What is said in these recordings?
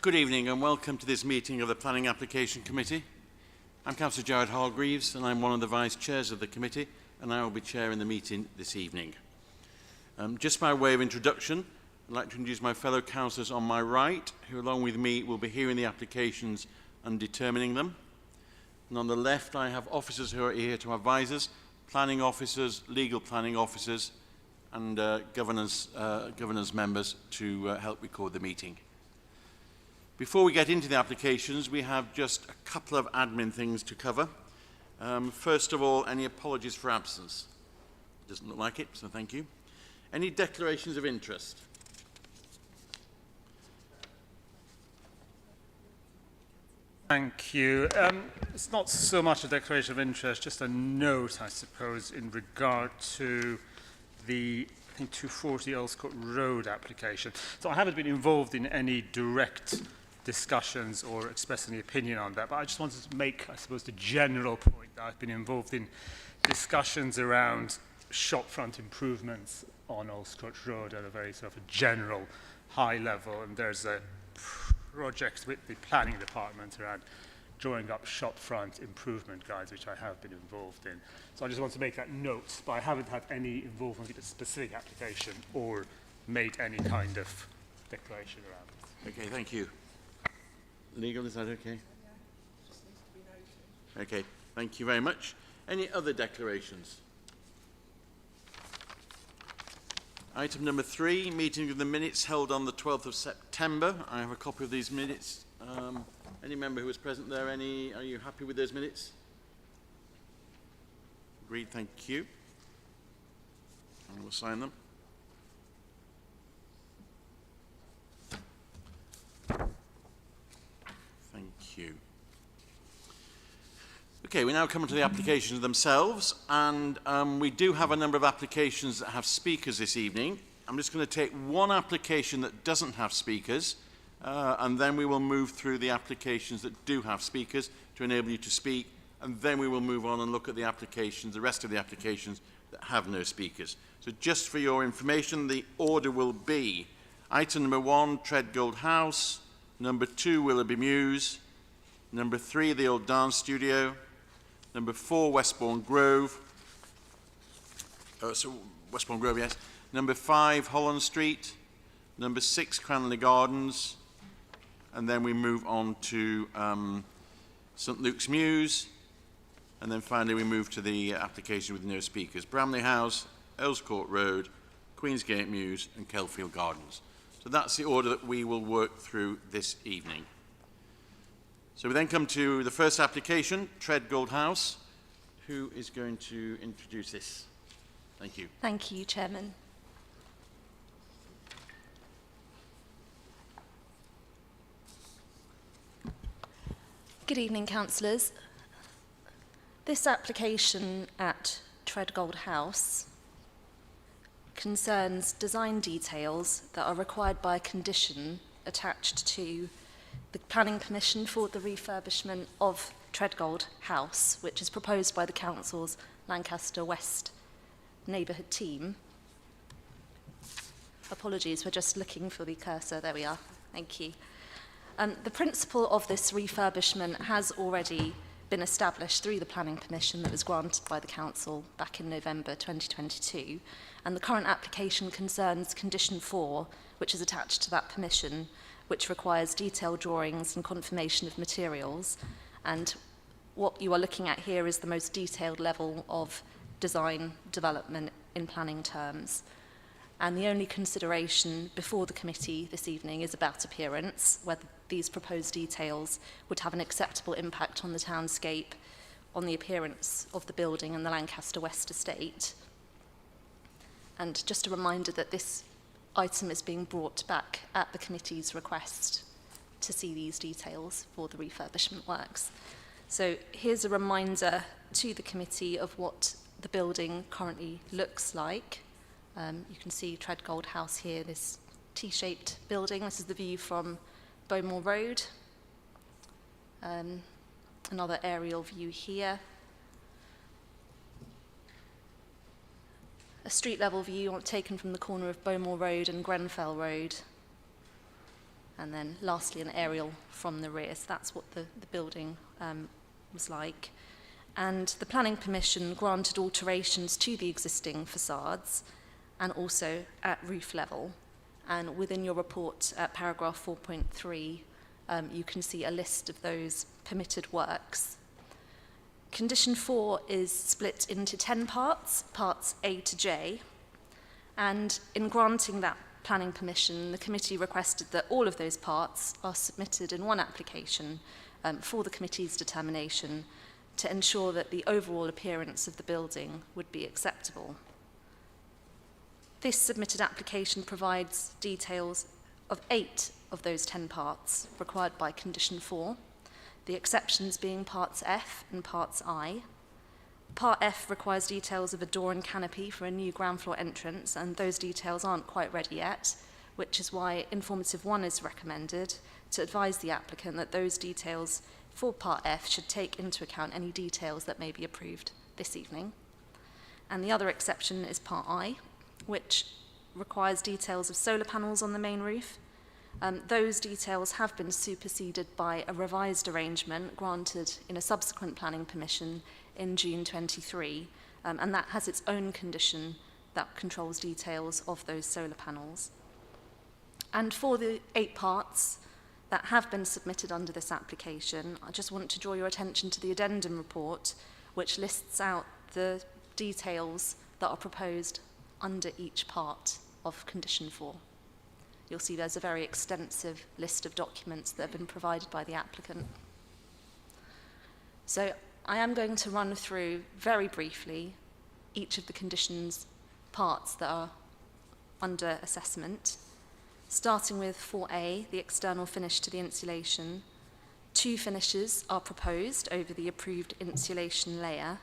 Good evening and welcome to this meeting of the Planning Application Committee. I'm Councillor Gerard Hargreaves and I'm one of the Vice Chairs of the committee, and I will be chairing the meeting this evening. Just by way of introduction, I'd like to introduce my fellow councillors on my right, who along with me will be hearing the applications and determining them. And on the left I have officers who are here to advise us, planning officers, legal planning officers and governance members to help record the meeting. Before we get into the applications, we have just a couple of admin things to cover. First of all, any apologies for absence? Doesn't look like it, so thank you. Any declarations of interest? Thank you. It's not so much a declaration of interest, just a note, I suppose, in regard to the 240 Earls Court Road application. So I haven't been involved in any direct discussions or express any opinion on that, but I just wanted to make, I suppose, the general point that I've been involved in discussions around shopfront improvements on Earls Court Road at a very sort of a general high level, and there's a project with the planning department around drawing up shopfront improvement guides, which I have been involved in. So I just want to make that note, but I haven't had any involvement with a specific application or made any kind of declaration around it. Okay, thank you. Legal, is that okay? Okay, thank you very much. Any other declarations? Item number 3, meeting of the minutes held on the 12th of September. I have a copy of these minutes. Any member who was present there, are you happy with those minutes? Agreed, thank you. I will sign them. Thank you. Okay, we now come to the applications themselves, and we do have a number of applications that have speakers this evening. I'm just going to take one application that doesn't have speakers, and then we will move through the applications that do have speakers to enable you to speak, and then we will move on and look at the applications, the rest of the applications that have no speakers. So just for your information, the order will be item number 1, Treadgold House, number 2, Willoughby Mews, number 3, the Old Dance Studio, number 4, Westbourne Grove, Westbourne Grove, yes, number 5, Holland Street, number 6, Cranley Gardens, and then we move on to St Luke's Mews, and then finally we move to the application with no speakers. Bramley House, Earls Court Road, Queensgate Mews, and Kelfield Gardens. So that's the order that we will work through this evening. So we then come to the first application, Treadgold House. Who is going to introduce this? Thank you. Thank you, Chairman. Good evening, councillors. This application at Treadgold House concerns design details that are required by a condition attached to the planning permission for the refurbishment of Treadgold House, which is proposed by the Council's Lancaster West neighbourhood team. Apologies, we're just looking for the cursor. There we are. Thank you. The principle of this refurbishment has already been established through the planning permission that was granted by the Council back in November 2022, and the current application concerns Condition 4, which is attached to that permission, which requires detailed drawings and confirmation of materials. And what you are looking at here is the most detailed level of design development in planning terms. And the only consideration before the committee this evening is about appearance, whether these proposed details would have an acceptable impact on the townscape, on the appearance of the building and the Lancaster West estate. And just a reminder that this item is being brought back at the committee's request to see these details for the refurbishment works. So here's a reminder to the committee of what the building currently looks like. You can see Treadgold House here, this T-shaped building. This is the view from Bowmore Road. Another aerial view here. A street level view taken from the corner of Bowmore Road and Grenfell Road. and then lastly an aerial from the rear. So that's what the building was like. And the planning permission granted alterations to the existing facades and also at roof level. And within your report at paragraph 4.3, you can see a list of those permitted works. Condition 4 is split into 10 parts, parts A to J. And in granting that planning permission, the committee requested that all of those parts are submitted in one application for the committee's determination to ensure that the overall appearance of the building would be acceptable. This submitted application provides details of 8 of those 10 parts required by Condition 4, the exceptions being parts F and parts I. Part F requires details of a door and canopy for a new ground floor entrance, and those details aren't quite ready yet, which is why Informative 1 is recommended to advise the applicant that those details for Part F should take into account any details that may be approved this evening. And the other exception is Part I, which requires details of solar panels on the main roof. Those details have been superseded by a revised arrangement granted in a subsequent planning permission in June 23, and that has its own condition that controls details of those solar panels. And for the 8 parts that have been submitted under this application, I just want to draw your attention to the addendum report, which lists out the details that are proposed under each part of Condition 4. You'll see there's a very extensive list of documents that have been provided by the applicant. So I am going to run through very briefly each of the conditions parts that are under assessment, starting with 4A, the external finish to the insulation. 2 finishes are proposed over the approved insulation layer.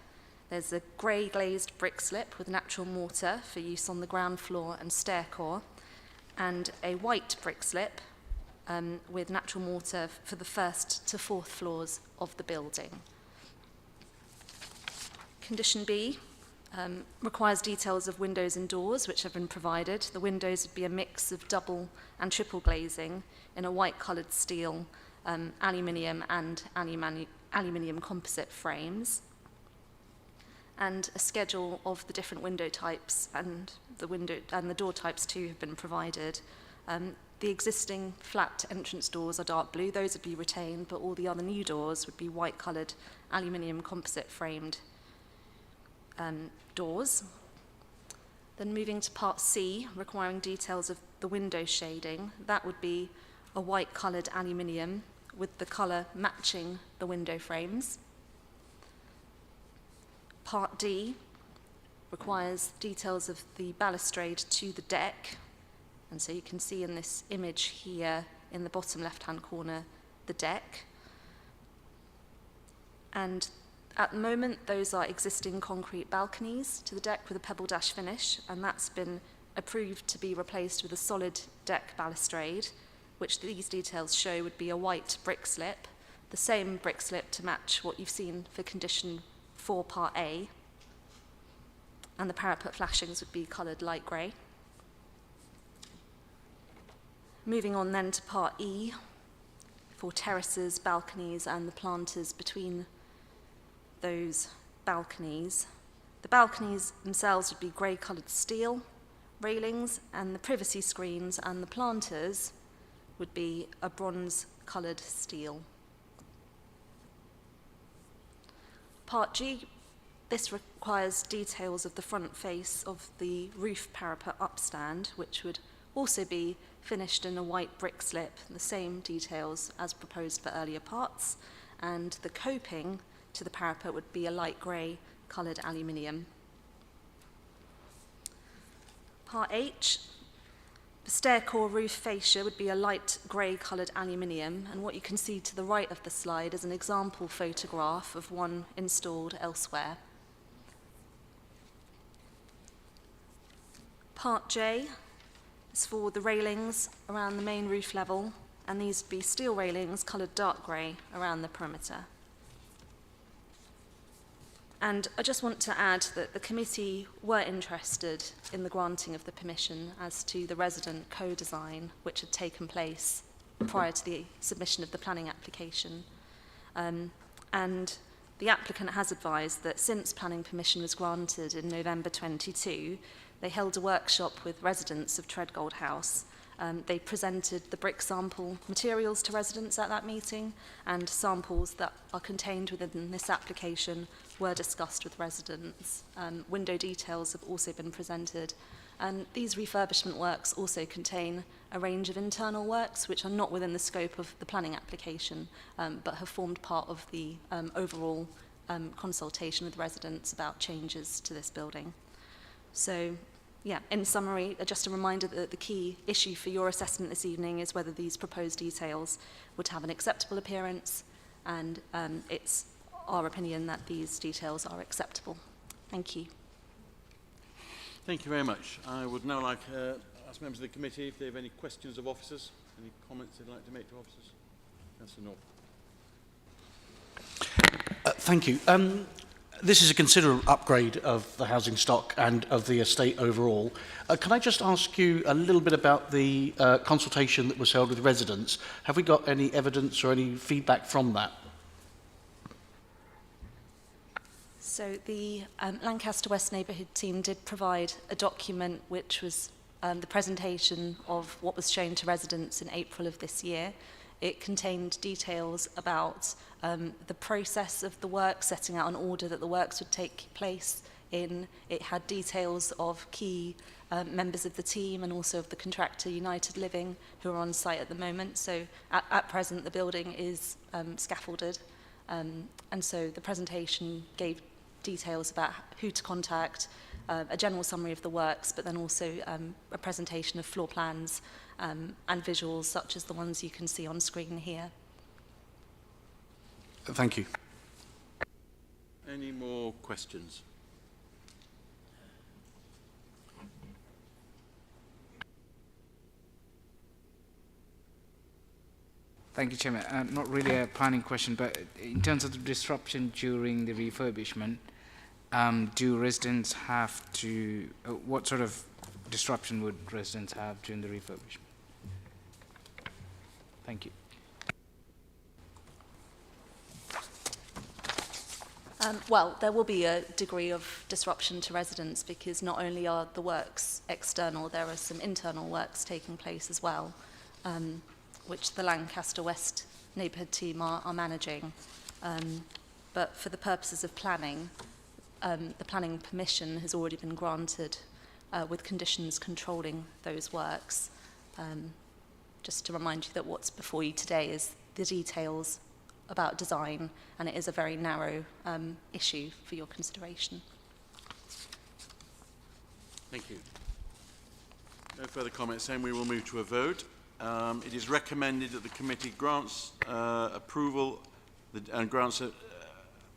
There's a grey glazed brick slip with natural mortar for use on the ground floor and stair core, and a white brick slip with natural mortar for the 1st to 4th floors of the building. Condition B requires details of windows and doors, which have been provided. The windows would be a mix of double and triple glazing in a white-coloured steel, aluminium and aluminium composite frames, and a schedule of the different window types and the door types too have been provided. The existing flat entrance doors are dark blue; those would be retained, but all the other new doors would be white-coloured aluminium composite framed doors. Then moving to part C, requiring details of the window shading, that would be a white-coloured aluminium with the colour matching the window frames. Part D requires details of the balustrade to the deck, and so you can see in this image here in the bottom left-hand corner the deck. And at the moment, those are existing concrete balconies to the deck with a pebble dash finish, and that's been approved to be replaced with a solid deck balustrade, which these details show would be a white brick slip, the same brick slip to match what you've seen for Condition 4 Part A, and the parapet flashings would be coloured light grey. Moving on then to Part E, for terraces, balconies and the planters between those balconies. The balconies themselves would be grey-coloured steel railings, and the privacy screens and the planters would be a bronze-coloured steel. Part G, this requires details of the front face of the roof parapet upstand, which would also be finished in a white brick slip, the same details as proposed for earlier parts, and the coping to the parapet would be a light grey coloured aluminium. Part H, the stair core roof fascia would be a light grey coloured aluminium, and what you can see to the right of the slide is an example photograph of one installed elsewhere. Part J is for the railings around the main roof level, and these would be steel railings coloured dark grey around the perimeter. And I just want to add that the committee were interested in the granting of the permission as to the resident co-design which had taken place prior to the submission of the planning application. And the applicant has advised that since planning permission was granted in November 22, they held a workshop with residents of Treadgold House. They presented the brick sample materials to residents at that meeting, and samples that are contained within this application were discussed with residents. Window details have also been presented, and these refurbishment works also contain a range of internal works which are not within the scope of the planning application, but have formed part of the overall consultation with residents about changes to this building. So, yeah, in summary, just a reminder that the key issue for your assessment this evening is whether these proposed details would have an acceptable appearance, and it's our opinion that these details are acceptable. Thank you. Thank you very much. I would now like to ask members of the committee if they have any questions of officers, any comments they'd like to make to officers. Councillor North. Thank you. This is a considerable upgrade of the housing stock and of the estate overall. Can I just ask you a little bit about the consultation that was held with residents? Have we got any evidence or any feedback from that? So the Lancaster West neighbourhood team did provide a document which was the presentation of what was shown to residents in April of this year. It contained details about the process of the work, setting out an order that the works would take place in. It had details of key members of the team and also of the contractor United Living who are on site at the moment. So at present the building is scaffolded, and so the presentation gave details about who to contact, a general summary of the works, but then also a presentation of floor plans and visuals such as the ones you can see on screen here. Thank you. Any more questions? Thank you, Chairman. Not really a planning question, but in terms of the disruption during the refurbishment, do residents have to, what sort of disruption would residents have during the refurbishment? Thank you. Well, there will be a degree of disruption to residents because not only are the works external, there are some internal works taking place as well, which the Lancaster West neighbourhood team are managing. But for the purposes of planning, the planning permission has already been granted with conditions controlling those works. Just to remind you that what's before you today is the details about design, and it is a very narrow issue for your consideration. Thank you. No further comments, then we will move to a vote. It is recommended that the committee grants approval and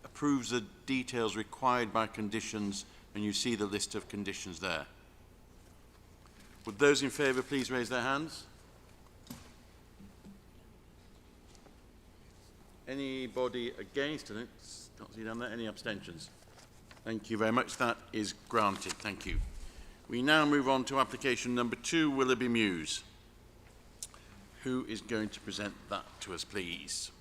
approves the details required by conditions, and you see the list of conditions there. Would those in favour please raise their hands? Anybody against? I don't see down there. Any abstentions? Thank you very much. That is granted. Thank you. We now move on to application number 2, Willoughby Mews. Who is going to present that to us, please?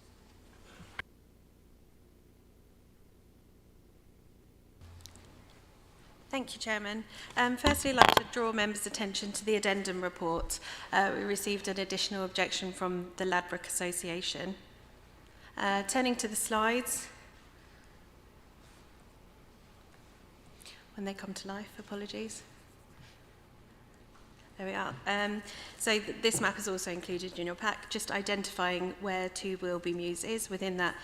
Thank you, Chairman. Firstly, I'd like to draw members' attention to the addendum report. We received an additional objection from the Ladbroke Association. Turning to the slides. When they come to life, apologies. There we are. So this map is also included in your pack, just identifying where 2 Willoughby Mews is within that,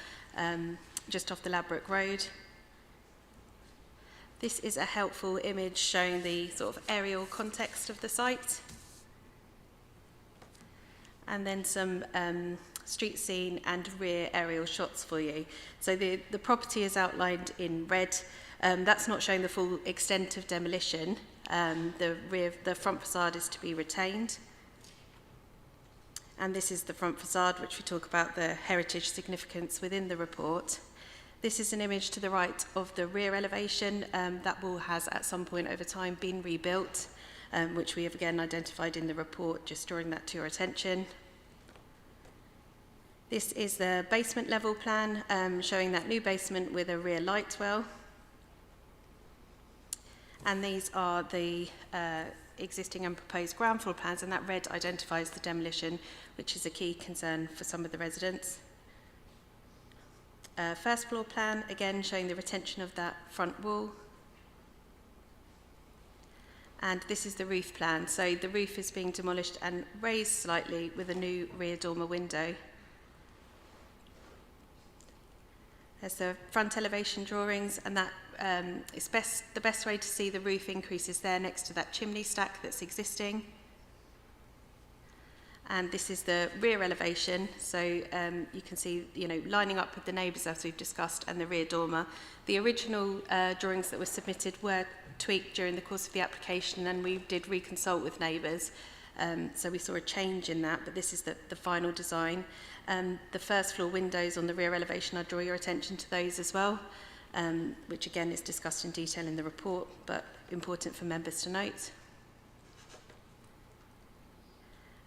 just off the Ladbroke Road. This is a helpful image showing the sort of aerial context of the site. And then some street scene and rear aerial shots for you. So the property is outlined in red. That's not showing the full extent of demolition. The front facade is to be retained. And this is the front facade, which we talk about the heritage significance within the report. This is an image to the right of the rear elevation that has at some point over time been rebuilt, which we have again identified in the report, just drawing that to your attention. This is the basement level plan, showing that new basement with a rear light well. And these are the existing and proposed ground floor plans, and that red identifies the demolition, which is a key concern for some of the residents. First floor plan, again showing the retention of that front wall. And this is the roof plan. So the roof is being demolished and raised slightly with a new rear dormer window. There's the front elevation drawings, and that is the best way to see the roof increases there next to that chimney stack that's existing. And this is the rear elevation, so you can see, lining up with the neighbours as we've discussed, and the rear dormer. The original drawings that were submitted were tweaked during the course of the application, and we did reconsult with neighbours, so we saw a change in that, but this is the final design. The first floor windows on the rear elevation, I draw your attention to those as well, which again is discussed in detail in the report, but important for members to note.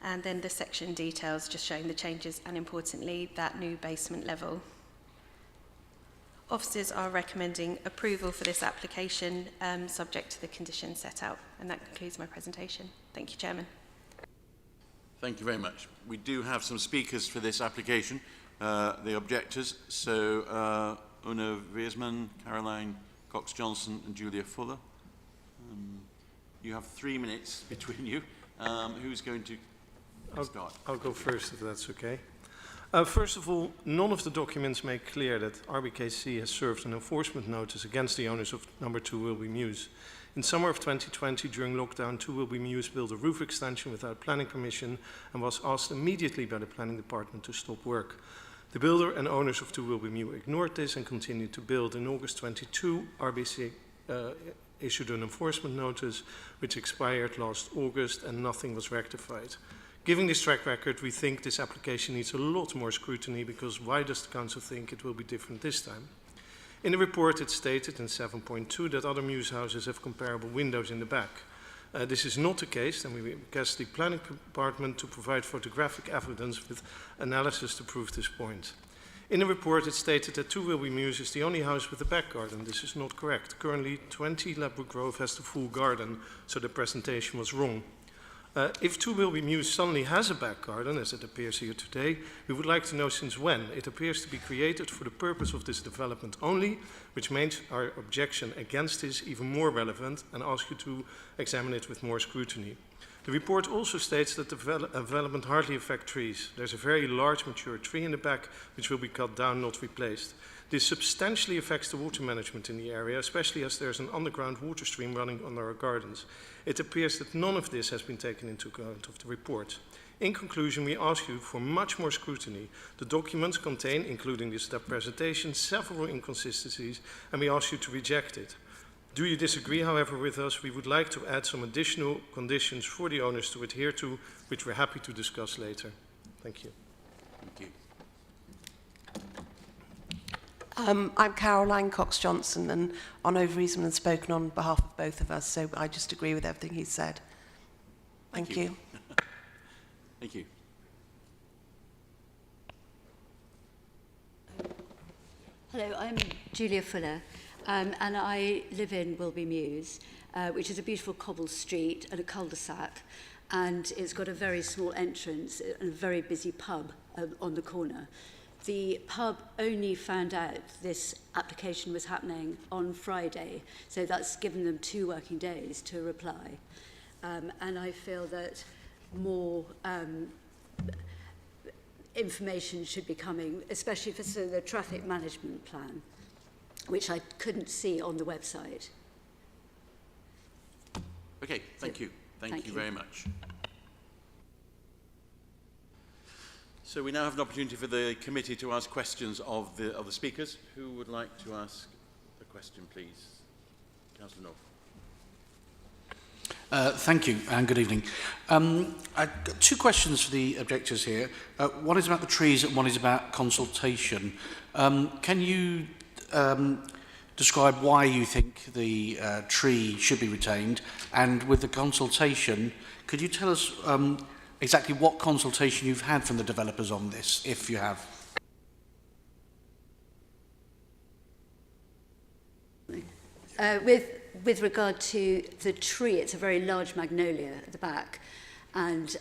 And then the section details just showing the changes, and importantly, that new basement level. Officers are recommending approval for this application, subject to the conditions set out. And that concludes my presentation. Thank you, Chairman. Thank you very much. We do have some speakers for this application, the objectors. So Una Wiersman, Caroline Cox-Johnson and Julia Fuller. You have 3 minutes between you. Who's going to start? I'll go first, if that's okay. First of all, none of the documents make clear that RBKC has served an enforcement notice against the owners of number 2 Wilby Mews. In summer of 2020, during lockdown, 2 Wilby Mews built a roof extension without planning permission and was asked immediately by the planning department to stop work. The builder and owners of 2 Wilby Mews ignored this and continued to build. In August 22, RBC issued an enforcement notice which expired last August, and nothing was rectified. Given this track record, we think this application needs a lot more scrutiny, because why does the Council think it will be different this time? In the report, it's stated in 7.2 that other Mews houses have comparable windows in the back. This is not the case, and we request the Planning Department to provide photographic evidence with analysis to prove this point. In the report, it's stated that 2 Wilby Mews is the only house with a back garden. This is not correct. Currently, 20 Ladbroke Grove has the full garden, so the presentation was wrong. If 2 Wilby Mews suddenly has a back garden, as it appears here today, we would like to know since when. It appears to be created for the purpose of this development only, which makes our objection against this even more relevant, and ask you to examine it with more scrutiny. The report also states that the development hardly affects trees. There's a very large mature tree in the back which will be cut down, not replaced. This substantially affects the water management in the area, especially as there's an underground water stream running under our gardens. It appears that none of this has been taken into account of the report. In conclusion, we ask you for much more scrutiny. The documents contain, including this presentation, several inconsistencies, and we ask you to reject it. Do you disagree, however, with us? We would like to add some additional conditions for the owners to adhere to, which we're happy to discuss later. Thank you. Thank you. I'm Caroline Cox-Johnson, and Onno Vriesman has spoken on behalf of both of us, so I just agree with everything he said. Thank you. Thank you. Hello, I'm Julia Fuller, and I live in Wilby Mews, which is a beautiful cobbled street and a cul-de-sac, and it's got a very small entrance and a very busy pub on the corner. The pub only found out this application was happening on Friday, so that's given them 2 working days to reply. And I feel that more information should be coming, especially for the traffic management plan, which I couldn't see on the website. Okay, thank you. Thank you very much. So we now have an opportunity for the committee to ask questions of the speakers. Who would like to ask a question, please? Councillor North. Thank you, and good evening. I've got 2 questions for the objectors here. One is about the trees and one is about consultation. Can you describe why you think the tree should be retained? And with the consultation, could you tell us exactly what consultation you've had from the developers on this, if you have? With regard to the tree, it's a very large magnolia at the back, and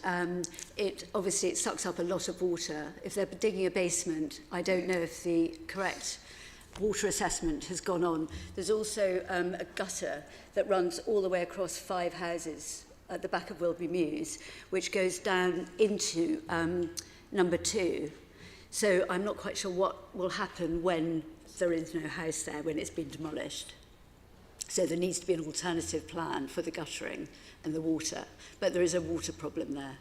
it sucks up a lot of water. If they're digging a basement, I don't know if the correct water assessment has gone on. There's also a gutter that runs all the way across 5 houses at the back of Wilby Mews, which goes down into number 2. So I'm not quite sure what will happen when there is no house there, when it's been demolished. So there needs to be an alternative plan for the guttering and the water, but there is a water problem there.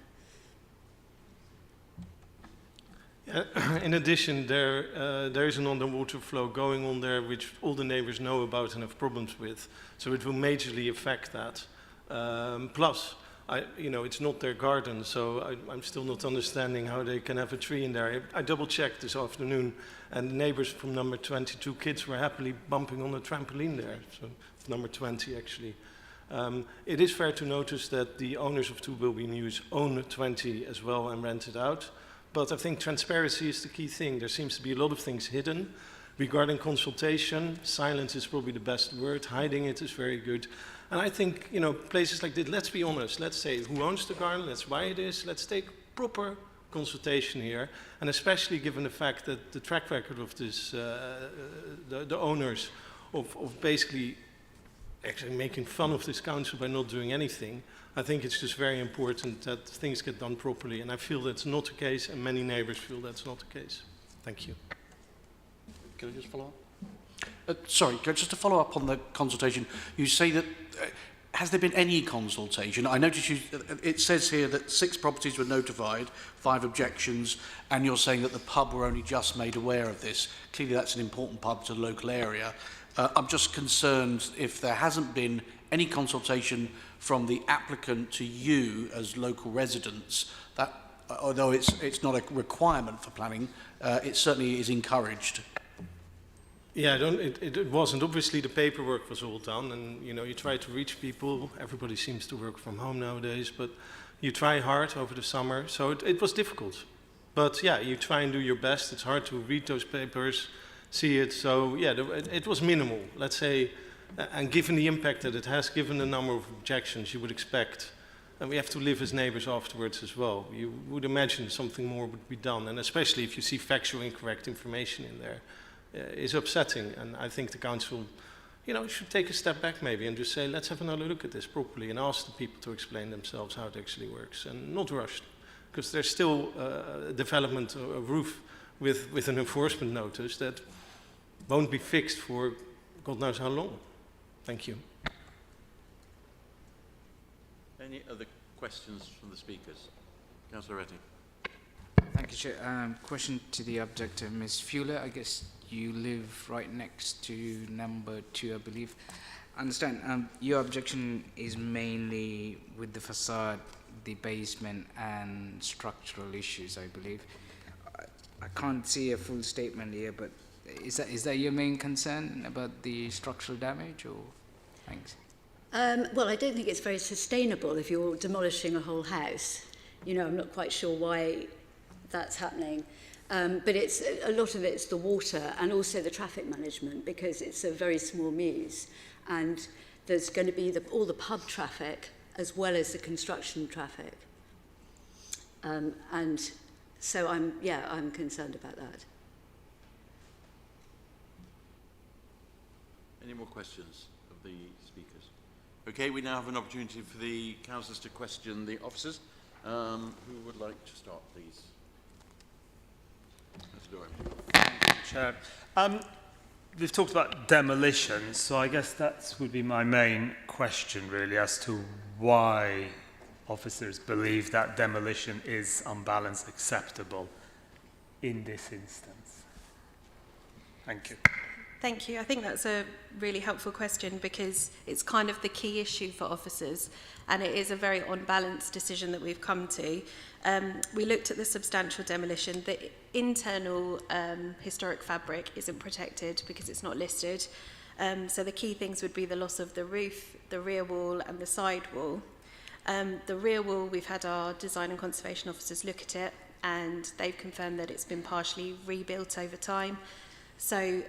In addition, there is an underwater flow going on there, which all the neighbors know about and have problems with. So it will majorly affect that. Plus, it's not their garden, so I'm still not understanding how they can have a tree in there. I double-checked this afternoon, and the neighbors from number 22 kids were happily bumping on the trampoline there. So number 20, actually. It is fair to notice that the owners of 2 Wilby Mews own 20 as well and rent it out. But I think transparency is the key thing. There seems to be a lot of things hidden. Regarding consultation, silence is probably the best word. Hiding it is very good. And I think, places like this, let's be honest. Let's say who owns the garden, let's why this, let's take proper consultation here. And especially given the fact that the track record of this, the owners of basically actually making fun of this council by not doing anything, I think it's just very important that things get done properly. And I feel that's not the case, and many neighbors feel that's not the case. Thank you. Can I just follow up? Sorry, just to follow up on the consultation, you say that, has there been any consultation? I noticed it says here that 6 properties were notified, 5 objections, and you're saying that the pub were only just made aware of this. Clearly that's an important pub to the local area. I'm just concerned if there hasn't been any consultation from the applicant to you as local residents, that although it's not a requirement for planning, it certainly is encouraged. Yeah, it wasn't. Obviously, the paperwork was all done, and you try to reach people. Everybody seems to work from home nowadays, but you try hard over the summer, so it was difficult. But yeah, you try and do your best. It's hard to read those papers, see it. So yeah, it was minimal, let's say, and given the impact that it has, given the number of objections, you would expect, and we have to live as neighbors afterwards as well. You would imagine something more would be done, and especially if you see factual incorrect information in there. Is upsetting, and I think the council, should take a step back maybe and just say, let's have another look at this properly and ask the people to explain themselves how it actually works, and not rushed, because there's still development, a roof with an enforcement notice that won't be fixed for God knows how long. Thank you. Any other questions from the speakers? Councillor Retty. Thank you, Chair. Question to the objector, Ms. Fuller. I guess you live right next to number 2, I believe. I understand your objection is mainly with the facade, the basement, and structural issues, I believe. I can't see a full statement here, but is that your main concern about the structural damage, or? Thanks. Well, I don't think it's very sustainable if you're demolishing a whole house. I'm not quite sure why that's happening. But a lot of it's the water and also the traffic management, because it's a very small mews, and there's going to be all the pub traffic as well as the construction traffic. And so I'm concerned about that. Any more questions of the speakers? Okay, we now have an opportunity for the councillors to question the officers. Who would like to start, please? Chair. We've talked about demolition, so I guess that would be my main question, really, as to why officers believe that demolition is, on balance, acceptable in this instance. Thank you. Thank you. I think that's a really helpful question, because it's kind of the key issue for officers, and it is a very on-balance decision that we've come to. We looked at the substantial demolition. The internal historic fabric isn't protected because it's not listed. So the key things would be the loss of the roof, the rear wall and the side wall. The rear wall, we've had our design and conservation officers look at it, and they've confirmed that it's been partially rebuilt over time. So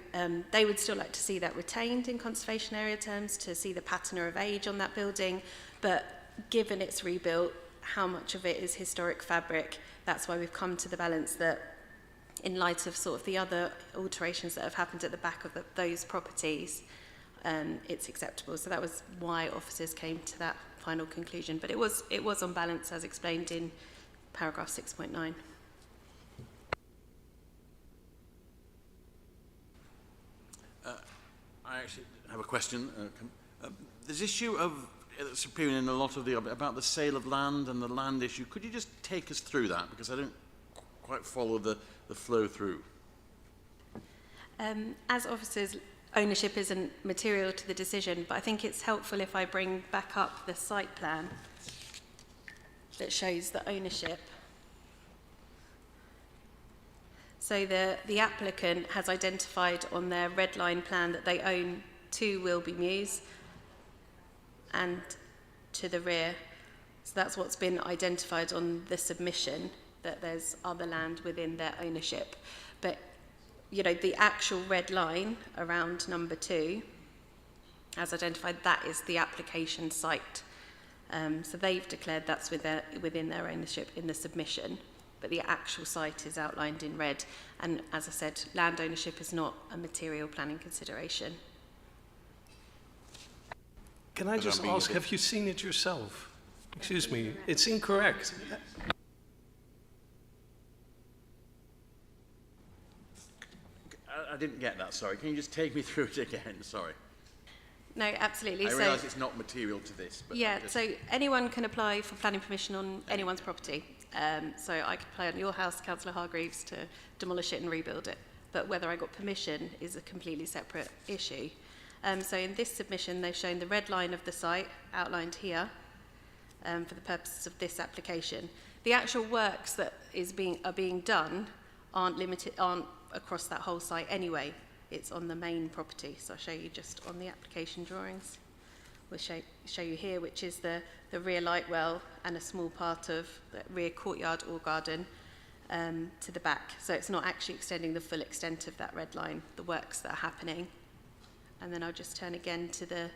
they would still like to see that retained in conservation area terms, to see the pattern of age on that building, but given it's rebuilt, how much of it is historic fabric, that's why we've come to the balance that in light of sort of the other alterations that have happened at the back of those properties, it's acceptable. So that was why officers came to that final conclusion. But it was on balance as explained in paragraph 6.9. I actually have a question. This issue of that's appearing in a lot of the about the sale of land and the land issue. Could you just take us through that, because I don't quite follow the flow through. As officers, ownership isn't material to the decision, but I think it's helpful if I bring back up the site plan that shows the ownership. So the applicant has identified on their red line plan that they own 2 Wilby Mews and to the rear. So that's what's been identified on the submission, that there's other land within their ownership. But, you know, the actual red line around number 2, as identified, that is the application site. So they've declared that's within their ownership in the submission, but the actual site is outlined in red. And as I said, land ownership is not a material planning consideration. Can I just ask, have you seen it yourself? Excuse me, it's incorrect. I didn't get that, sorry. Can you just take me through it again? Sorry. No, absolutely. I realise it's not material to this. But yeah, so anyone can apply for planning permission on anyone's property. So I could apply on your house, Councillor Hargreaves, to demolish it and rebuild it. But whether I got permission is a completely separate issue. So in this submission, they've shown the red line of the site outlined here for the purposes of this application. The actual works that are being done aren't across that whole site anyway. It's on the main property. So I'll show you just on the application drawings. We'll show you here, which is the rear light well and a small part of the rear courtyard or garden to the back. So it's not actually extending the full extent of that red line, the works that are happening. And then I'll just turn again to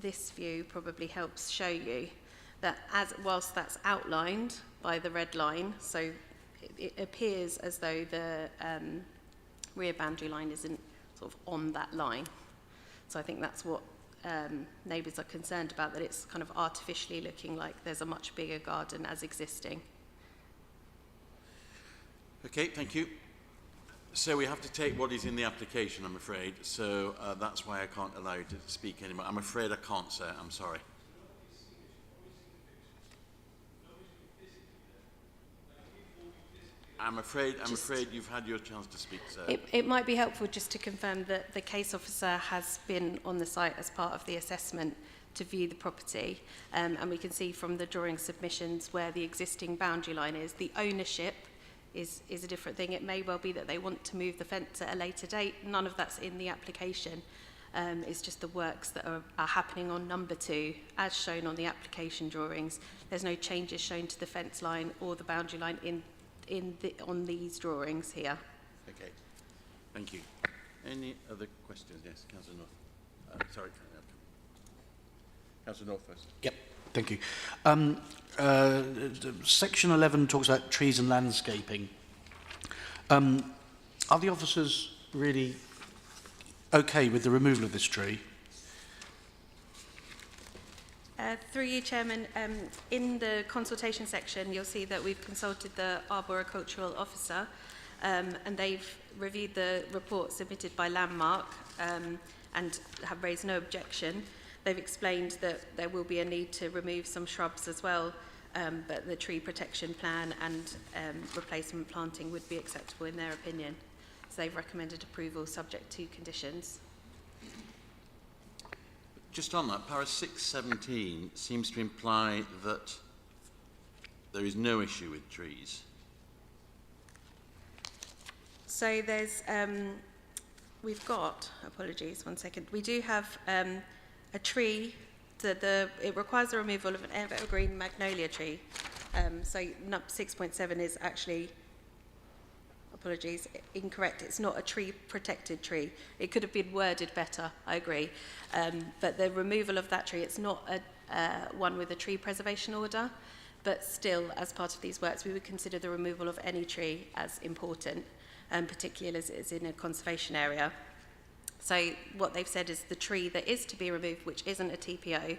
this view, probably helps show you that whilst that's outlined by the red line, so it appears as though the rear boundary line isn't sort of on that line. So I think that's what neighbours are concerned about, that it's kind of artificially looking like there's a much bigger garden as existing. Okay, thank you. So we have to take what is in the application, I'm afraid. So that's why I can't allow you to speak anymore. I'm afraid I can't, sir. I'm sorry. I'm afraid you've had your chance to speak, sir. It might be helpful just to confirm that the case officer has been on the site as part of the assessment to view the property. And we can see from the drawing submissions where the existing boundary line is. The ownership is a different thing. It may well be that they want to move the fence at a later date. None of that's in the application. It's just the works that are happening on number 2, as shown on the application drawings. There's no changes shown to the fence line or the boundary line on these drawings here. Okay, thank you. Any other questions? Yes, Councillor North. Sorry, Councillor North first. Yep, thank you. Section 11 talks about trees and landscaping. Are the officers really okay with the removal of this tree? Through you, Chairman, in the consultation section, you'll see that we've consulted the arboricultural officer and they've reviewed the report submitted by Landmark and have raised no objection. They've explained that there will be a need to remove some shrubs as well, but the tree protection plan and replacement planting would be acceptable in their opinion. So they've recommended approval subject to conditions. Just on that, para 617 seems to imply that there is no issue with trees. So there's, we've got, apologies, one second. We do have a tree, it requires the removal of an evergreen magnolia tree. So 6.7 is actually, apologies, incorrect. It's not a tree protected tree. It could have been worded better, I agree. But the removal of that tree, it's not one with a tree preservation order, but still, as part of these works, we would consider the removal of any tree as important, particularly as it is in a conservation area. So what they've said is the tree that is to be removed, which isn't a TPO,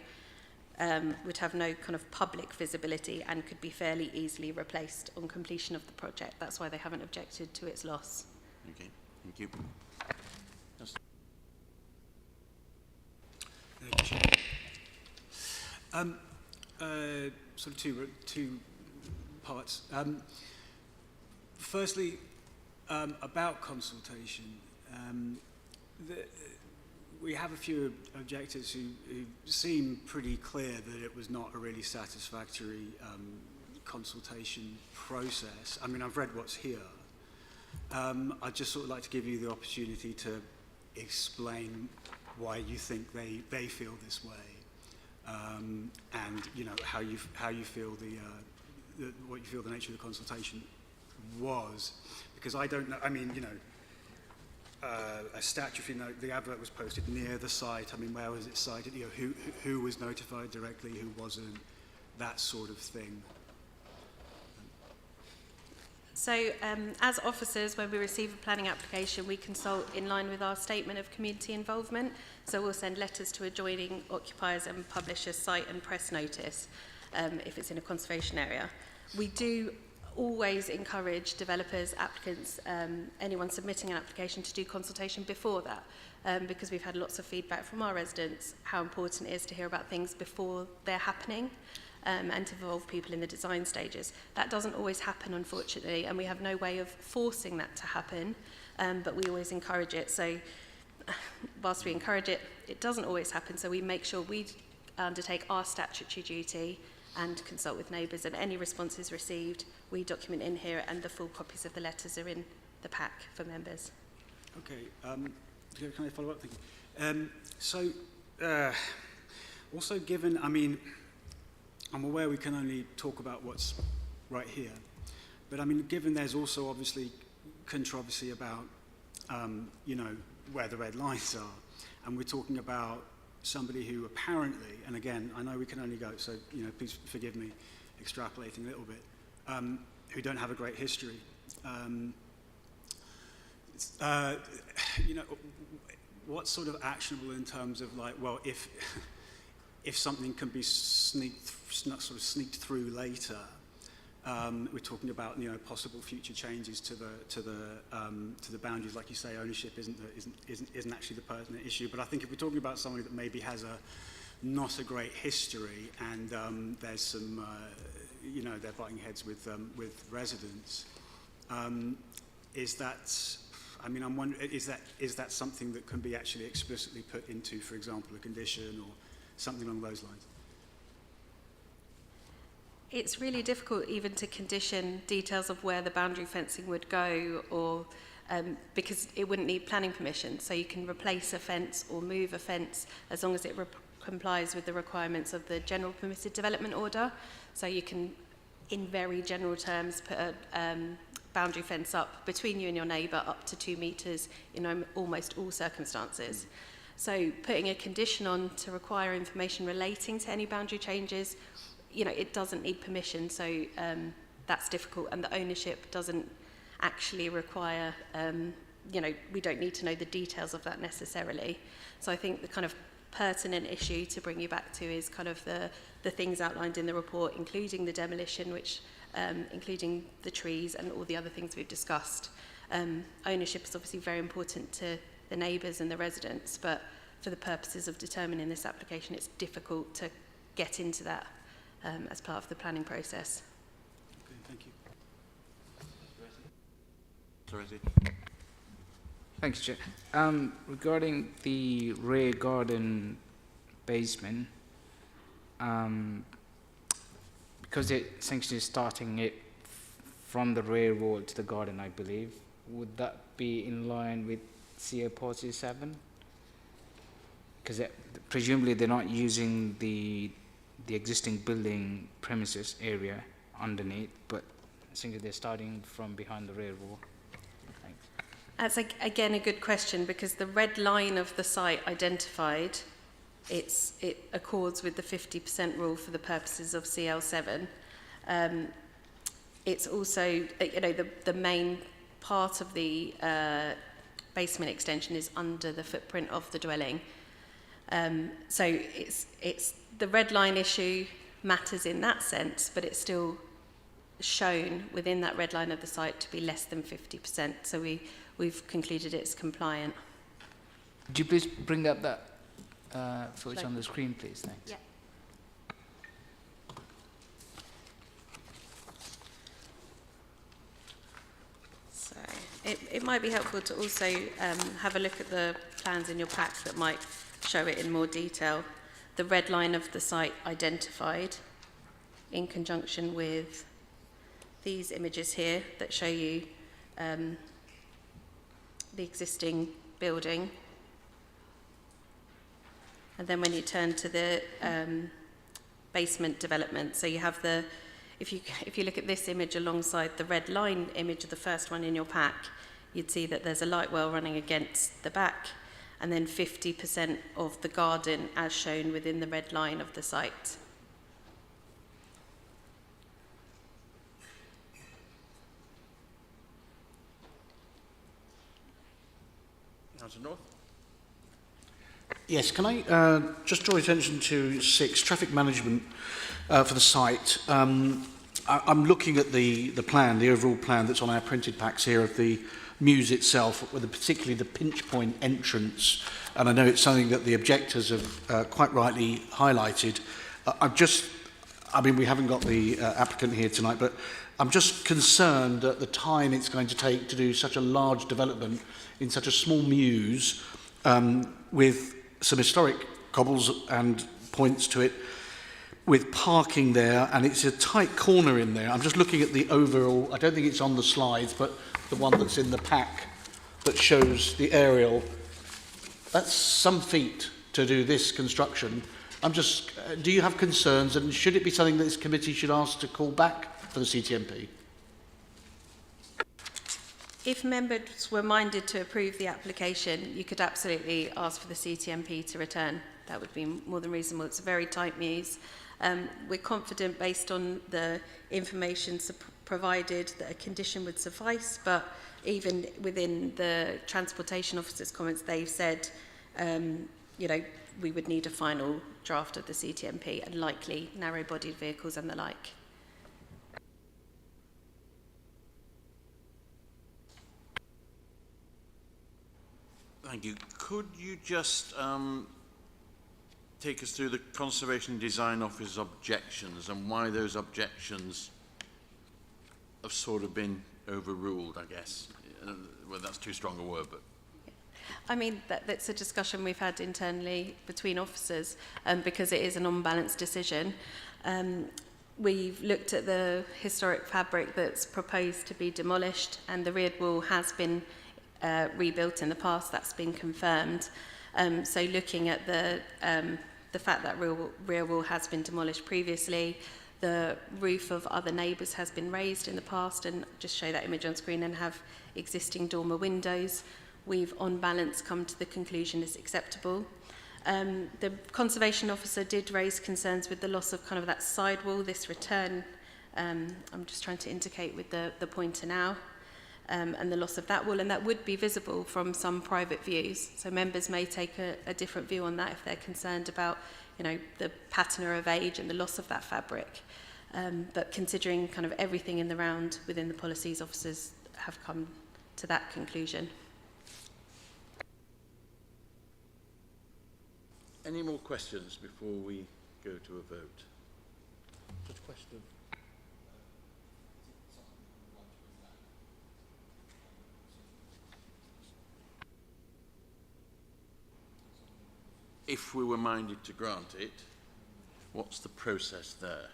would have no kind of public visibility and could be fairly easily replaced on completion of the project. That's why they haven't objected to its loss. Okay, thank you. Sort of two parts. Firstly, about consultation. We have a few objectors who seem pretty clear that it was not a really satisfactory consultation process. I mean, I've read what's here. I'd just sort of like to give you the opportunity to explain why you think they feel this way, and you know how you feel what you feel the nature of the consultation was, because I don't know. I mean, you know. A statutory note, the advert was posted near the site. I mean, where was it cited? You know, who was notified directly, who wasn't, that sort of thing. So as officers, when we receive a planning application, we consult in line with our statement of community involvement. So we'll send letters to adjoining occupiers and publish a site and press notice if it's in a conservation area. We do always encourage developers, applicants, anyone submitting an application to do consultation before that, because we've had lots of feedback from our residents how important it is to hear about things before they're happening, and to involve people in the design stages. That doesn't always happen, unfortunately, and we have no way of forcing that to happen, but we always encourage it. So whilst we encourage it, it doesn't always happen, so we make sure we undertake our statutory duty and consult with neighbours, and any responses received we document in here, and the full copies of the letters are in the pack for members. Okay, can I follow up? Thank you. Also given, I mean, I'm aware we can only talk about what's right here, but I mean, given there's also obviously controversy about, you know, where the red lines are, and we're talking about somebody who apparently, and again, I know we can only go, so, you know, please forgive me extrapolating a little bit, who don't have a great history. You know, what's sort of actionable in terms of like, well, if something can be sneaked through later, we're talking about, you know, possible future changes to the boundaries, like you say, ownership isn't actually the pertinent issue. But I think if we're talking about somebody that maybe has not a great history, and there's some, you know, they're butting heads with residents, is that? I mean, I'm wondering, is that something that can be actually explicitly put into, for example, a condition or something along those lines? It's really difficult even to condition details of where the boundary fencing would go, or because it wouldn't need planning permission. So you can replace a fence or move a fence as long as it complies with the requirements of the general permitted development order. So you can, in very general terms, put a boundary fence up between you and your neighbour up to 2 metres in almost all circumstances. So putting a condition on to require information relating to any boundary changes, you know, it doesn't need permission, so that's difficult, and the ownership doesn't actually require, you know, we don't need to know the details of that necessarily. So I think the kind of pertinent issue to bring you back to is kind of the things outlined in the report, including the demolition, which including the trees and all the other things we've discussed. Ownership is obviously very important to the neighbours and the residents, but for the purposes of determining this application, it's difficult to get into that as part of the planning process. Okay, thank you. Teresi. Thanks, Chair. Regarding the rear garden basement, because it essentially is starting it from the rear wall to the garden, I believe, would that be in line with CA Policy 7? Because presumably they're not using the existing building premises area underneath, but essentially they're starting from behind the rear wall. That's again a good question, because the red line of the site identified, it accords with the 50% rule for the purposes of CL7. It's also, the main part of the basement extension is under the footprint of the dwelling. So it's the red line issue matters in that sense, but it's still shown within that red line of the site to be less than 50%. So we've concluded it's compliant. Could you please bring up that footage on the screen, please? Thanks. Yeah. So it might be helpful to also have a look at the plans in your pack that might show it in more detail. The red line of the site identified in conjunction with these images here that show you the existing building. And then when you turn to the basement development, so you have the, if you look at this image alongside the red line image of the first one in your pack, you'd see that there's a light well running against the back, and then 50% of the garden as shown within the red line of the site. Councillor North. Yes, can I just draw attention to 6, traffic management for the site. I'm looking at the plan, the overall plan that's on our printed packs here of the Mews itself, with particularly the pinch point entrance, and I know it's something that the objectors have quite rightly highlighted. I mean, we haven't got the applicant here tonight, but I'm just concerned at the time it's going to take to do such a large development in such a small Mews, with some historic cobbles and points to it, with parking there, and it's a tight corner in there. I'm just looking at the overall, I don't think it's on the slides, but the one that's in the pack that shows the aerial. That's some feat to do this construction. I'm just, do you have concerns, and should it be something that this committee should ask to call back for the CTMP? If members were minded to approve the application, you could absolutely ask for the CTMP to return. That would be more than reasonable. It's a very tight Mews. We're confident, based on the information provided, that a condition would suffice, but even within the Transportation Officer's comments, they've said, we would need a final draft of the CTMP, and likely narrow-bodied vehicles and the like. Thank you. Could you just take us through the Conservation Design Office's objections and why those objections have sort of been overruled, I guess? Well, that's too strong a word, but... I mean, that's a discussion we've had internally between officers, because it is an unbalanced decision. We've looked at the historic fabric that's proposed to be demolished, and the rear wall has been rebuilt in the past. That's been confirmed. So looking at the fact that rear wall has been demolished previously, the roof of other neighbours has been raised in the past, and just show that image on screen, and have existing dormer windows. We've, on balance, come to the conclusion it's acceptable. The Conservation Officer did raise concerns with the loss of kind of that sidewall, this return, I'm just trying to indicate with the pointer now, and the loss of that wall, and that would be visible from some private views. So members may take a different view on that if they're concerned about, the patina of age and the loss of that fabric. But considering kind of everything in the round within the policies, officers have come to that conclusion. Any more questions before we go to a vote? Just a question. If we were minded to grant it, what's the process there?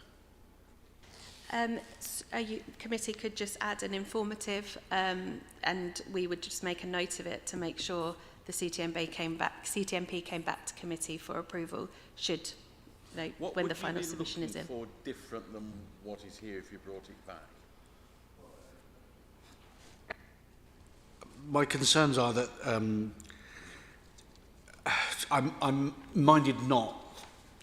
Committee could just add an informative, and we would just make a note of it to make sure the CTMP came back to committee for approval, should, when the final submission is in. What would you be looking for different than what is here if you brought it back? my concerns are that I'm minded not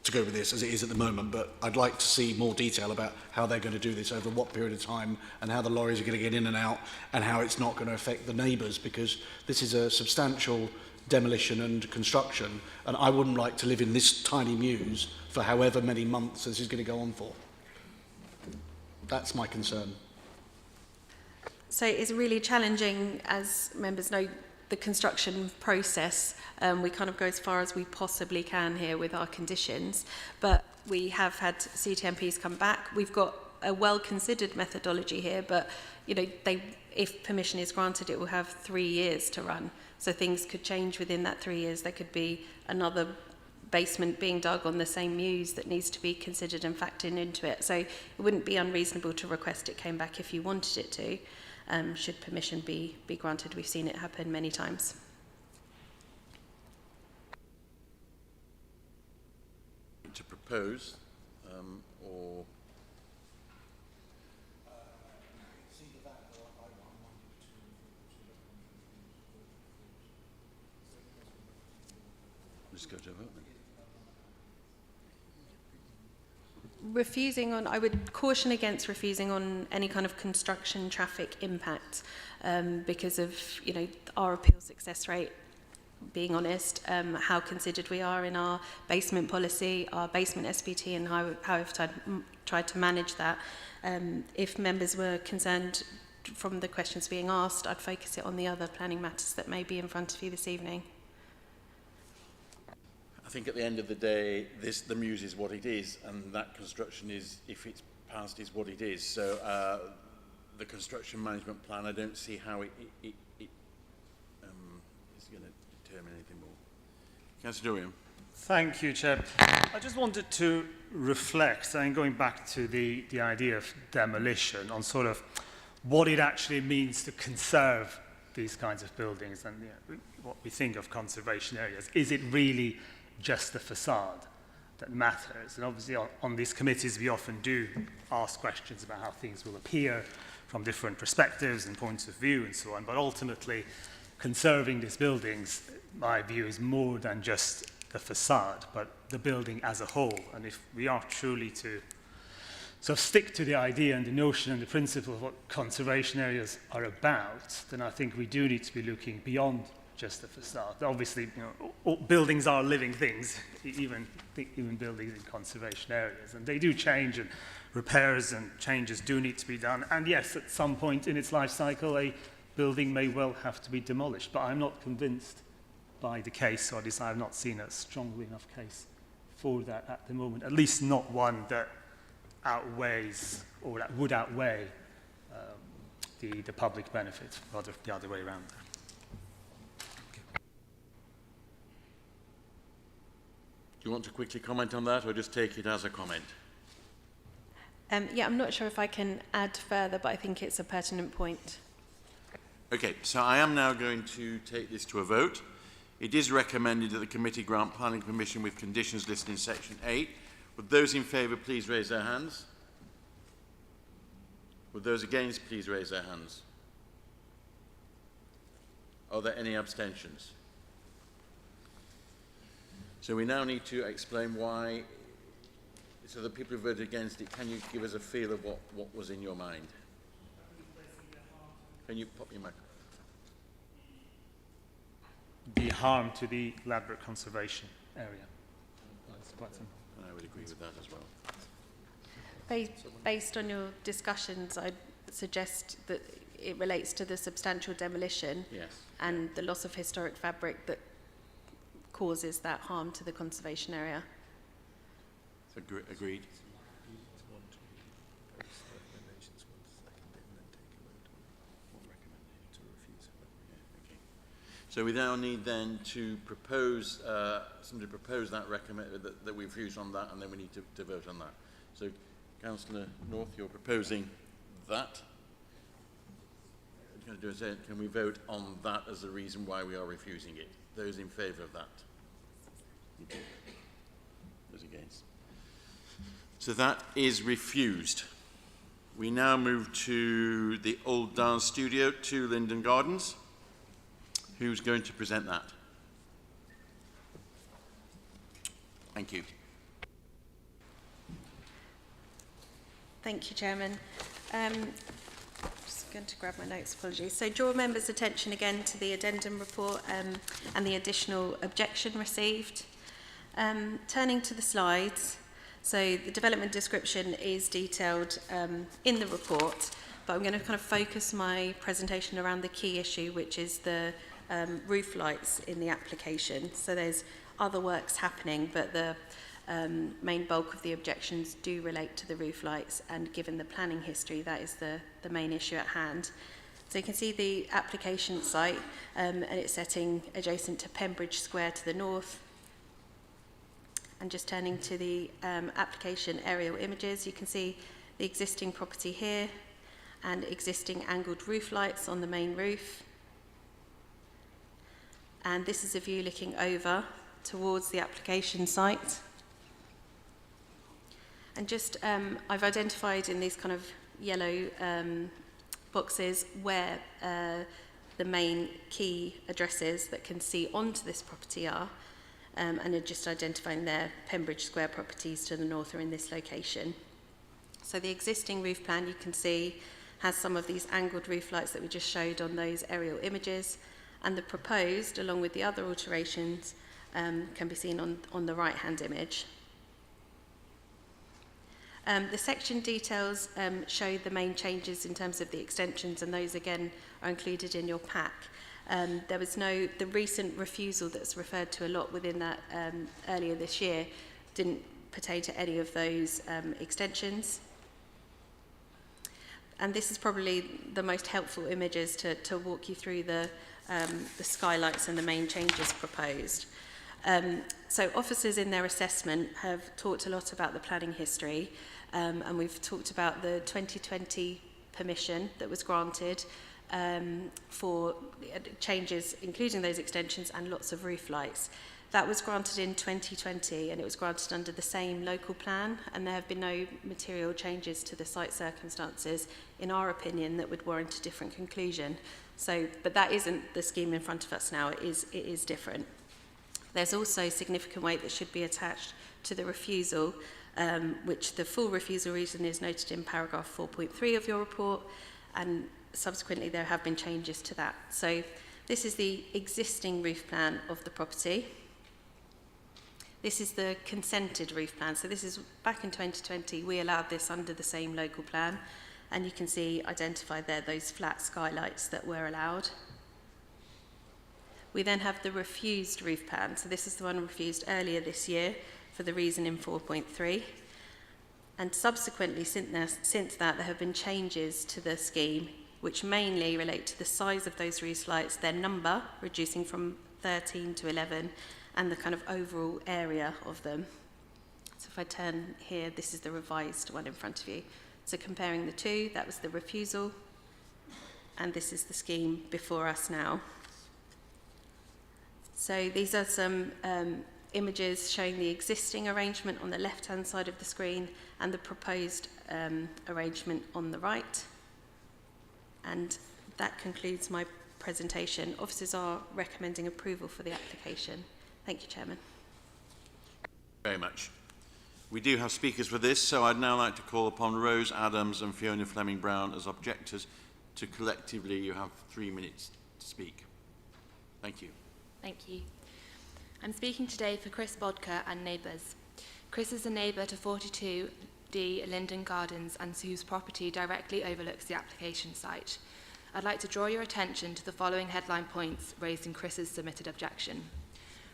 to go with this as it is at the moment, but I'd like to see more detail about how they're going to do this, over what period of time, and how the lorries are going to get in and out, and how it's not going to affect the neighbours, because this is a substantial demolition and construction, and I wouldn't like to live in this tiny mews for however many months this is going to go on for. That's my concern. So it's really challenging, as members know, the construction process. We kind of go as far as we possibly can here with our conditions, but we have had CTMPs come back. We've got a well-considered methodology here, but you know, if permission is granted, it will have 3 years to run. So things could change within that 3 years. There could be another basement being dug on the same mews that needs to be considered and factored into it. So it wouldn't be unreasonable to request it came back if you wanted it to. Should permission be granted. We've seen it happen many times. To propose, or... Just go to a vote then. Refusing on, I would caution against refusing on any kind of construction traffic impact because of, you know, our appeal success rate, being honest, how considered we are in our basement policy, our basement SPT, and how we've tried to manage that. If members were concerned from the questions being asked, I'd focus it on the other planning matters that may be in front of you this evening. I think at the end of the day, the Mews is what it is, and that construction is, if it's passed, is what it is. So the construction management plan, I don't see how it is going to determine anything more. Councillor Dorian. Thank you, Chair. I just wanted to reflect, and going back to the idea of demolition, on sort of what it actually means to conserve these kinds of buildings and what we think of conservation areas. Is it really just the facade that matters? And obviously on these committees we often do ask questions about how things will appear from different perspectives and points of view and so on, but ultimately conserving these buildings, my view, is more than just the facade, but the building as a whole. And if we are truly to sort of stick to the idea and the notion and the principle of what conservation areas are about, then I think we do need to be looking beyond just the facade. Obviously, you know, all buildings are living things, even buildings in conservation areas, and they do change, and repairs and changes do need to be done. And yes, at some point in its life cycle, a building may well have to be demolished, but I'm not convinced by the case, or at least I have not seen a strongly enough case for that at the moment, at least not one that outweighs, or that would outweigh the public benefit, rather the other way around. Do you want to quickly comment on that, or just take it as a comment? Yeah, I'm not sure if I can add further, but I think it's a pertinent point. Okay, so I am now going to take this to a vote. It is recommended that the committee grant planning permission with conditions listed in section 8. Would those in favour please raise their hands? Would those against please raise their hands? Are there any abstentions? So we now need to explain why, so the people who voted against it, can you give us a feel of what was in your mind? Can you pop your mic? The harm to the Ladbroke Conservation Area. That's quite simple. And I would agree with that as well. Based on your discussions, I'd suggest that it relates to the substantial demolition and the loss of historic fabric that causes that harm to the conservation area. So agreed. So we now need then to propose, somebody propose that that we refuse on that, and then we need to vote on that. So, Councillor North, you're proposing that. What you're going to do is, can we vote on that as the reason why we are refusing it? Those in favour of that? Okay. Those against? So that is refused. We now move to the Old Dance Studio, 2 Linden Gardens. Who's going to present that? Thank you. Thank you, Chairman. Just going to grab my notes, apologies. So draw members' attention again to the addendum report and the additional objection received. Turning to the slides, so the development description is detailed in the report, but I'm going to kind of focus my presentation around the key issue, which is the roof lights in the application. So there's other works happening, but the main bulk of the objections do relate to the roof lights, and given the planning history, that is the main issue at hand. So you can see the application site, and it's setting adjacent to Pembridge Square to the north. And just turning to the application aerial images, you can see the existing property here and existing angled roof lights on the main roof. And this is a view looking over towards the application site. And just, I've identified in these kind of yellow boxes where the main key addresses that can see onto this property are, and are just identifying their Pembridge Square properties to the north are in this location. So the existing roof plan, you can see, has some of these angled roof lights that we just showed on those aerial images, and the proposed, along with the other alterations, can be seen on the right-hand image. The section details show the main changes in terms of the extensions, and those again are included in your pack. There was the recent refusal that's referred to a lot within that earlier this year didn't pertain to any of those extensions. And this is probably the most helpful images to walk you through the skylights and the main changes proposed. So officers in their assessment have talked a lot about the planning history, and we've talked about the 2020 permission that was granted for changes, including those extensions and lots of roof lights. That was granted in 2020, and it was granted under the same local plan, and there have been no material changes to the site circumstances, in our opinion, that would warrant a different conclusion. So, but that isn't the scheme in front of us now, it is different. There's also significant weight that should be attached to the refusal, which the full refusal reason is noted in paragraph 4.3 of your report, and subsequently there have been changes to that. So this is the existing roof plan of the property. This is the consented roof plan. So this is back in 2020, we allowed this under the same local plan, and you can see identified there those flat skylights that were allowed. We then have the refused roof plan. So this is the one refused earlier this year for the reason in 4.3. And subsequently, since that, there have been changes to the scheme, which mainly relate to the size of those roof lights, their number, reducing from 13 to 11, and the kind of overall area of them. So if I turn here, this is the revised one in front of you. So comparing the two, that was the refusal, and this is the scheme before us now. So these are some images showing the existing arrangement on the left-hand side of the screen and the proposed arrangement on the right. And that concludes my presentation. Officers are recommending approval for the application. Thank you, Chairman. Very much. We do have speakers for this, so I'd now like to call upon Rose Adams and Fiona Fleming-Brown as objectors to collectively, you have 3 minutes to speak. Thank you. Thank you. I'm speaking today for Chris Bodker and neighbours. Chris is a neighbour to 42D Linden Gardens and whose property directly overlooks the application site. I'd like to draw your attention to the following headline points raised in Chris's submitted objection.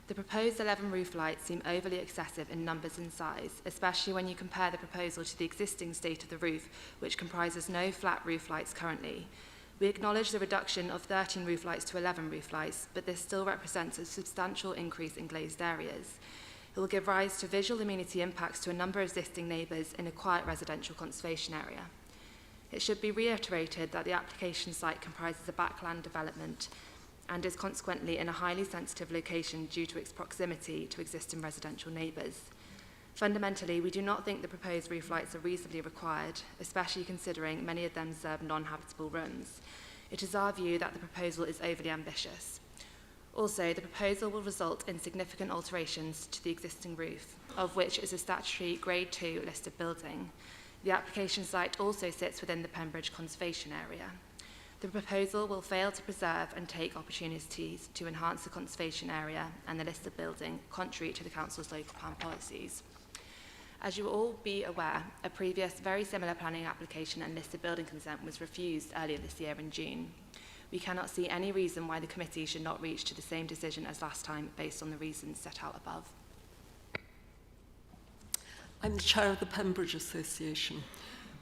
The proposed 11 roof lights seem overly excessive in numbers and size, especially when you compare the proposal to the existing state of the roof, which comprises no flat roof lights currently. We acknowledge the reduction of 13 roof lights to 11 roof lights, but this still represents a substantial increase in glazed areas. It will give rise to visual amenity impacts to a number of existing neighbours in a quiet residential conservation area. It should be reiterated that the application site comprises a backland development and is consequently in a highly sensitive location due to its proximity to existing residential neighbours. Fundamentally, we do not think the proposed roof lights are reasonably required, especially considering many of them serve non-habitable rooms. It is our view that the proposal is overly ambitious. Also, the proposal will result in significant alterations to the existing roof, of which is a statutory Grade 2 listed building. The application site also sits within the Pembridge Conservation Area. The proposal will fail to preserve and take opportunities to enhance the conservation area and the listed building, contrary to the Council's local plan policies. As you will all be aware, a previous very similar planning application and listed building consent was refused earlier this year in June. We cannot see any reason why the committee should not reach to the same decision as last time based on the reasons set out above. I'm the chair of the Pembridge Association.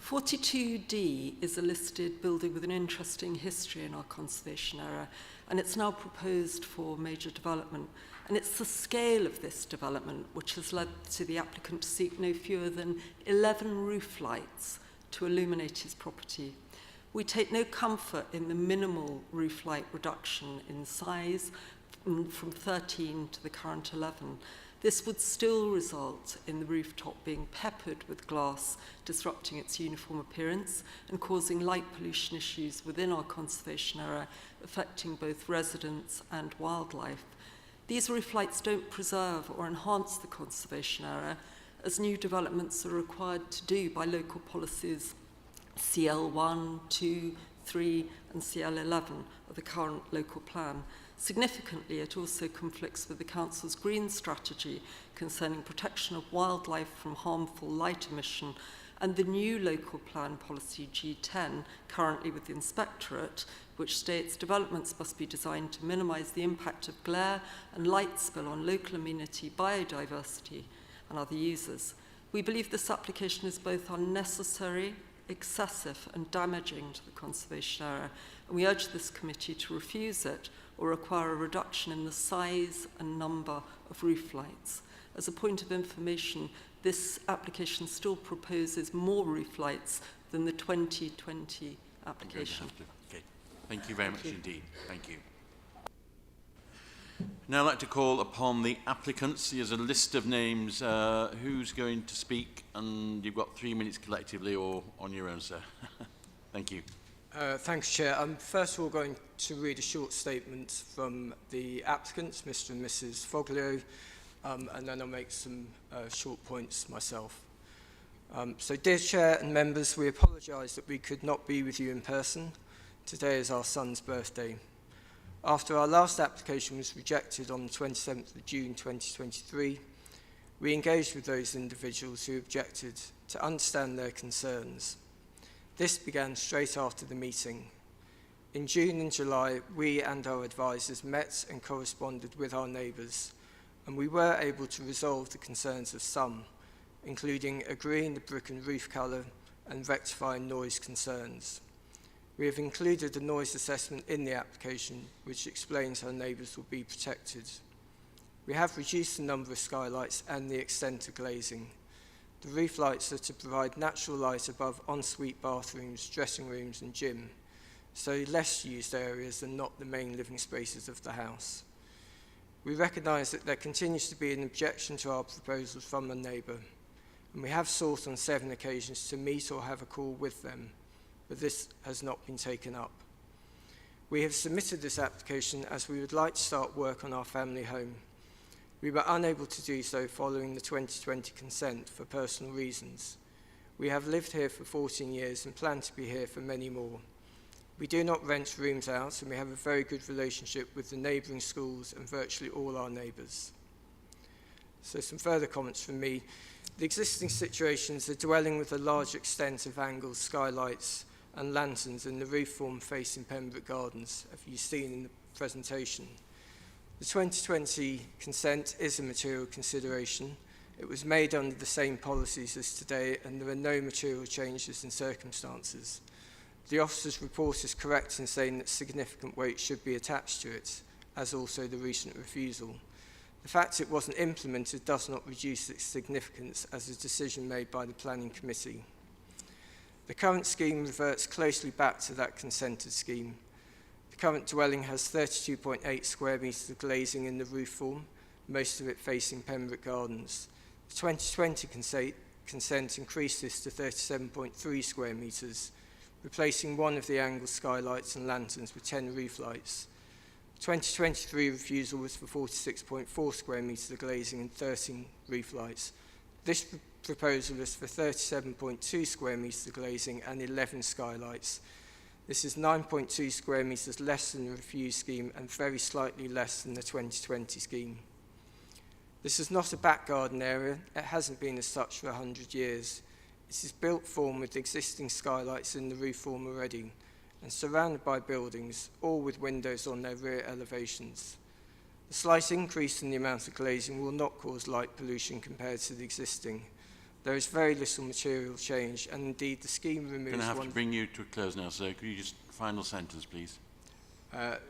42D is a listed building with an interesting history in our conservation area, and it's now proposed for major development. And it's the scale of this development which has led to the applicant to seek no fewer than 11 roof lights to illuminate his property. We take no comfort in the minimal roof light reduction in size from 13 to the current 11. This would still result in the rooftop being peppered with glass, disrupting its uniform appearance and causing light pollution issues within our conservation area, affecting both residents and wildlife. These roof lights don't preserve or enhance the conservation area, as new developments are required to do by local policies CL1, 2, 3 and CL11 of the current local plan. Significantly, it also conflicts with the Council's green strategy concerning protection of wildlife from harmful light emission and the new local plan policy G10, currently with the Inspectorate, which states developments must be designed to minimise the impact of glare and light spill on local amenity, biodiversity and other users. We believe this application is both unnecessary, excessive and damaging to the conservation area, and we urge this committee to refuse it or require a reduction in the size and number of roof lights. As a point of information, this application still proposes more roof lights than the 2020 application. Okay. Thank you very much indeed. Thank you. Now I'd like to call upon the applicants. There's a list of names. Who's going to speak? And you've got 3 minutes collectively or on your own, sir. Thank you. Thanks, Chair. I'm first of all going to read a short statement from the applicants, Mr. and Mrs. Foglio, and then I'll make some short points myself. So, dear Chair and members, we apologise that we could not be with you in person. Today is our son's birthday. After our last application was rejected on the 27th of June 2023, we engaged with those individuals who objected to understand their concerns. This began straight after the meeting. In June and July, we and our advisors met and corresponded with our neighbours, and we were able to resolve the concerns of some, including agreeing the brick and roof colour and rectifying noise concerns. We have included a noise assessment in the application which explains how neighbours will be protected. We have reduced the number of skylights and the extent of glazing. The roof lights are to provide natural light above ensuite bathrooms, dressing rooms and gym, so less used areas and not the main living spaces of the house. We recognise that there continues to be an objection to our proposals from a neighbour, and we have sought on 7 occasions to meet or have a call with them, but this has not been taken up. We have submitted this application as we would like to start work on our family home. We were unable to do so following the 2020 consent for personal reasons. We have lived here for 14 years and plan to be here for many more. We do not rent rooms out, and we have a very good relationship with the neighbouring schools and virtually all our neighbours. So some further comments from me. The existing situation is a dwelling with a large extent of angles, skylights and lanterns in the roof form facing Pembroke Gardens, as you've seen in the presentation. The 2020 consent is a material consideration. It was made under the same policies as today, and there are no material changes in circumstances. The officer's report is correct in saying that significant weight should be attached to it, as also the recent refusal. The fact it wasn't implemented does not reduce its significance as a decision made by the Planning Committee. The current scheme reverts closely back to that consented scheme. The current dwelling has 32.8 square metres of glazing in the roof form, most of it facing Pembroke Gardens. The 2020 consent increased this to 37.3 square metres, replacing one of the angled skylights and lanterns with 10 roof lights. The 2023 refusal was for 46.4 square metres of glazing and 13 roof lights. This proposal is for 37.2 square metres of glazing and 11 skylights. This is 9.2 square metres less than the refused scheme and very slightly less than the 2020 scheme. This is not a back garden area. It hasn't been as such for 100 years. It is built form with existing skylights in the roof form already and surrounded by buildings, all with windows on their rear elevations. The slight increase in the amount of glazing will not cause light pollution compared to the existing. There is very little material change, and indeed the scheme removes I'm going to have to bring you to a close now, sir. Could you just, final sentence, please? The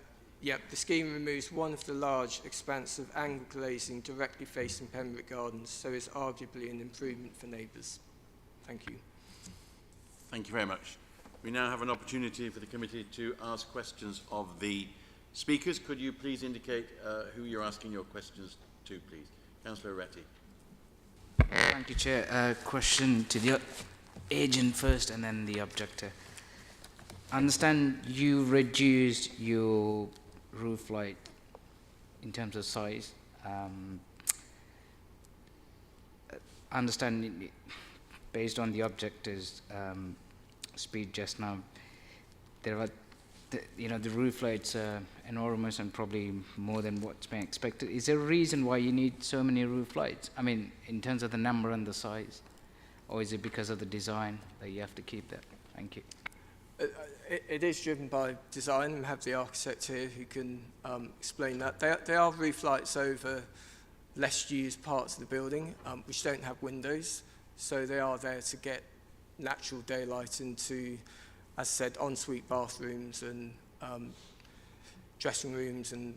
scheme removes one of the large, expansive angle glazing directly facing Pembroke Gardens, so is arguably an improvement for neighbours. Thank you. Thank you very much. We now have an opportunity for the committee to ask questions of the speakers. Could you please indicate who you're asking your questions to, please? Councillor Retty. Thank you, Chair. Question to the agent first and then the objector. I understand you reduced your roof light in terms of size. I understand based on the objector's speed just now, there are, the roof lights are enormous and probably more than what's been expected. Is there a reason why you need so many roof lights? I mean, in terms of the number and the size, or is it because of the design that you have to keep that? Thank you. It is driven by design, and we have the architect here who can explain that. They are roof lights over less used parts of the building, which don't have windows, so they are there to get natural daylight into, as I said, ensuite bathrooms and dressing rooms and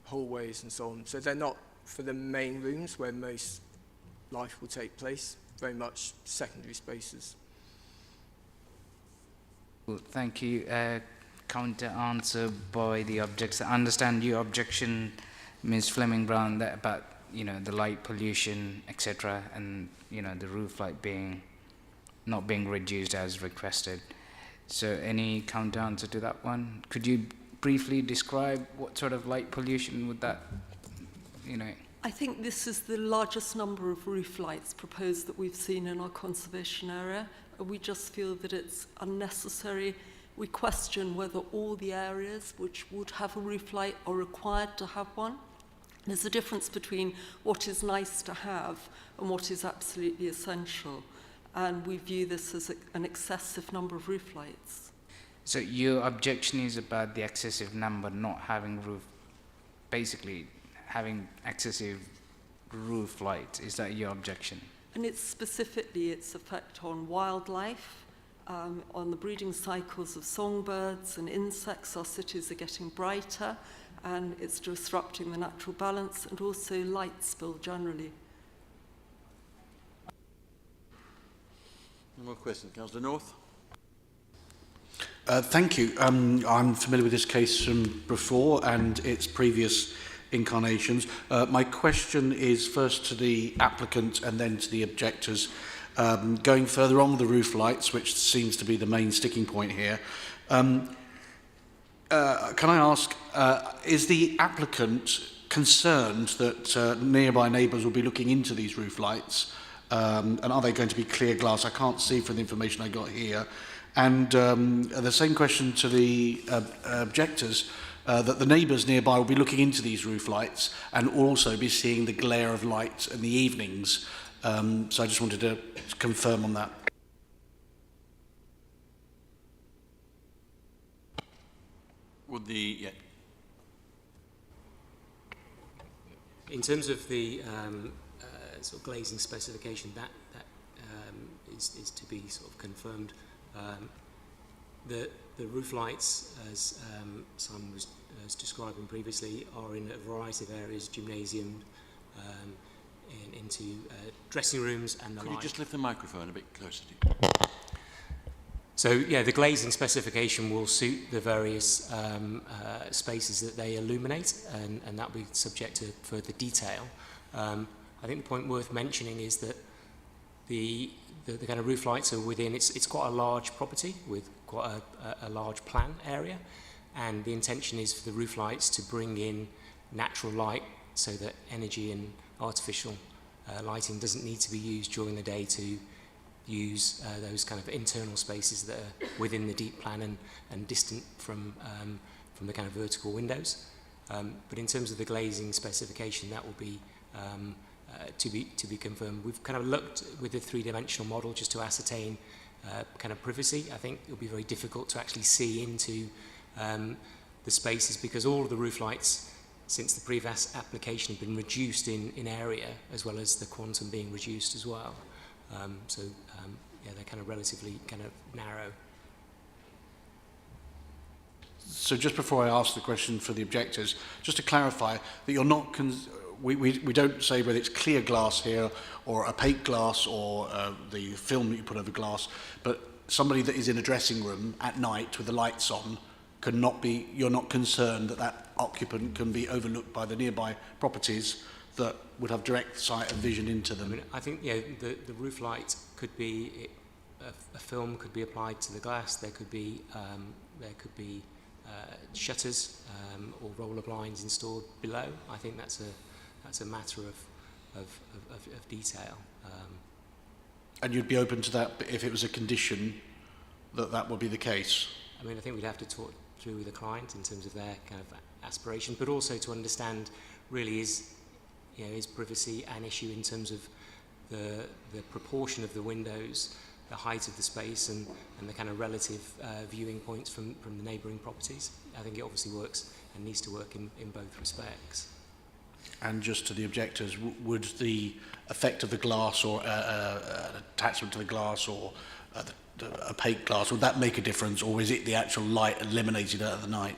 hallways and so on. So they're not for the main rooms where most life will take place, very much secondary spaces. Well, thank you. Counter answer by the objects. I understand your objection, Ms. Fleming-Brown, that about the light pollution, etc., and the roof light not being reduced as requested. So, any counter answer to that one? Could you briefly describe what sort of light pollution would that, I think this is the largest number of roof lights proposed that we've seen in our conservation area. We just feel that it's unnecessary. We question whether all the areas which would have a roof light are required to have one. There's a difference between what is nice to have and what is absolutely essential. And we view this as an excessive number of roof lights. So your objection is about the excessive number, not having basically having excessive roof lights. Is that your objection? And it's specifically its effect on wildlife, on the breeding cycles of songbirds and insects. Our cities are getting brighter, and it's disrupting the natural balance, and also light spill generally. No more questions. Councillor North. Thank you. I'm familiar with this case from before and its previous incarnations. My question is first to the applicant and then to the objectors. Going further on with the roof lights, which seems to be the main sticking point here, can I ask, is the applicant concerned that nearby neighbours will be looking into these roof lights? And are they going to be clear glass? I can't see from the information I got here. And the same question to the objectors, that the neighbours nearby will be looking into these roof lights and also be seeing the glare of light in the evenings. So I just wanted to confirm on that. Would the... Yeah. In terms of the sort of glazing specification, that is to be sort of confirmed. The roof lights, as Simon was describing previously, are in a variety of areas: gymnasium, into dressing rooms and the like. Could you just lift the microphone a bit closer to you? So, yeah, the glazing specification will suit the various spaces that they illuminate, and that will be subject to further detail. I think the point worth mentioning is that the kind of roof lights are within, it's quite a large property with quite a large plan area, and the intention is for the roof lights to bring in natural light so that energy and artificial lighting doesn't need to be used during the day to use those kind of internal spaces that are within the deep plan and distant from the kind of vertical windows. But in terms of the glazing specification, that will be to be confirmed. We've kind of looked with the three-dimensional model just to ascertain kind of privacy. I think it'll be very difficult to actually see into the spaces because all of the roof lights since the previous application have been reduced in area as well as the quantum being reduced as well. Yeah, they're kind of relatively kind of narrow. So just before I ask the question for the objectors, just to clarify that you're not, we don't say whether it's clear glass here or opaque glass or the film that you put over glass, but somebody that is in a dressing room at night with the lights on cannot be, you're not concerned that that occupant can be overlooked by the nearby properties that would have direct sight and vision into them. I mean, I think the roof light could be a film could be applied to the glass. There could be shutters or roller blinds installed below. I think that's a matter of detail. And you'd be open to that if it was a condition that would be the case? I mean, I think we'd have to talk through with the client in terms of their kind of aspiration, but also to understand really is privacy an issue in terms of the proportion of the windows, the height of the space, and the kind of relative viewing points from the neighbouring properties. I think it obviously works and needs to work in both respects. And just to the objectors, would the effect of the glass or an attachment to the glass or the opaque glass, would that make a difference, or is it the actual light eliminated out of the night?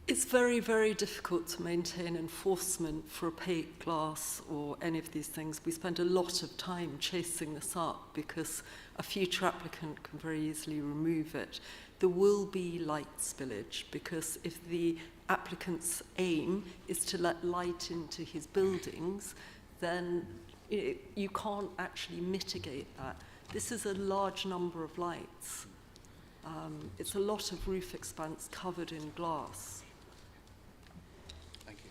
It's very, very difficult to maintain enforcement for opaque glass or any of these things. We spend a lot of time chasing this up because a future applicant can very easily remove it. There will be light spillage because if the applicant's aim is to let light into his buildings, then you can't actually mitigate that. This is a large number of lights. It's a lot of roof expanse covered in glass. Thank you.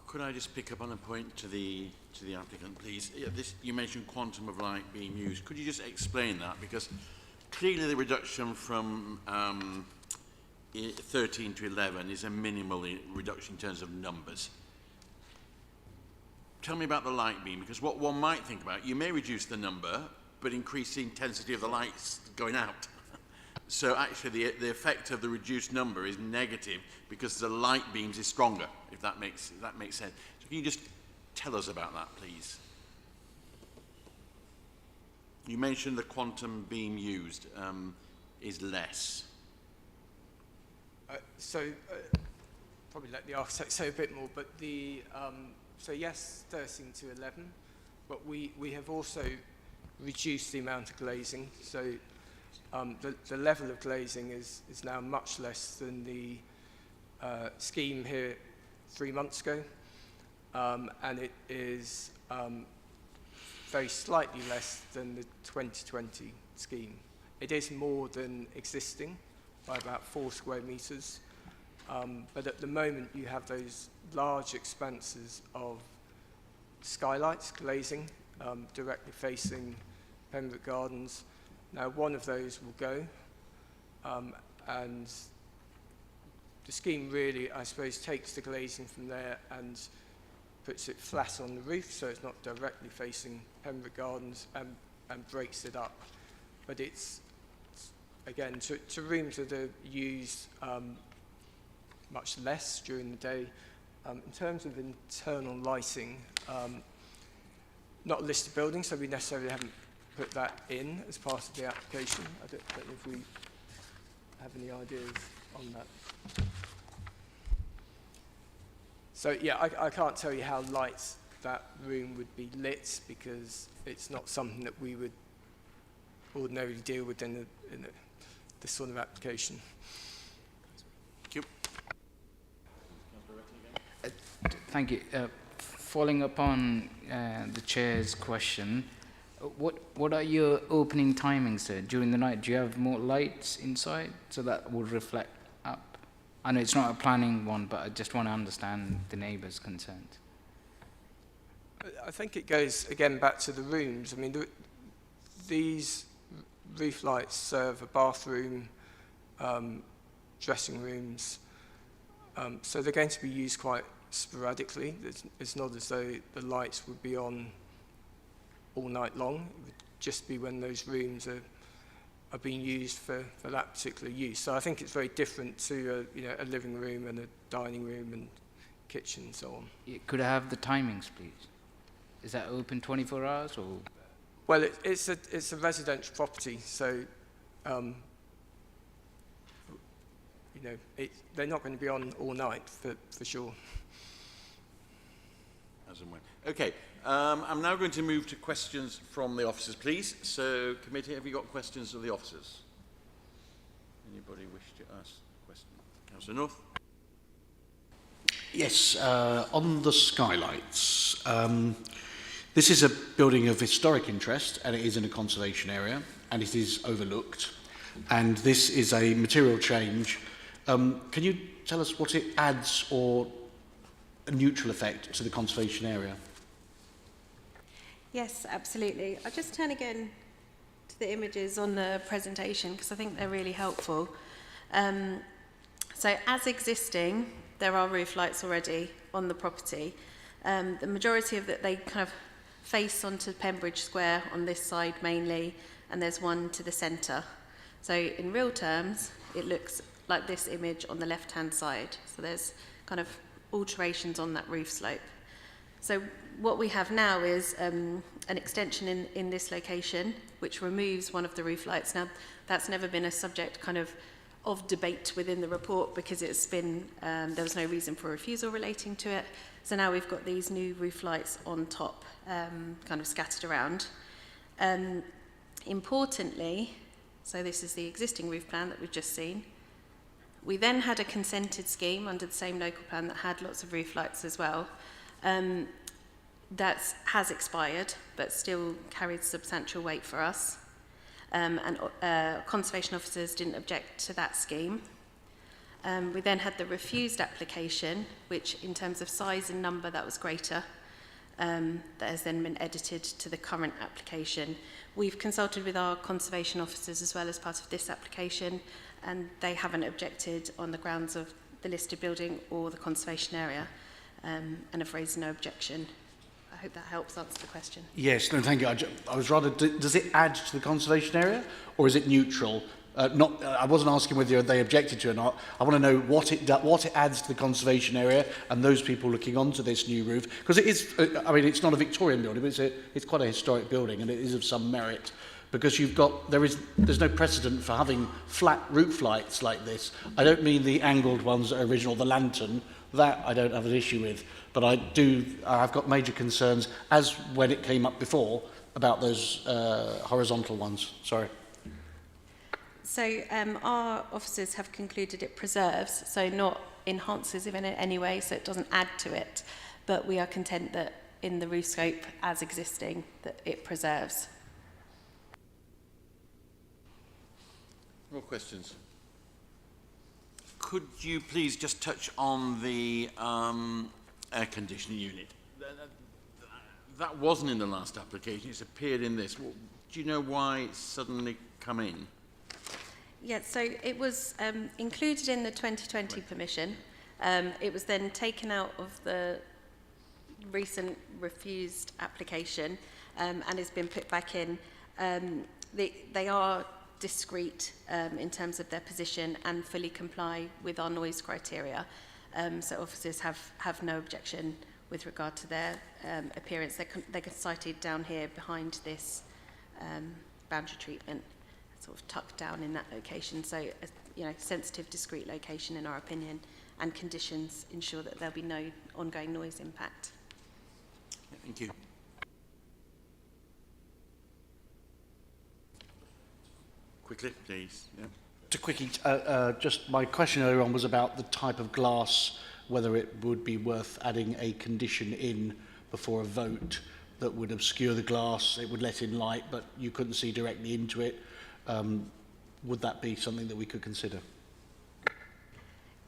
Could I just pick up on a point to the applicant, please? Yeah, you mentioned quantum of light being used. Could you just explain that? Because clearly the reduction from 13 to 11 is a minimal reduction in terms of numbers. Tell me about the light beam, because what one might think about, you may reduce the number, but increase the intensity of the lights going out. So actually the effect of the reduced number is negative because the light beams is stronger, if that makes sense. So can you just tell us about that, please? You mentioned the quantum beam used is less. Probably let the architect say a bit more, but so yes, 13 to 11, but we have also reduced the amount of glazing. So the level of glazing is now much less than the scheme here 3 months ago, and it is very slightly less than the 2020 scheme. It is more than existing by about 4 square metres, but at the moment you have those large expanses of skylights, glazing, directly facing Pembroke Gardens. Now one of those will go, and the scheme really, I suppose, takes the glazing from there and puts it flat on the roof so it's not directly facing Pembroke Gardens and breaks it up. But it's, again, to rooms that are used much less during the day. In terms of internal lighting, not a listed building, so we necessarily haven't put that in as part of the application. I don't know if we have any ideas on that. So yeah, I can't tell you how light that room would be lit because it's not something that we would ordinarily deal with in this sort of application. Thank you. Thank you. Following up on the chair's question, What are your opening timings, sir? During the night, do you have more lights inside so that would reflect up? I know it's not a planning one, but I just want to understand the neighbours' concerns. I think it goes, again, back to the rooms. I mean, these roof lights serve a bathroom, dressing rooms, so they're going to be used quite sporadically. It's not as though the lights would be on all night long. It would just be when those rooms are being used for that particular use. So I think it's very different to a living room and a dining room and kitchen and so on. Could I have the timings, please? Is that open 24 hours or? Well, it's a residential property, so they're not going to be on all night for sure. As and when. Okay, I'm now going to move to questions from the officers, please. So, committee, have you got questions of the officers? Anybody wish to ask a question? Councillor North. Yes, on the skylights. This is a building of historic interest, and it is in a conservation area, and it is overlooked. And this is a material change. Can you tell us what it adds or a neutral effect to the conservation area? Yes, absolutely. I'll just turn again to the images on the presentation because I think they're really helpful. So as existing, there are roof lights already on the property. The majority of that, they kind of face onto Pembridge Square on this side mainly, and there's one to the centre. So in real terms, it looks like this image on the left-hand side. So there's kind of alterations on that roof slope. So what we have now is an extension in this location, which removes one of the roof lights. Now, that's never been a subject kind of debate within the report because it's been, there was no reason for refusal relating to it. So now we've got these new roof lights on top, kind of scattered around. Importantly, so this is the existing roof plan that we've just seen. We then had a consented scheme under the same local plan that had lots of roof lights as well. That has expired, but still carried substantial weight for us. And conservation officers didn't object to that scheme. We then had the refused application, which in terms of size and number, that was greater. That has then been edited to the current application. We've consulted with our conservation officers as well as part of this application, and they haven't objected on the grounds of the listed building or the conservation area, and have raised no objection. I hope that helps answer the question. Yes, no, thank you. I was rather, does it add to the conservation area, or is it neutral? I wasn't asking whether they objected to it or not. I want to know what it adds to the conservation area and those people looking onto this new roof. Because it is, I mean, it's not a Victorian building, but it's quite a historic building, and it is of some merit. Because there's no precedent for having flat roof lights like this. I don't mean the angled ones that are original, the lantern. That I don't have an issue with. But I've got major concerns, as when it came up before, about those horizontal ones. Sorry. So our officers have concluded it preserves, so not enhances it in any way, so it doesn't add to it. But we are content that in the roof scope as existing, that it preserves. More questions? Could you please just touch on the air conditioning unit? That wasn't in the last application, it's appeared in this. Well, do you know why it's suddenly come in? Yeah, so it was included in the 2020 permission. It was then taken out of the recent refused application and has been put back in. They are discrete in terms of their position and fully comply with our noise criteria. So officers have no objection with regard to their appearance. They're sited down here behind this boundary treatment, sort of tucked down in that location. So, sensitive, discrete location in our opinion, and conditions ensure that there'll be no ongoing noise impact. Thank you. Quickly, please. Yeah. To quickly, just my question earlier on was about the type of glass, whether it would be worth adding a condition in before a vote that would obscure the glass, it would let in light, but you couldn't see directly into it. Would that be something that we could consider?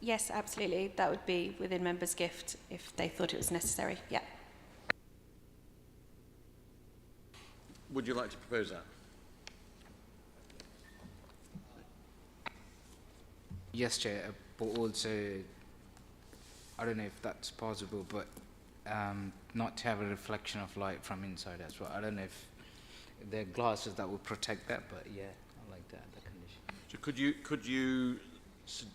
Yes, absolutely. That would be within members' gift if they thought it was necessary. Yeah. Would you like to propose that? Yes, Chair, but also, I don't know if that's possible, but not to have a reflection of light from inside as well. I don't know if there are glasses that would protect that, but yeah, I like that, the condition. So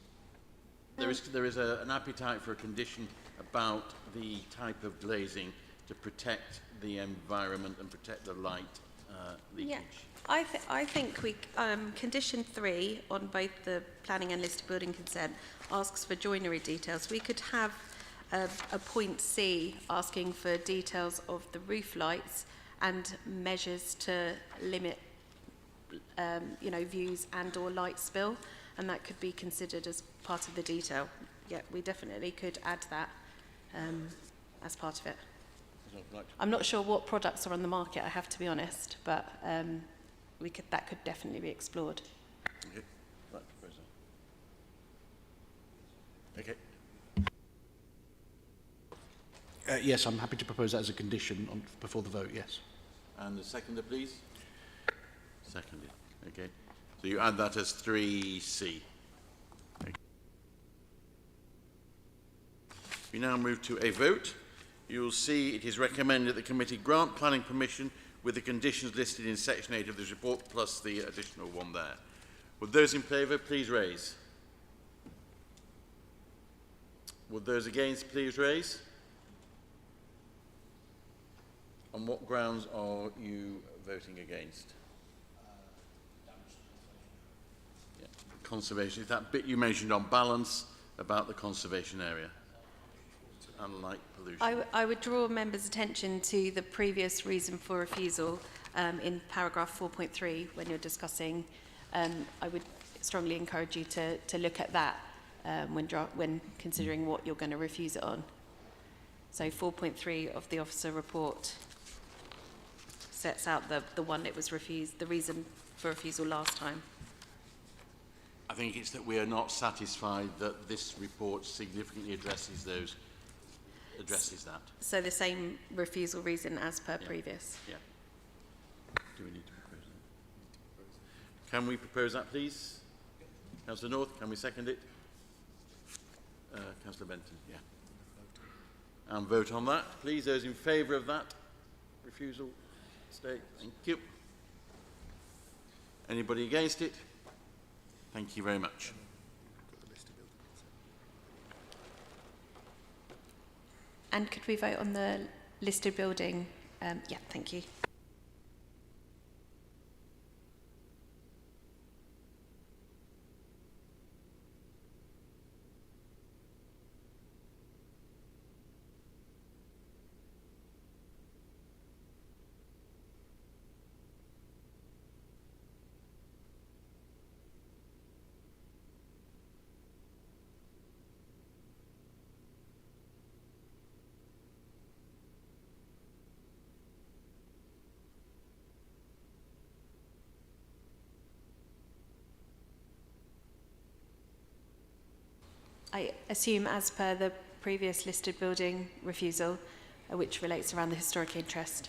there is an appetite for a condition about the type of glazing to protect the environment and protect the light leakage. Yeah. I think we condition 3 on both the planning and listed building consent asks for joinery details. We could have a point C asking for details of the roof lights and measures to limit views and or light spill, and that could be considered as part of the detail. Yeah, we definitely could add that as part of it. I'm not sure what products are on the market, I have to be honest, but that could definitely be explored. Okay. Right, propose that. Okay. Yes, I'm happy to propose that as a condition before the vote, yes. And the seconder, please? Seconded. Okay. So you add that as 3C. Okay. We now move to a vote. You'll see it is recommended that the committee grant planning permission with the conditions listed in section 8 of this report, plus the additional one there. Would those in favour please raise? Would those against please raise? On what grounds are you voting against? Yeah. Conservation, is that bit you mentioned on balance about the conservation area and light pollution? I would draw members' attention to the previous reason for refusal in paragraph 4.3 when you're discussing. I would strongly encourage you to look at that when considering what you're going to refuse it on. So 4.3 of the officer report sets out the one that was refused, the reason for refusal last time. I think it's that we are not satisfied that this report significantly addresses that. So the same refusal reason as per previous. Yeah. Do we need to propose that? Can we propose that, please? Councillor North, can we second it? Councillor Benton, yeah. And vote on that, please. Those in favour of that refusal, stay. Thank you. Anybody against it? Thank you very much. And could we vote on the listed building? Yeah, thank you. I assume as per the previous listed building refusal, which relates around the historic interest.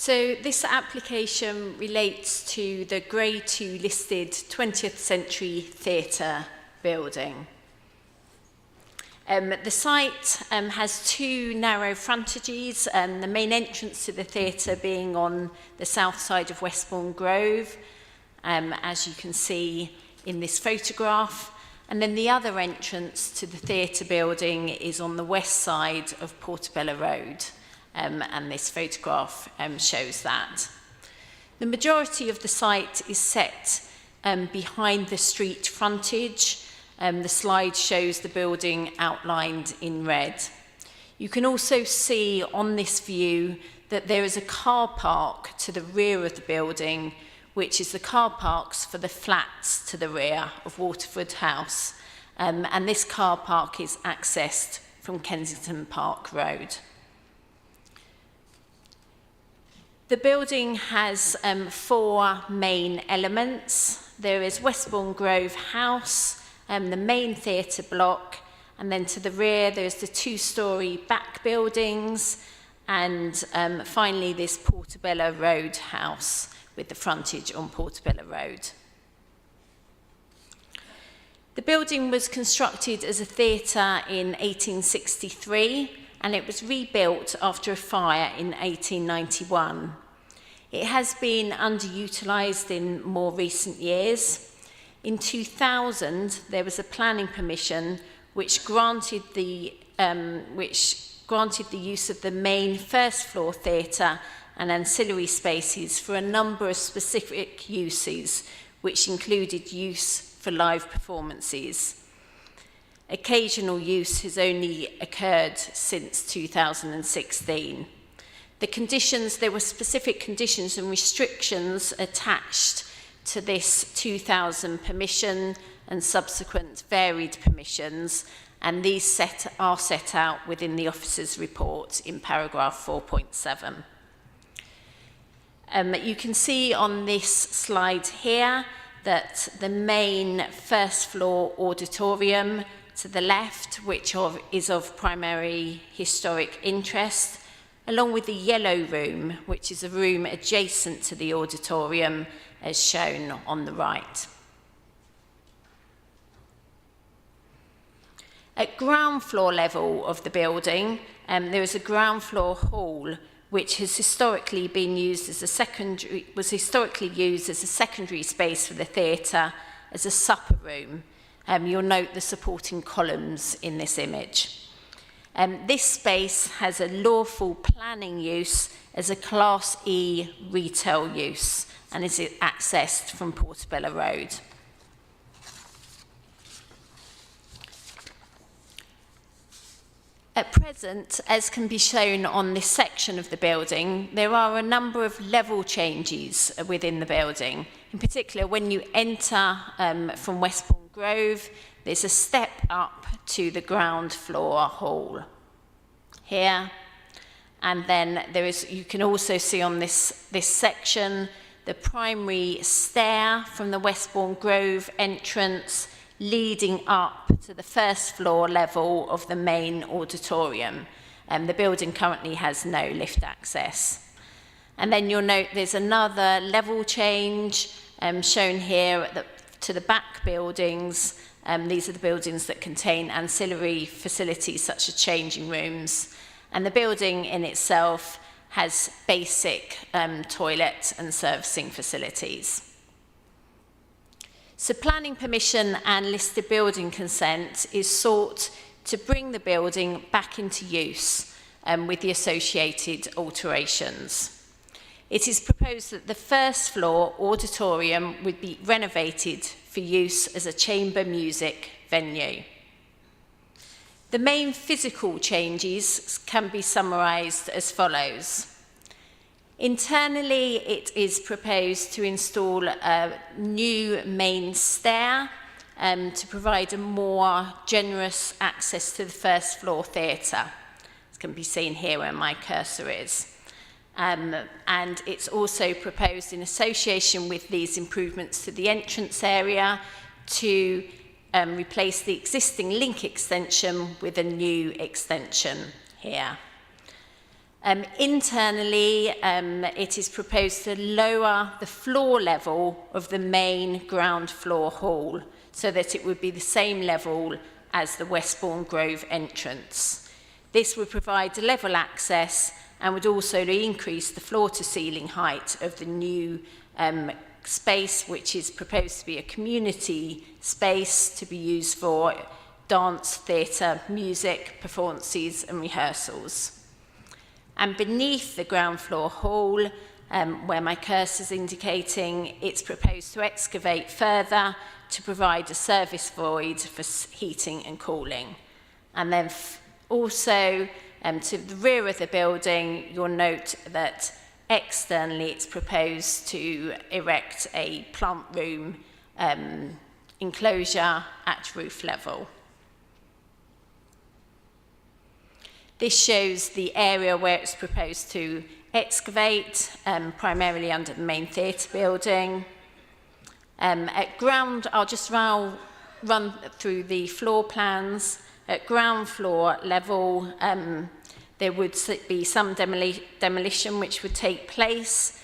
So this application relates to the Grade 2 listed 20th Century Theatre building. The site has two narrow frontages, the main entrance to the theatre being on the south side of Westbourne Grove, as you can see in this photograph. And then the other entrance to the theatre building is on the west side of Portobello Road. And this photograph shows that. The majority of the site is set behind the street frontage. The slide shows the building outlined in red. You can also see on this view that there is a car park to the rear of the building, which is the car parks for the flats to the rear of Waterford House. And this car park is accessed from Kensington Park Road. The building has four main elements. There is Westbourne Grove House, the main theatre block, and then to the rear there's the two-storey back buildings, and finally this Portobello Road house with the frontage on Portobello Road. The building was constructed as a theatre in 1863, and it was rebuilt after a fire in 1891. It has been underutilised in more recent years. In 2000, there was a planning permission which granted the use of the main first floor theatre and ancillary spaces for a number of specific uses, which included use for live performances. Occasional use has only occurred since 2016. There were specific conditions and restrictions attached to this 2000 permission and subsequent varied permissions, and these are set out within the officer's report in paragraph 4.7. You can see on this slide here that the main first floor auditorium to the left, which is of primary historic interest, along with the yellow room, which is a room adjacent to the auditorium, as shown on the right. At ground floor level of the building, there is a ground floor hall, which has historically been used as a secondary space for the theatre, as a supper room. You'll note the supporting columns in this image. This space has a lawful planning use as a Class E retail use and is accessed from Portobello Road. At present, as can be shown on this section of the building, there are a number of level changes within the building. In particular, when you enter from Westbourne Grove, there's a step up to the ground floor hall here. And then you can also see on this section the primary stair from the Westbourne Grove entrance leading up to the first floor level of the main auditorium. The building currently has no lift access. And then you'll note there's another level change shown here to the back buildings. These are the buildings that contain ancillary facilities such as changing rooms. And the building in itself has basic toilet and servicing facilities. So planning permission and listed building consent is sought to bring the building back into use with the associated alterations. It is proposed that the first floor auditorium would be renovated for use as a chamber music venue. The main physical changes can be summarised as follows. Internally, it is proposed to install a new main stair to provide a more generous access to the first floor theatre. This can be seen here where my cursor is. And it's also proposed in association with these improvements to the entrance area to replace the existing link extension with a new extension here. Internally, it is proposed to lower the floor level of the main ground floor hall so that it would be the same level as the Westbourne Grove entrance. This would provide level access and would also increase the floor-to-ceiling height of the new space, which is proposed to be a community space to be used for dance, theatre, music, performances and rehearsals. And beneath the ground floor hall, where my cursor is indicating, it's proposed to excavate further to provide a service void for heating and cooling. And then also to the rear of the building, you'll note that externally it's proposed to erect a plant room enclosure at roof level. This shows the area where it's proposed to excavate, primarily under the main theatre building. At ground, I'll just run through the floor plans. At ground floor level, there would be some demolition which would take place,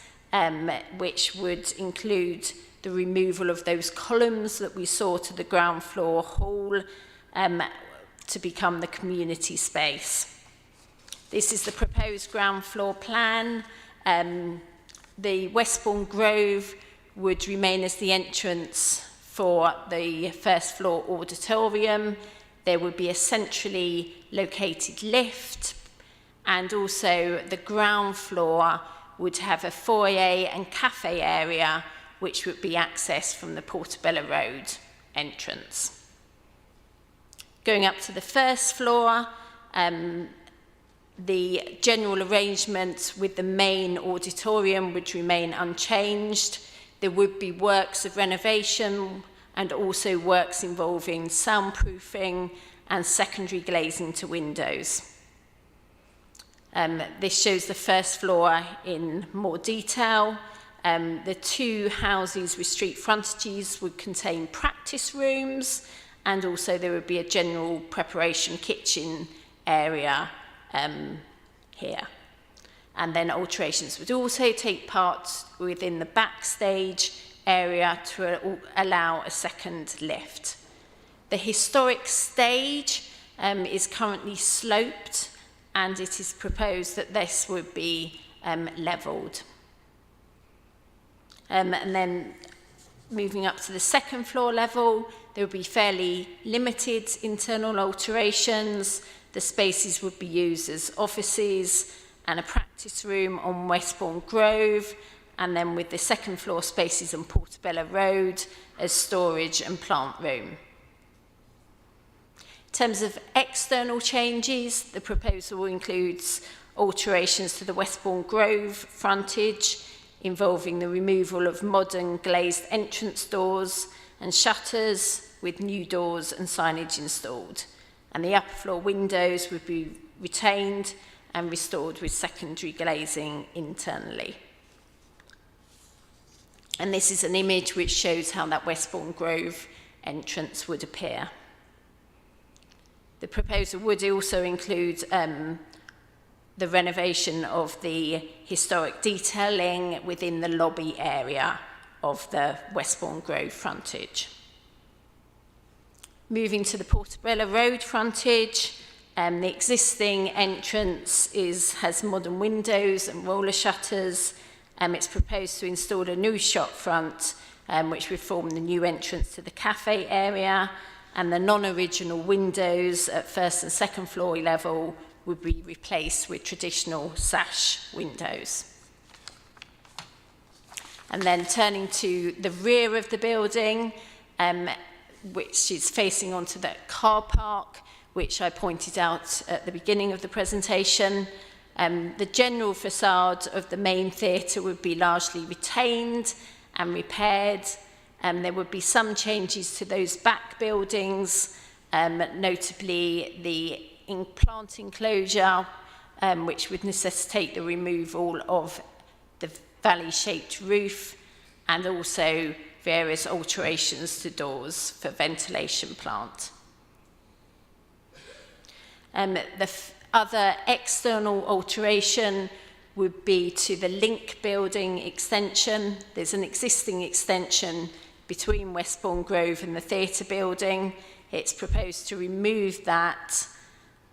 which would include the removal of those columns that we saw to the ground floor hall to become the community space. This is the proposed ground floor plan. The Westbourne Grove would remain as the entrance for the first floor auditorium. There would be a centrally located lift, and also the ground floor would have a foyer and cafe area which would be accessed from the Portobello Road entrance. Going up to the first floor, the general arrangement with the main auditorium would remain unchanged. There would be works of renovation and also works involving soundproofing and secondary glazing to windows. This shows the first floor in more detail. The two houses with street frontages would contain practice rooms, and also there would be a general preparation kitchen area here. And then alterations would also take part within the backstage area to allow a second lift. The historic stage is currently sloped, and it is proposed that this would be levelled. And then moving up to the second floor level, there would be fairly limited internal alterations. The spaces would be used as offices and a practice room on Westbourne Grove, and then with the second floor spaces on Portobello Road as storage and plant room. In terms of external changes, the proposal includes alterations to the Westbourne Grove frontage, involving the removal of modern glazed entrance doors and shutters with new doors and signage installed. And the upper floor windows would be retained and restored with secondary glazing internally. And this is an image which shows how that Westbourne Grove entrance would appear. The proposal would also include the renovation of the historic detailing within the lobby area of the Westbourne Grove frontage. Moving to the Portobello Road frontage, the existing entrance has modern windows and roller shutters. It's proposed to install a new shop front, which would form the new entrance to the cafe area, and the non-original windows at first and second floor level would be replaced with traditional sash windows. And then turning to the rear of the building, which is facing onto the car park, which I pointed out at the beginning of the presentation. The general facade of the main theatre would be largely retained and repaired. There would be some changes to those back buildings, notably the plant enclosure, which would necessitate the removal of the valley-shaped roof, and also various alterations to doors for ventilation plant. Other external alteration would be to the Link building extension. There's an existing extension between Westbourne Grove and the theatre building. It's proposed to remove that,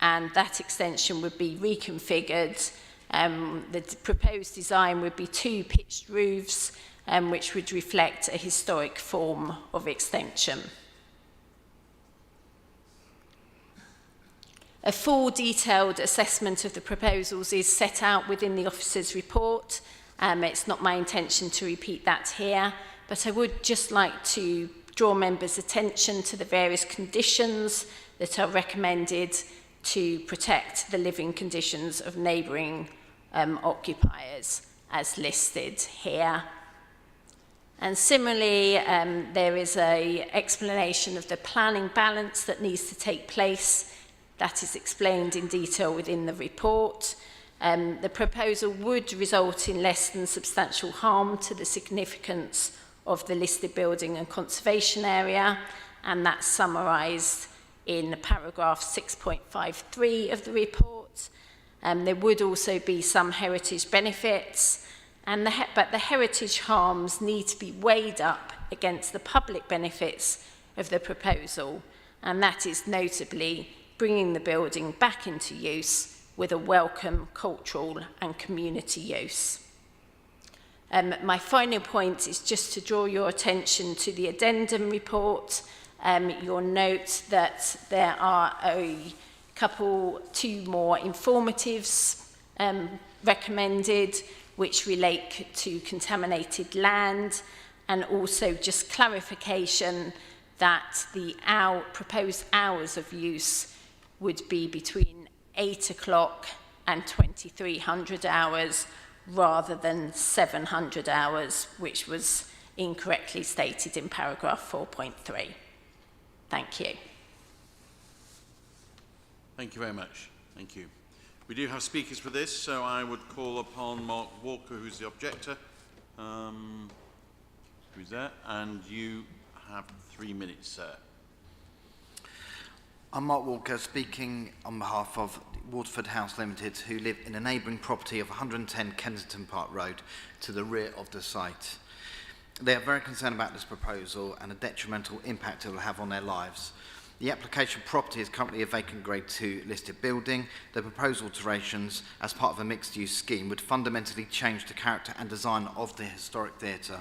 and that extension would be reconfigured. The proposed design would be 2 pitched roofs, which would reflect a historic form of extension. A full detailed assessment of the proposals is set out within the officer's report. It's not my intention to repeat that here, but I would just like to draw members' attention to the various conditions that are recommended to protect the living conditions of neighbouring occupiers as listed here. And similarly, there is an explanation of the planning balance that needs to take place. That is explained in detail within the report. The proposal would result in less than substantial harm to the significance of the listed building and conservation area, and that's summarised in paragraph 6.53 of the report. There would also be some heritage benefits, but the heritage harms need to be weighed up against the public benefits of the proposal, and that is notably bringing the building back into use with a welcome cultural and community use. My final point is just to draw your attention to the addendum report. You'll note that there are two more informatives recommended, which relate to contaminated land, and also just clarification that the proposed hours of use would be between 8 o'clock and 2300 hours rather than 700 hours, which was incorrectly stated in paragraph 4.3. Thank you. Thank you very much. Thank you. We do have speakers for this, so I would call upon Mark Walker, who's the objector. Who's there? And you have 3 minutes, sir. I'm Mark Walker, speaking on behalf of Waterford House Limited, who live in a neighbouring property of 110 Kensington Park Road to the rear of the site. They are very concerned about this proposal and the detrimental impact it will have on their lives. The application property is currently a vacant Grade 2 listed building. The proposed alterations as part of a mixed-use scheme would fundamentally change the character and design of the historic theatre.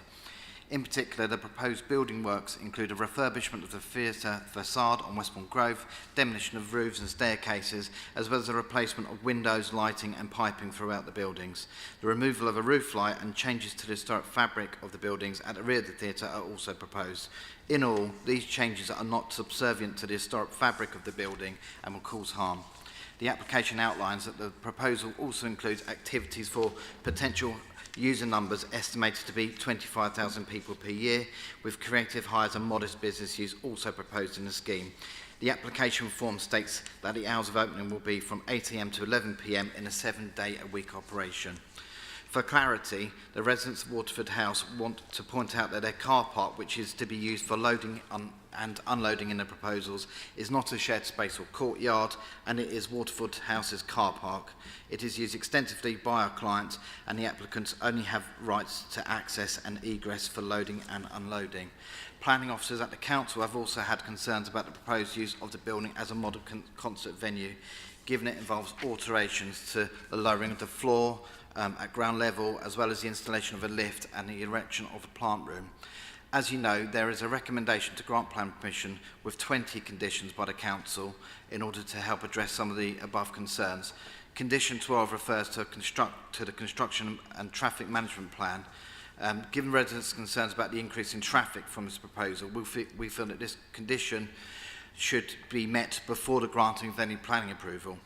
In particular, the proposed building works include a refurbishment of the theatre facade on Westbourne Grove, demolition of roofs and staircases, as well as the replacement of windows, lighting and piping throughout the buildings. The removal of a roof light and changes to the historic fabric of the buildings at the rear of the theatre are also proposed. In all, these changes are not subservient to the historic fabric of the building and will cause harm. The application outlines that the proposal also includes activities for potential user numbers estimated to be 25,000 people per year, with creative hires and modest business use also proposed in the scheme. The application form states that the hours of opening will be from 8 AM to 11 PM in a 7-day-a-week operation. For clarity, the residents of Waterford House want to point out that their car park, which is to be used for loading and unloading in the proposals, is not a shared space or courtyard, and it is Waterford House's car park. It is used extensively by our clients, and the applicants only have rights to access and egress for loading and unloading. Planning officers at the council have also had concerns about the proposed use of the building as a model concert venue, given it involves alterations to the lowering of the floor at ground level, as well as the installation of a lift and the erection of a plant room. As you know, there is a recommendation to grant plan permission with 20 conditions by the council in order to help address some of the above concerns. Condition 12 refers to the construction and traffic management plan. Given residents' concerns about the increase in traffic from this proposal, we feel that this condition should be met before the granting of any planning approval.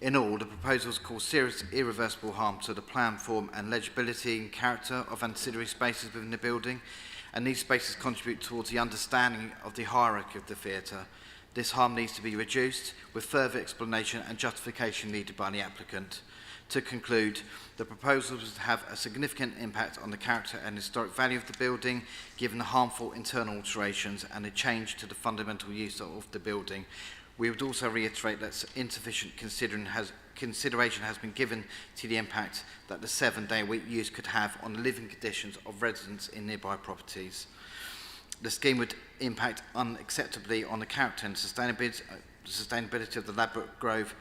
In all, the proposals cause serious irreversible harm to the plan form and legibility and character of ancillary spaces within the building, and these spaces contribute towards the understanding of the hierarchy of the theatre. This harm needs to be reduced, with further explanation and justification needed by the applicant. To conclude, the proposals have a significant impact on the character and historic value of the building, given the harmful internal alterations and the change to the fundamental use of the building. We would also reiterate that insufficient consideration has been given to the impact that the 7-day-a-week use could have on the living conditions of residents in nearby properties. The scheme would impact unacceptably on the character and sustainability of the Ladbroke Grove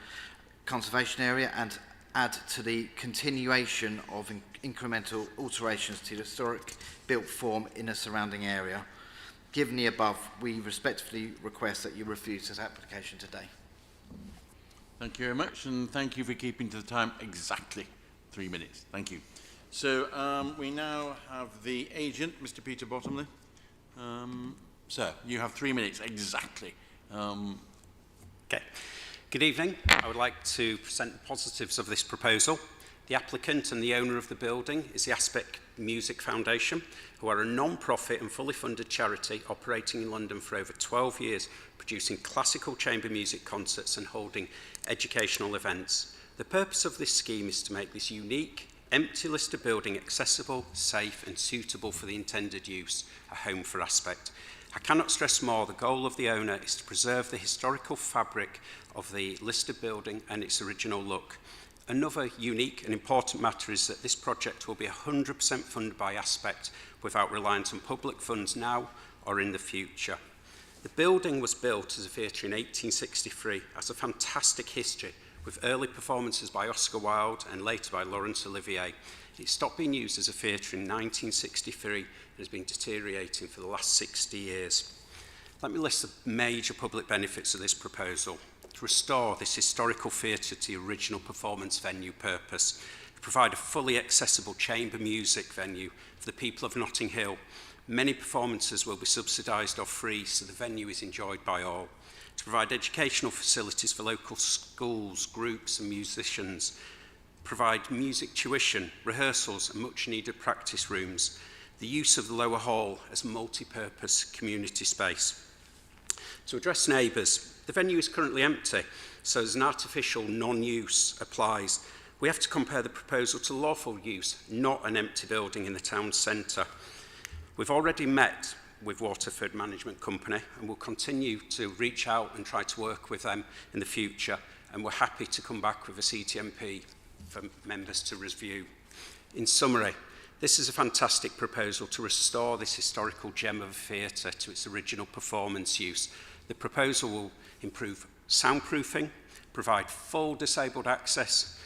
conservation area and add to the continuation of incremental alterations to the historic built form in the surrounding area. Given the above, we respectfully request that you refuse this application today. Thank you very much, and thank you for keeping to the time exactly 3 minutes. Thank you. So we now have the agent, Mr. Peter Bottomley. Sir, you have 3 minutes exactly. Okay. Good evening. I would like to present the positives of this proposal. The applicant and the owner of the building is the Aspect Music Foundation, who are a non-profit and fully funded charity operating in London for over 12 years, producing classical chamber music concerts and holding educational events. The purpose of this scheme is to make this unique, empty listed building accessible, safe and suitable for the intended use, a home for Aspect. I cannot stress more, the goal of the owner is to preserve the historical fabric of the listed building and its original look. Another unique and important matter is that this project will be 100% funded by Aspect without reliance on public funds now or in the future. The building was built as a theatre in 1863, has a fantastic history with early performances by Oscar Wilde and later by Laurence Olivier. It stopped being used as a theatre in 1963 and has been deteriorating for the last 60 years. Let me list the major public benefits of this proposal. To restore this historical theatre to the original performance venue purpose, to provide a fully accessible chamber music venue for the people of Notting Hill. Many performances will be subsidised or free, so the venue is enjoyed by all. To provide educational facilities for local schools, groups and musicians. Provide music tuition, rehearsals and much needed practice rooms. The use of the lower hall as multi-purpose community space. To address neighbours, the venue is currently empty, so as an artificial non-use applies. We have to compare the proposal to lawful use, not an empty building in the town centre. We've already met with Waterford Management Company and will continue to reach out and try to work with them in the future, and we're happy to come back with a CTMP for members to review. In summary, this is a fantastic proposal to restore this historical gem of a theatre to its original performance use. The proposal will improve soundproofing, provide full disabled access,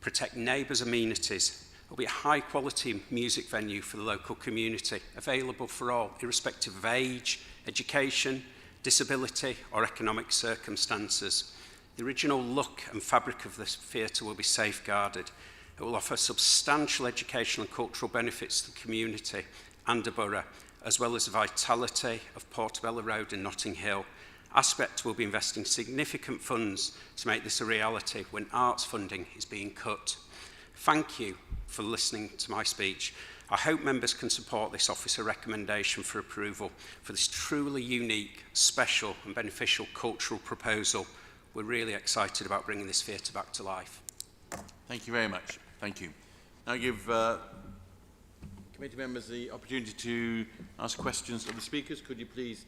protect neighbours' amenities. It will be a high-quality music venue for the local community, available for all, irrespective of age, education, disability or economic circumstances. The original look and fabric of this theatre will be safeguarded. It will offer substantial educational and cultural benefits to the community and the borough, as well as the vitality of Portobello Road and Notting Hill. Aspect will be investing significant funds to make this a reality when arts funding is being cut. Thank you for listening to my speech. I hope members can support this officer recommendation for approval for this truly unique, special and beneficial cultural proposal. We're really excited about bringing this theatre back to life. Thank you very much. Thank you. Now I give committee members the opportunity to ask questions of the speakers. Could you please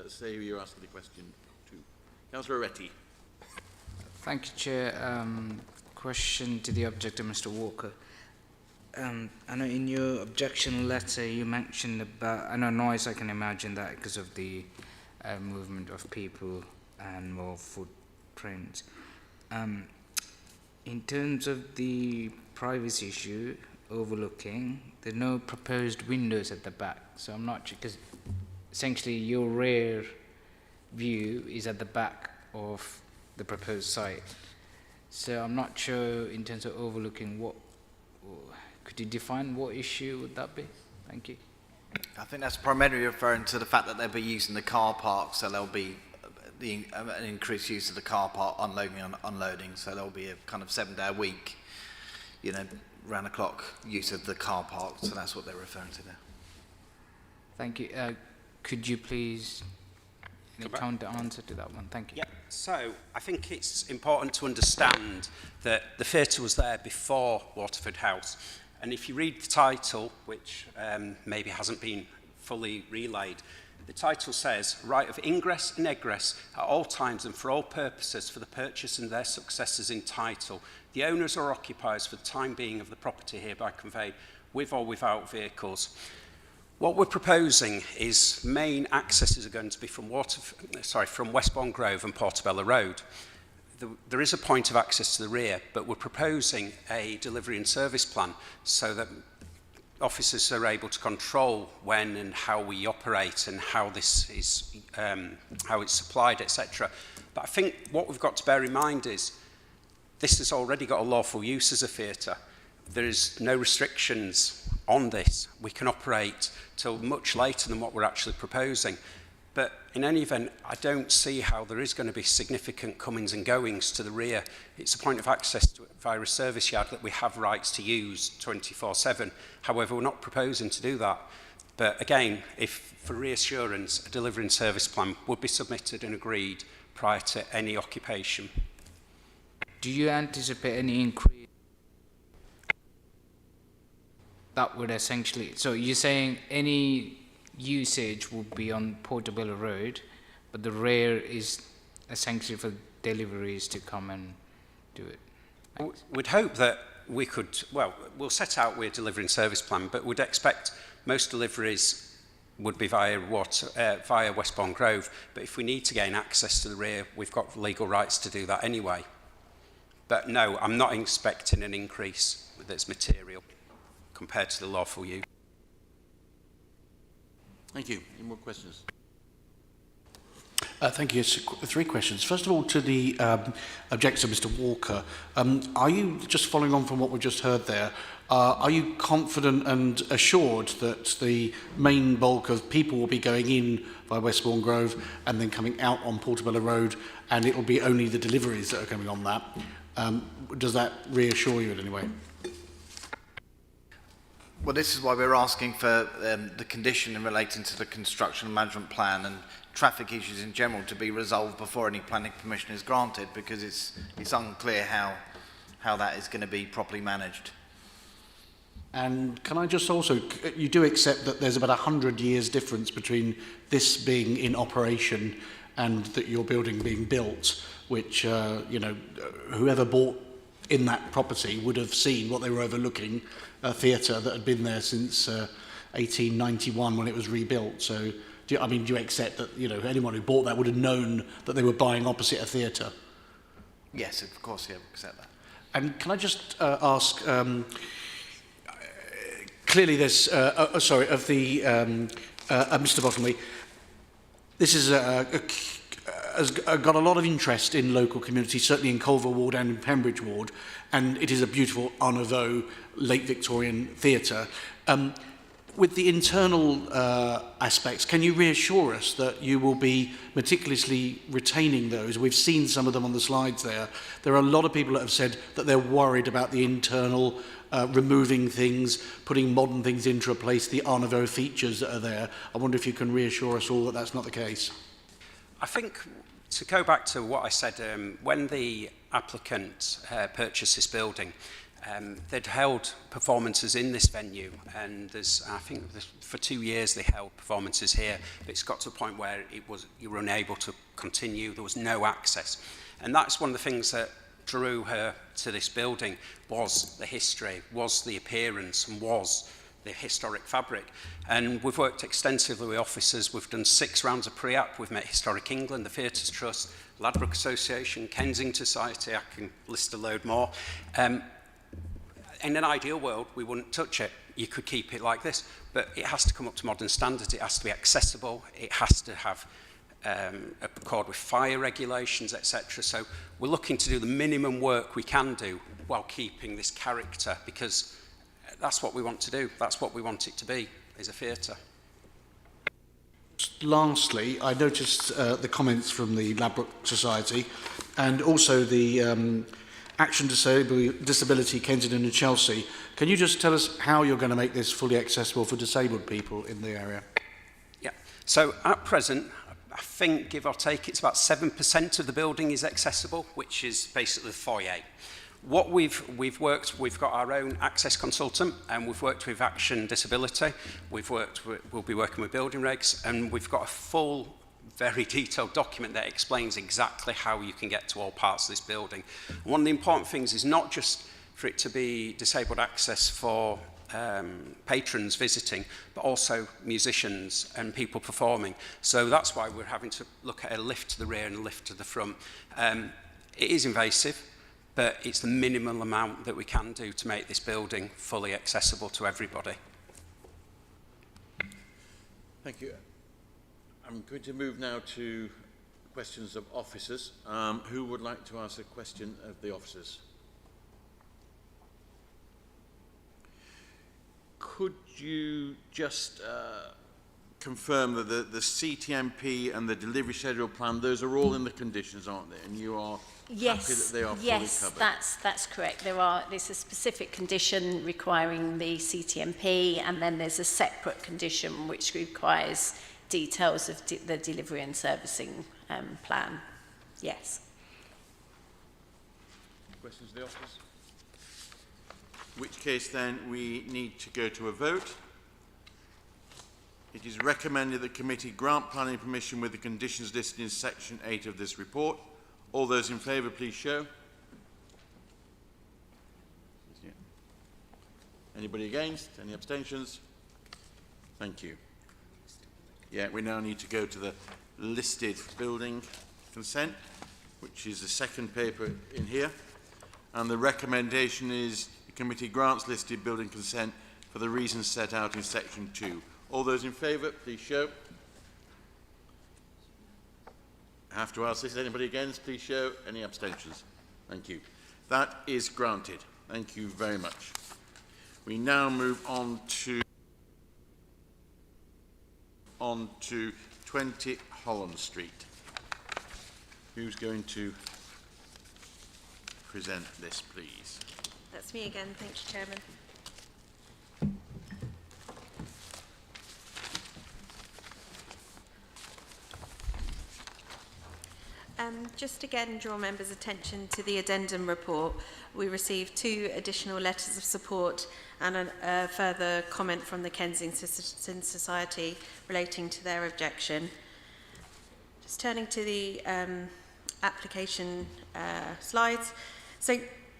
say who you're asking the question to? Councillor Oretti. Thank you, Chair. Question to the objector, Mr. Walker. I know in your objection letter you mentioned about, I know noise, I can imagine that because of the movement of people and more footprints. In terms of the privacy issue, overlooking, there are no proposed windows at the back, so I'm not sure, because essentially your rear view is at the back of the proposed site. So I'm not sure in terms of overlooking what, could you define what issue would that be? Thank you. I think that's primarily referring to the fact that they'll be using the car park, so there'll be an increased use of the car park, unloading and unloading, so there'll be a kind of 7-day-a-week, round the clock use of the car park, so that's what they're referring to there. Thank you. Could you please counter answer to that one? Thank you. Yeah. So I think it's important to understand that the theatre was there before Waterford House, and if you read the title, which maybe hasn't been fully relayed, The title says, right of ingress and egress at all times and for all purposes for the purchase and their successors in title. The owners or occupiers for the time being of the property hereby conveyed with or without vehicles. What we're proposing is main accesses are going to be from Westbourne Grove and Portobello Road. There is a point of access to the rear, but we're proposing a delivery and service plan so that officers are able to control when and how we operate and how this is, how it's supplied, etc. But I think what we've got to bear in mind is this has already got a lawful use as a theatre. There is no restrictions on this. We can operate till much later than what we're actually proposing. But in any event, I don't see how there is going to be significant comings and goings to the rear. It's a point of access to it via a service yard that we have rights to use 24/7. However, we're not proposing to do that. But again, if for reassurance, a delivery and service plan would be submitted and agreed prior to any occupation. Do you anticipate any increase? That would essentially, so you're saying any usage will be on Portobello Road, but the rear is essentially for deliveries to come and do it. Thanks. We'd hope that we could, well, we'll set out with a delivery and service plan, but we'd expect most deliveries would be via Westbourne Grove. But if we need to gain access to the rear, we've got legal rights to do that anyway. But no, I'm not expecting an increase that's material compared to the lawful use. Thank you. Any more questions? Thank you. Yes, 3 questions. First of all, to the objector, Mr. Walker, are you, just following on from what we just heard there, are you confident and assured that the main bulk of people will be going in by Westbourne Grove and then coming out on Portobello Road, and it will be only the deliveries that are coming on that? Does that reassure you in any way? Well, this is why we're asking for the condition in relating to the construction and management plan and traffic issues in general to be resolved before any planning permission is granted, because it's unclear how that is going to be properly managed. And can I just also, you do accept that there's about 100 years difference between this being in operation and that your building being built, which, you know, whoever bought in that property would have seen what they were overlooking, a theatre that had been there since 1891 when it was rebuilt. So, do you accept that, you know, anyone who bought that would have known that they were buying opposite a theatre? Yes, of course, yeah, we accept that. And can I just ask, clearly there's, of the, Mr. Bottomley, this is has got a lot of interest in local communities, certainly in Culver Ward and in Pembridge Ward, and it is a beautiful Art Nouveau late Victorian theatre. With the internal aspects, can you reassure us that you will be meticulously retaining those? We've seen some of them on the slides there. There are a lot of people that have said that they're worried about the internal, removing things, putting modern things in to replace the Art Nouveau features that are there. I wonder if you can reassure us all that that's not the case. I think, to go back to what I said, when the applicant purchased this building, they'd held performances in this venue, and I think for 2 years they held performances here, but it's got to a point where you were unable to continue, there was no access. And that's one of the things that drew her to this building, was the history, was the appearance, and was the historic fabric. And we've worked extensively with officers. We've done 6 rounds of pre-app. We've met Historic England, the Theatres Trust, Ladbroke Association, Kensington Society, I can list a load more. In an ideal world, we wouldn't touch it. You could keep it like this, but it has to come up to modern standards. It has to be accessible. It has to have accord with fire regulations, etc. So we're looking to do the minimum work we can do while keeping this character, because that's what we want to do. That's what we want it to be, is a theatre. Lastly, I noticed the comments from the Ladbroke Society and also the Action Disability Kensington and Chelsea. Can you just tell us how you're going to make this fully accessible for disabled people in the area? Yeah. So at present, I think, give or take, it's about 7% of the building is accessible, which is basically the foyer. What we've got our own access consultant, and we've worked with Action Disability. We'll be working with building regs, and we've got a full, very detailed document that explains exactly how you can get to all parts of this building. One of the important things is not just for it to be disabled access for patrons visiting, but also musicians and people performing. So that's why we're having to look at a lift to the rear and a lift to the front. It is invasive, but it's the minimal amount that we can do to make this building fully accessible to everybody. Thank you. I'm going to move now to questions of officers. Who would like to ask a question of the officers? Could you just confirm that the CTMP and the delivery schedule plan, those are all in the conditions, aren't they? And you are happy that they are fully covered? Yes, that's correct. There's a specific condition requiring the CTMP, and then there's a separate condition which requires details of the delivery and servicing plan. Yes. Questions of the officers? In which case then we need to go to a vote. It is recommended that the committee grant planning permission with the conditions listed in section 8 of this report. All those in favour, please show. Anybody against? Any abstentions? Thank you. Yeah, we now need to go to the listed building consent, which is the second paper in here. And the recommendation is the committee grants listed building consent for the reasons set out in section 2. All those in favour, please show. I have to ask this. Anybody against, please show. Any abstentions? Thank you. That is granted. Thank you very much. We now move on to 20 Holland Street. Who's going to present this, please? That's me again. Thank you, Chairman. Just again, draw members' attention to the addendum report. We received 2 additional letters of support and a further comment from the Kensington Society relating to their objection. Just turning to the application slides. So,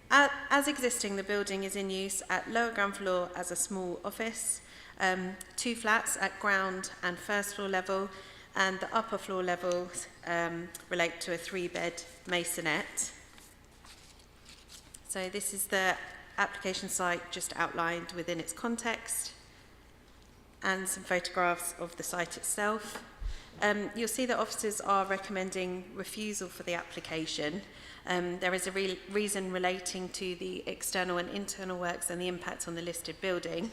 as existing, the building is in use at lower ground floor as a small office, 2 flats at ground and first floor level, and the upper floor levels relate to a 3-bed maisonette. So this is the application site just outlined within its context, and some photographs of the site itself. You'll see that officers are recommending refusal for the application. There is a reason relating to the external and internal works and the impact on the listed building.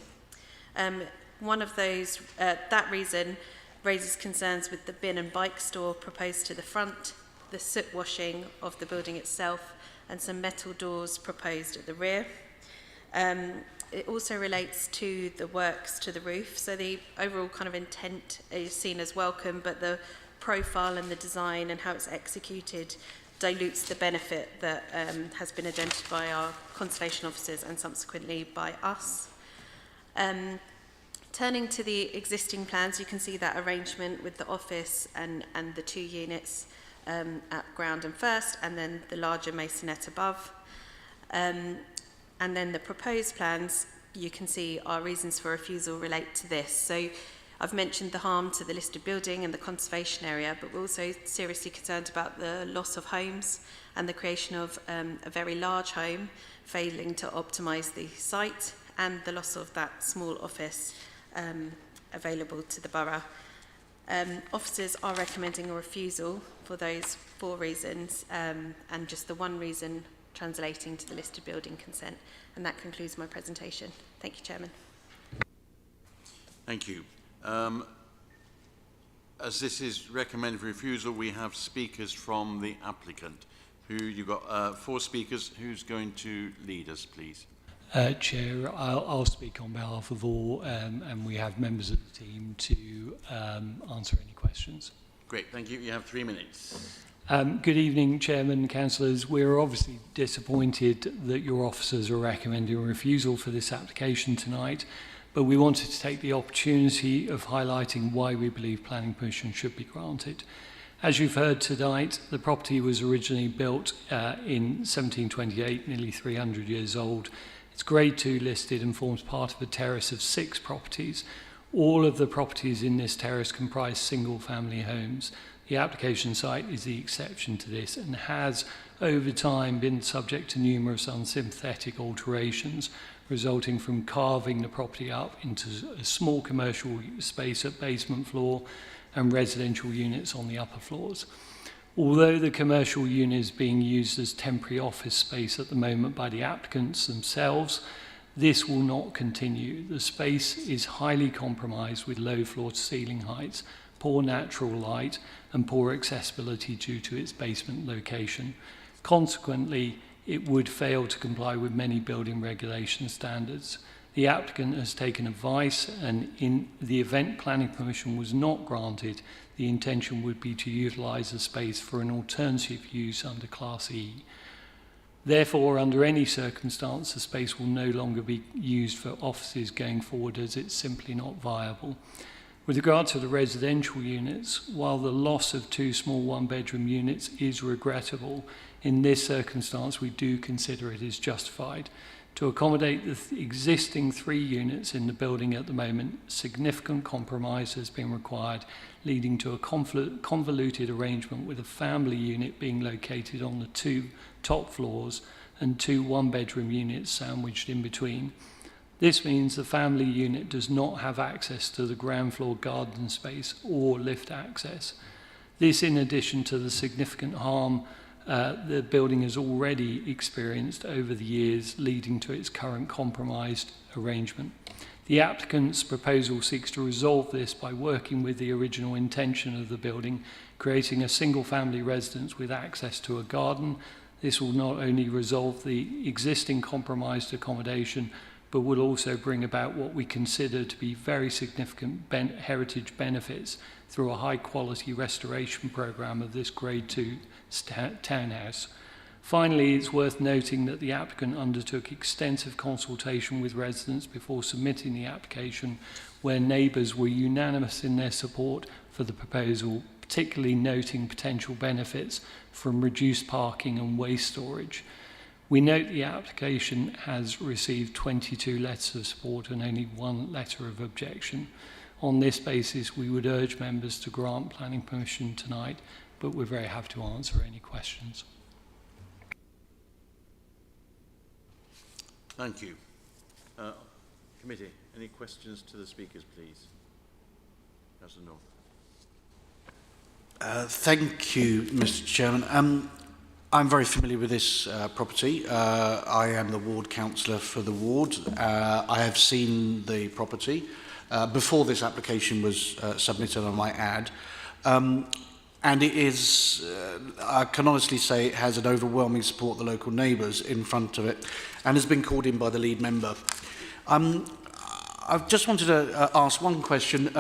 One of those, that reason raises concerns with the bin and bike store proposed to the front, the soot washing of the building itself, and some metal doors proposed at the rear. It also relates to the works to the roof. So the overall kind of intent is seen as welcome, but the profile and the design and how it's executed dilutes the benefit that has been identified by our conservation officers and subsequently by us. Turning to the existing plans, you can see that arrangement with the office and the 2 units at ground and first, and then the larger maisonette above. And then the proposed plans, you can see our reasons for refusal relate to this. So I've mentioned the harm to the listed building and the conservation area, but we're also seriously concerned about the loss of homes and the creation of a very large home, failing to optimise the site, and the loss of that small office available to the borough. Officers are recommending a refusal for those 4 reasons, and just the 1 reason translating to the listed building consent. And that concludes my presentation. Thank you, Chairman. Thank you. As this is recommended for refusal, we have speakers from the applicant. You've got 4 speakers. Who's going to lead us, please? Chair, I'll speak on behalf of all, and we have members of the team to answer any questions. Great, thank you. You have 3 minutes. Good evening, Chairman and Councillors. We're obviously disappointed that your officers are recommending a refusal for this application tonight, but we wanted to take the opportunity of highlighting why we believe planning permission should be granted. As you've heard tonight, the property was originally built in 1728, nearly 300 years old. It's Grade 2 listed and forms part of a terrace of 6 properties. All of the properties in this terrace comprise single-family homes. The application site is the exception to this and has, over time, been subject to numerous unsynthetic alterations, resulting from carving the property up into a small commercial space at basement floor and residential units on the upper floors. Although the commercial unit is being used as temporary office space at the moment by the applicants themselves, this will not continue. The space is highly compromised with low floor-to-ceiling heights, poor natural light, and poor accessibility due to its basement location. Consequently, it would fail to comply with many building regulation standards. The applicant has taken advice, and in the event planning permission was not granted, the intention would be to utilise the space for an alternative use under Class E. Therefore, under any circumstance, the space will no longer be used for offices going forward, as it's simply not viable. With regard to the residential units, while the loss of 2 small one-bedroom units is regrettable, in this circumstance we do consider it is justified. To accommodate the existing 3 units in the building at the moment, significant compromise has been required, leading to a convoluted arrangement with a family unit being located on the 2 top floors and 2 one-bedroom units sandwiched in between. This means the family unit does not have access to the ground floor garden space or lift access. This, in addition to the significant harm the building has already experienced over the years, leading to its current compromised arrangement. The applicant's proposal seeks to resolve this by working with the original intention of the building, creating a single-family residence with access to a garden. This will not only resolve the existing compromised accommodation, but will also bring about what we consider to be very significant heritage benefits through a high-quality restoration programme of this Grade 2 townhouse. Finally, it's worth noting that the applicant undertook extensive consultation with residents before submitting the application, where neighbours were unanimous in their support for the proposal, particularly noting potential benefits from reduced parking and waste storage. We note the application has received 22 letters of support and only 1 letter of objection. On this basis, we would urge members to grant planning permission tonight, but we're very happy to answer any questions. Thank you. Committee, any questions to the speakers, please? Councillor North. Thank you, Mr. Chairman. I'm very familiar with this property. I am the ward councillor for the ward. I have seen the property before this application was submitted, I might add. And it is, I can honestly say, it has an overwhelming support of the local neighbours in front of it and has been called in by the lead member. I just wanted to ask one question.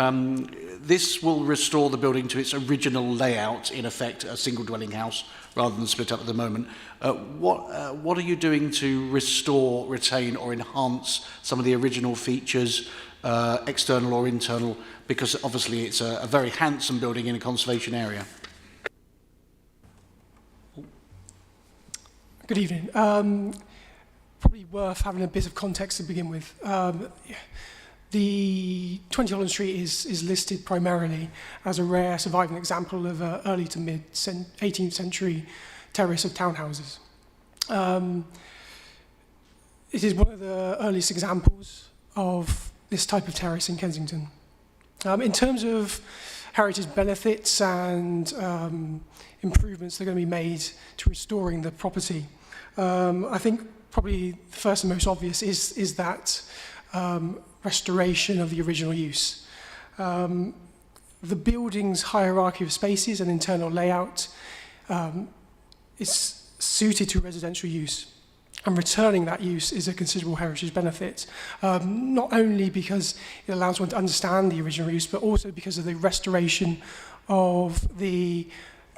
This will restore the building to its original layout, in effect, a single dwelling house, rather than split up at the moment. What are you doing to restore, retain or enhance some of the original features, external or internal, because obviously it's a very handsome building in a conservation area? Good evening. Probably worth having a bit of context to begin with. The 20 Holland Street is listed primarily as a rare surviving example of an early to mid 18th century terrace of townhouses. It is one of the earliest examples of this type of terrace in Kensington. In terms of heritage benefits and improvements that are going to be made to restoring the property, I think probably the first and most obvious is that restoration of the original use. The building's hierarchy of spaces and internal layout is suited to residential use, and returning that use is a considerable heritage benefit, not only because it allows one to understand the original use, but also because of the restoration of the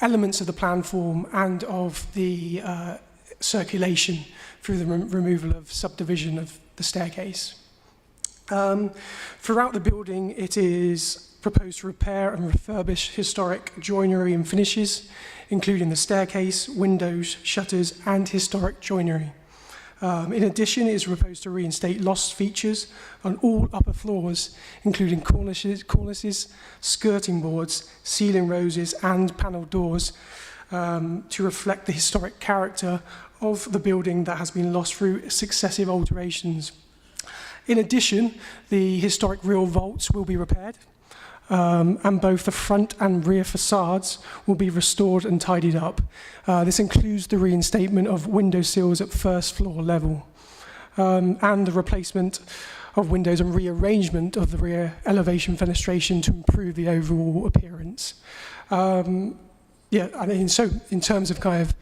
elements of the plan form and of the circulation through the removal of subdivision of the staircase. Throughout the building, it is proposed to repair and refurbish historic joinery and finishes, including the staircase, windows, shutters, and historic joinery. In addition, it is proposed to reinstate lost features on all upper floors, including cornices, skirting boards, ceiling roses, and panelled doors, to reflect the historic character of the building that has been lost through successive alterations. In addition, the historic rear vaults will be repaired, and both the front and rear facades will be restored and tidied up. This includes the reinstatement of window sills at first floor level, and the replacement of windows and rearrangement of the rear elevation fenestration to improve the overall appearance. Yeah, I mean, so in terms of kind of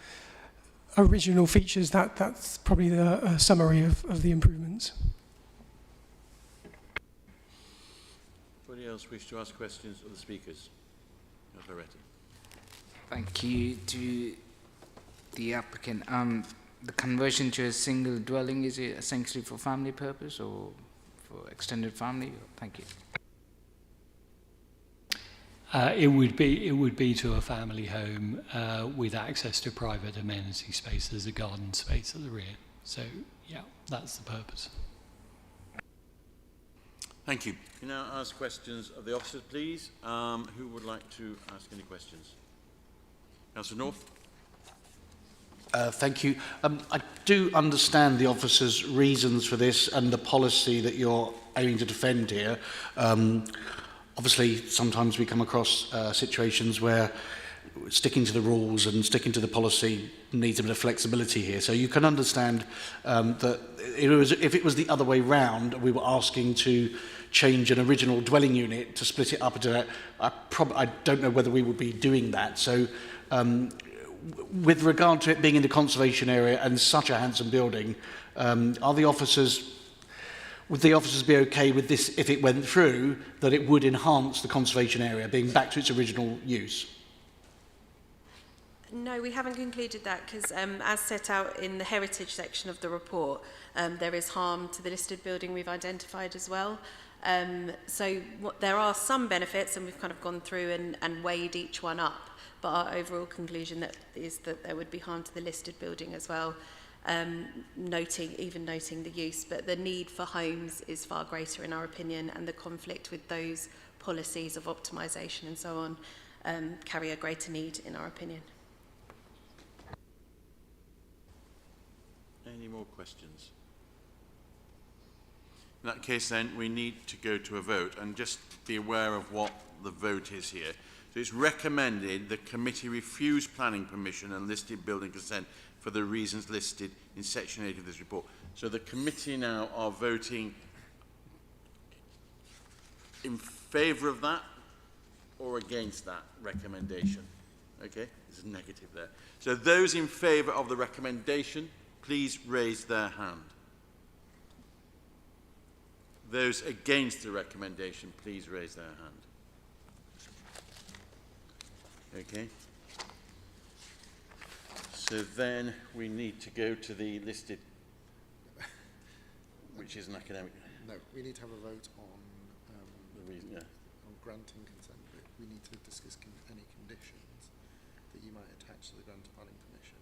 original features, that's probably the summary of the improvements. Anybody else wish to ask questions of the speakers? Thank you to the applicant. The conversion to a single dwelling, is it essentially for family purpose or for extended family? Thank you. It would be to a family home with access to private amenity space. There's a garden space at the rear. So yeah, that's the purpose. Thank you. You now ask questions of the officers, please. Who would like to ask any questions? Councillor North. Thank you. I do understand the officers' reasons for this and the policy that you're aiming to defend here. Obviously, sometimes we come across situations where sticking to the rules and sticking to the policy needs a bit of flexibility here. So you can understand that if it was the other way round, we were asking to change an original dwelling unit to split it up into that, I don't know whether we would be doing that. So with regard to it being in the conservation area and such a handsome building, would the officers be okay with this if it went through, that it would enhance the conservation area being back to its original use? No, we haven't concluded that because as set out in the heritage section of the report, there is harm to the listed building we've identified as well. So there are some benefits, and we've kind of gone through and weighed each one up, but our overall conclusion is that there would be harm to the listed building as well, noting the use, but the need for homes is far greater in our opinion, and the conflict with those policies of optimisation and so on carry a greater need in our opinion. Any more questions? In that case, then, we need to go to a vote, and just be aware of what the vote is here. So it's recommended the committee refuse planning permission and listed building consent for the reasons listed in section 8 of this report. So the committee now are voting in favour of that or against that recommendation. Okay, there's a negative there. So those in favour of the recommendation, please raise their hand. Those against the recommendation, please raise their hand. Okay. So then we need to go to the listed, which is an academic. No, we need to have a vote on the reason, on granting consent. We need to discuss any conditions that you might attach to the grant of planning permission.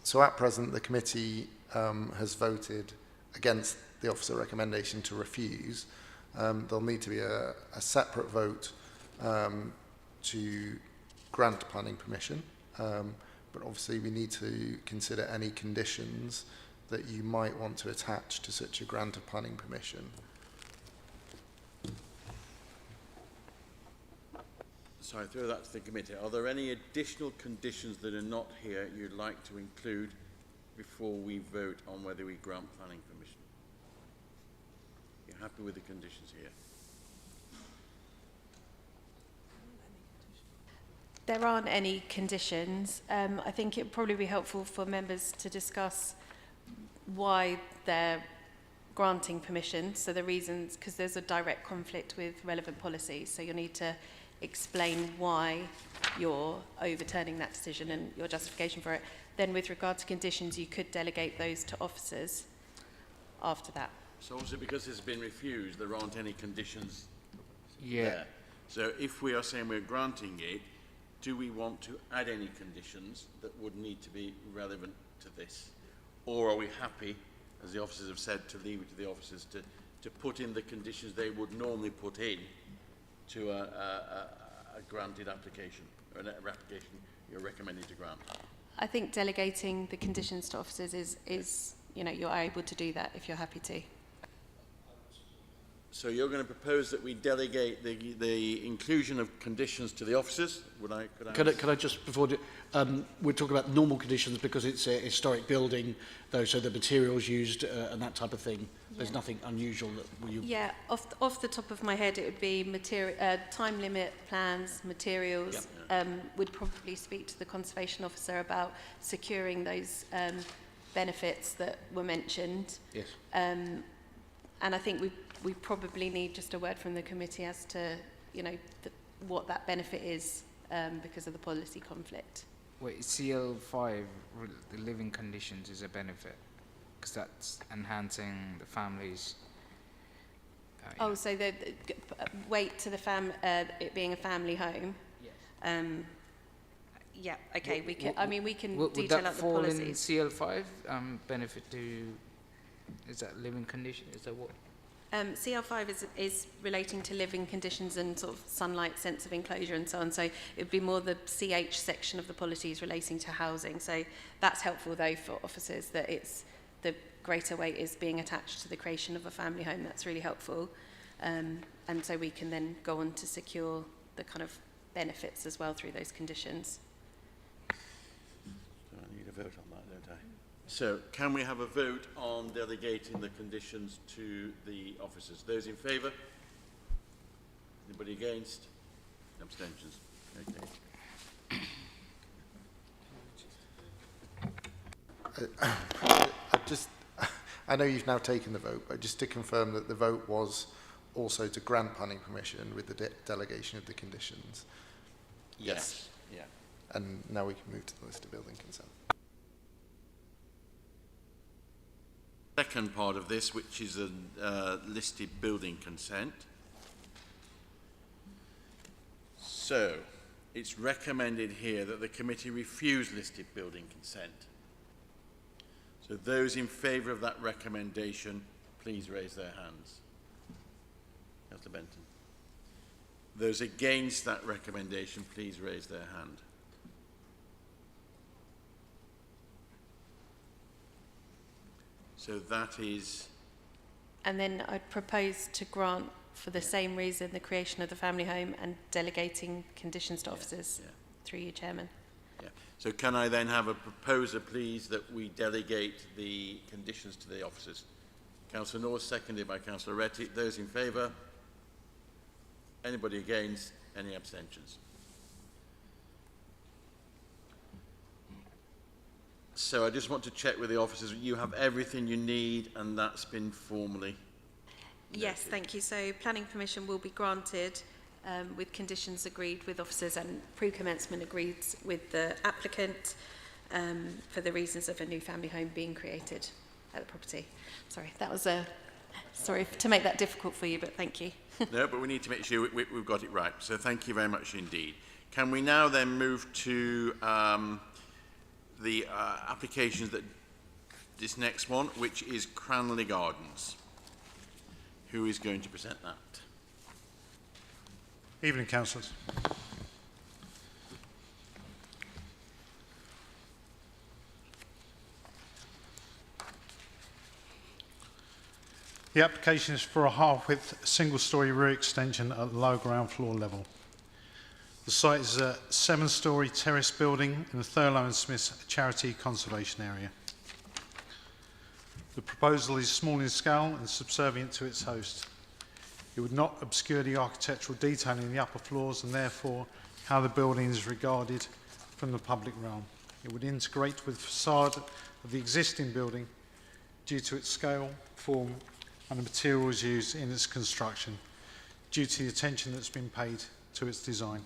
So at present, the committee has voted against the officer recommendation to refuse. There'll need to be a separate vote to grant planning permission, but obviously we need to consider any conditions that you might want to attach to such a grant of planning permission. So I throw that to the committee. Are there any additional conditions that are not here you'd like to include before we vote on whether we grant planning permission? You're happy with the conditions here? There aren't any conditions. I think it would probably be helpful for members to discuss why they're granting permission. So the reasons, because there's a direct conflict with relevant policies, so you'll need to explain why you're overturning that decision and your justification for it. Then with regard to conditions, you could delegate those to officers after that. So also because it's been refused, there aren't any conditions Yeah. there. So if we are saying we're granting it, do we want to add any conditions that would need to be relevant to this? Or are we happy, as the officers have said, to leave it to the officers to put in the conditions they would normally put in to a granted application, or an application you're recommending to grant? I think delegating the conditions to officers is you know, you're able to do that if you're happy to. So you're going to propose that we delegate the inclusion of conditions to the officers? Could I just, before, we're talking about normal conditions because it's a historic building, though, so the materials used and that type of thing. There's nothing unusual that you... Yeah, off the top of my head, it would be time limit, plans, materials. Yep. Would probably speak to the conservation officer about securing those benefits that were mentioned. Yes. And I think we probably need just a word from the committee as to, you know, what that benefit is because of the policy conflict. Wait, CL5, the living conditions is a benefit, because that's enhancing the families. Oh, so the wait to the it being a family home. Yes. Yeah. Okay. We can. I mean, we can detail out the policies. Would that fall in CL5? Benefit to? Is that living condition? Is that what? CL5 is relating to living conditions and sort of sunlight, sense of enclosure and so on. So it would be more the CH section of the policies relating to housing. So that's helpful, though, for officers, that it's the greater weight is being attached to the creation of a family home. That's really helpful. And so we can then go on to secure the kind of benefits as well through those conditions. So I need a vote on that, don't I? So can we have a vote on delegating the conditions to the officers? Those in favour? Anybody against? Abstentions? Okay. I know you've now taken the vote, but just to confirm that the vote was also to grant planning permission with the delegation of the conditions. Yes. Yeah. And now we can move to the list of building consent. Second part of this, which is a listed building consent. So, it's recommended here that the committee refuse listed building consent. So those in favour of that recommendation, please raise their hands. Councillor Benton. Those against that recommendation, please raise their hand. So that is... And then I'd propose to grant, for the same reason, the creation of the family home and delegating conditions to officers through you, Chairman. Yeah. So can I then have a proposer, please, that we delegate the conditions to the officers? Councillor North, seconded by Councillor Rettig. Those in favour? Anybody against? Any abstentions? So I just want to check with the officers. You have everything you need, and that's been formally... Yes, thank you. So planning permission will be granted with conditions agreed with officers and pre-commencement agreed with the applicant for the reasons of a new family home being created at the property. Sorry, that was a... Sorry to make that difficult for you, but thank you. No, but we need to make sure we've got it right. So thank you very much indeed. Can we now then move to the applications that this next one, which is Cranley Gardens? Who is going to present that? Evening, councillors. The application is for a half-width single-storey rear extension at low ground floor level. The site is a 7-storey terrace building in the Thurlow and Smith's charity conservation area. The proposal is small in scale and subservient to its host. It would not obscure the architectural detailing in the upper floors and therefore how the building is regarded from the public realm. It would integrate with the facade of the existing building due to its scale, form and the materials used in its construction due to the attention that's been paid to its design.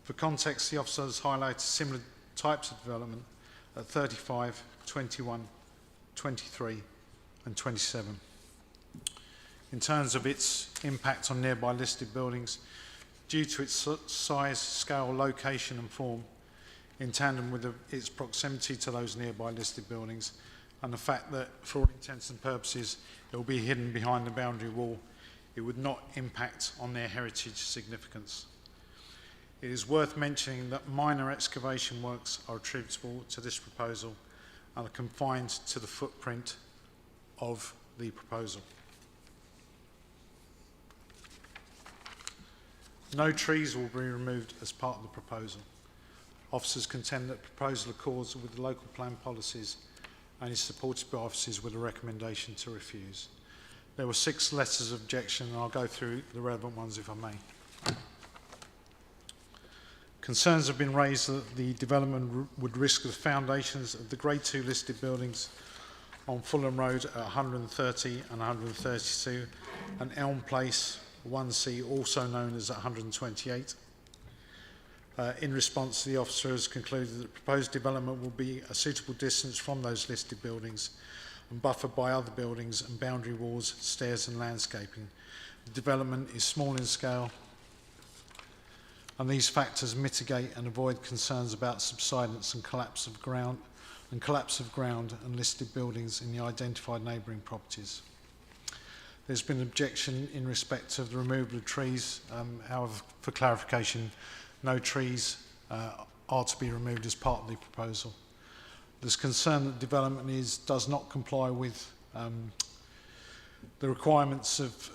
For context, the officer has highlighted similar types of development at 35, 21, 23 and 27. In terms of its impact on nearby listed buildings, due to its size, scale, location and form, in tandem with its proximity to those nearby listed buildings, and the fact that, for all intents and purposes, it will be hidden behind the boundary wall, it would not impact on their heritage significance. It is worth mentioning that minor excavation works are attributable to this proposal and are confined to the footprint of the proposal. No trees will be removed as part of the proposal. Officers contend that the proposal accords with the local plan policies and is supported by officers with a recommendation to refuse. There were 6 letters of objection, and I'll go through the relevant ones if I may. Concerns have been raised that the development would risk the foundations of the Grade 2 listed buildings on Fulham Road at 130 and 132, and Elm Place 1C, also known as 128. In response, the officer has concluded that the proposed development will be a suitable distance from those listed buildings and buffered by other buildings and boundary walls, stairs and landscaping. The development is small in scale, and these factors mitigate and avoid concerns about subsidence and collapse of ground and listed buildings in the identified neighbouring properties. There's been an objection in respect of the removal of trees. However, for clarification, no trees are to be removed as part of the proposal. There's concern that development does not comply with the requirements of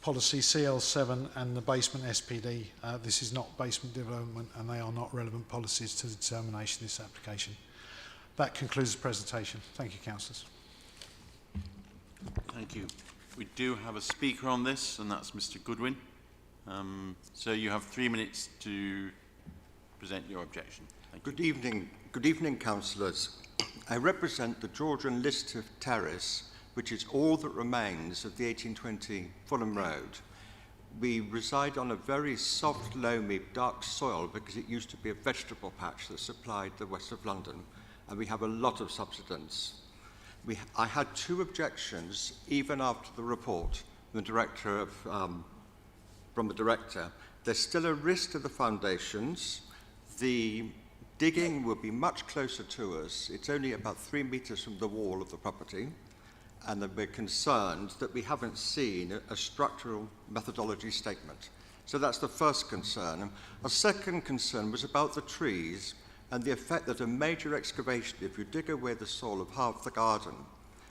policy CL7 and the basement SPD. This is not basement development, and they are not relevant policies to the determination of this application. That concludes the presentation. Thank you, councillors. Thank you. We do have a speaker on this, and that's Mr. Goodwin. So you have 3 minutes to present your objection. Thank you. Good evening, councillors. I represent the Georgian Listeth Terrace, which is all that remains of the 1820 Fulham Road. We reside on a very soft, loamy, dark soil because it used to be a vegetable patch that supplied the west of London, and we have a lot of subsidence. I had 2 objections even after the report from the director. There's still a risk to the foundations. The digging will be much closer to us. It's only about 3 metres from the wall of the property, and that we're concerned that we haven't seen a structural methodology statement. So that's the first concern. A second concern was about the trees and the effect that a major excavation, if you dig away the soil of half the garden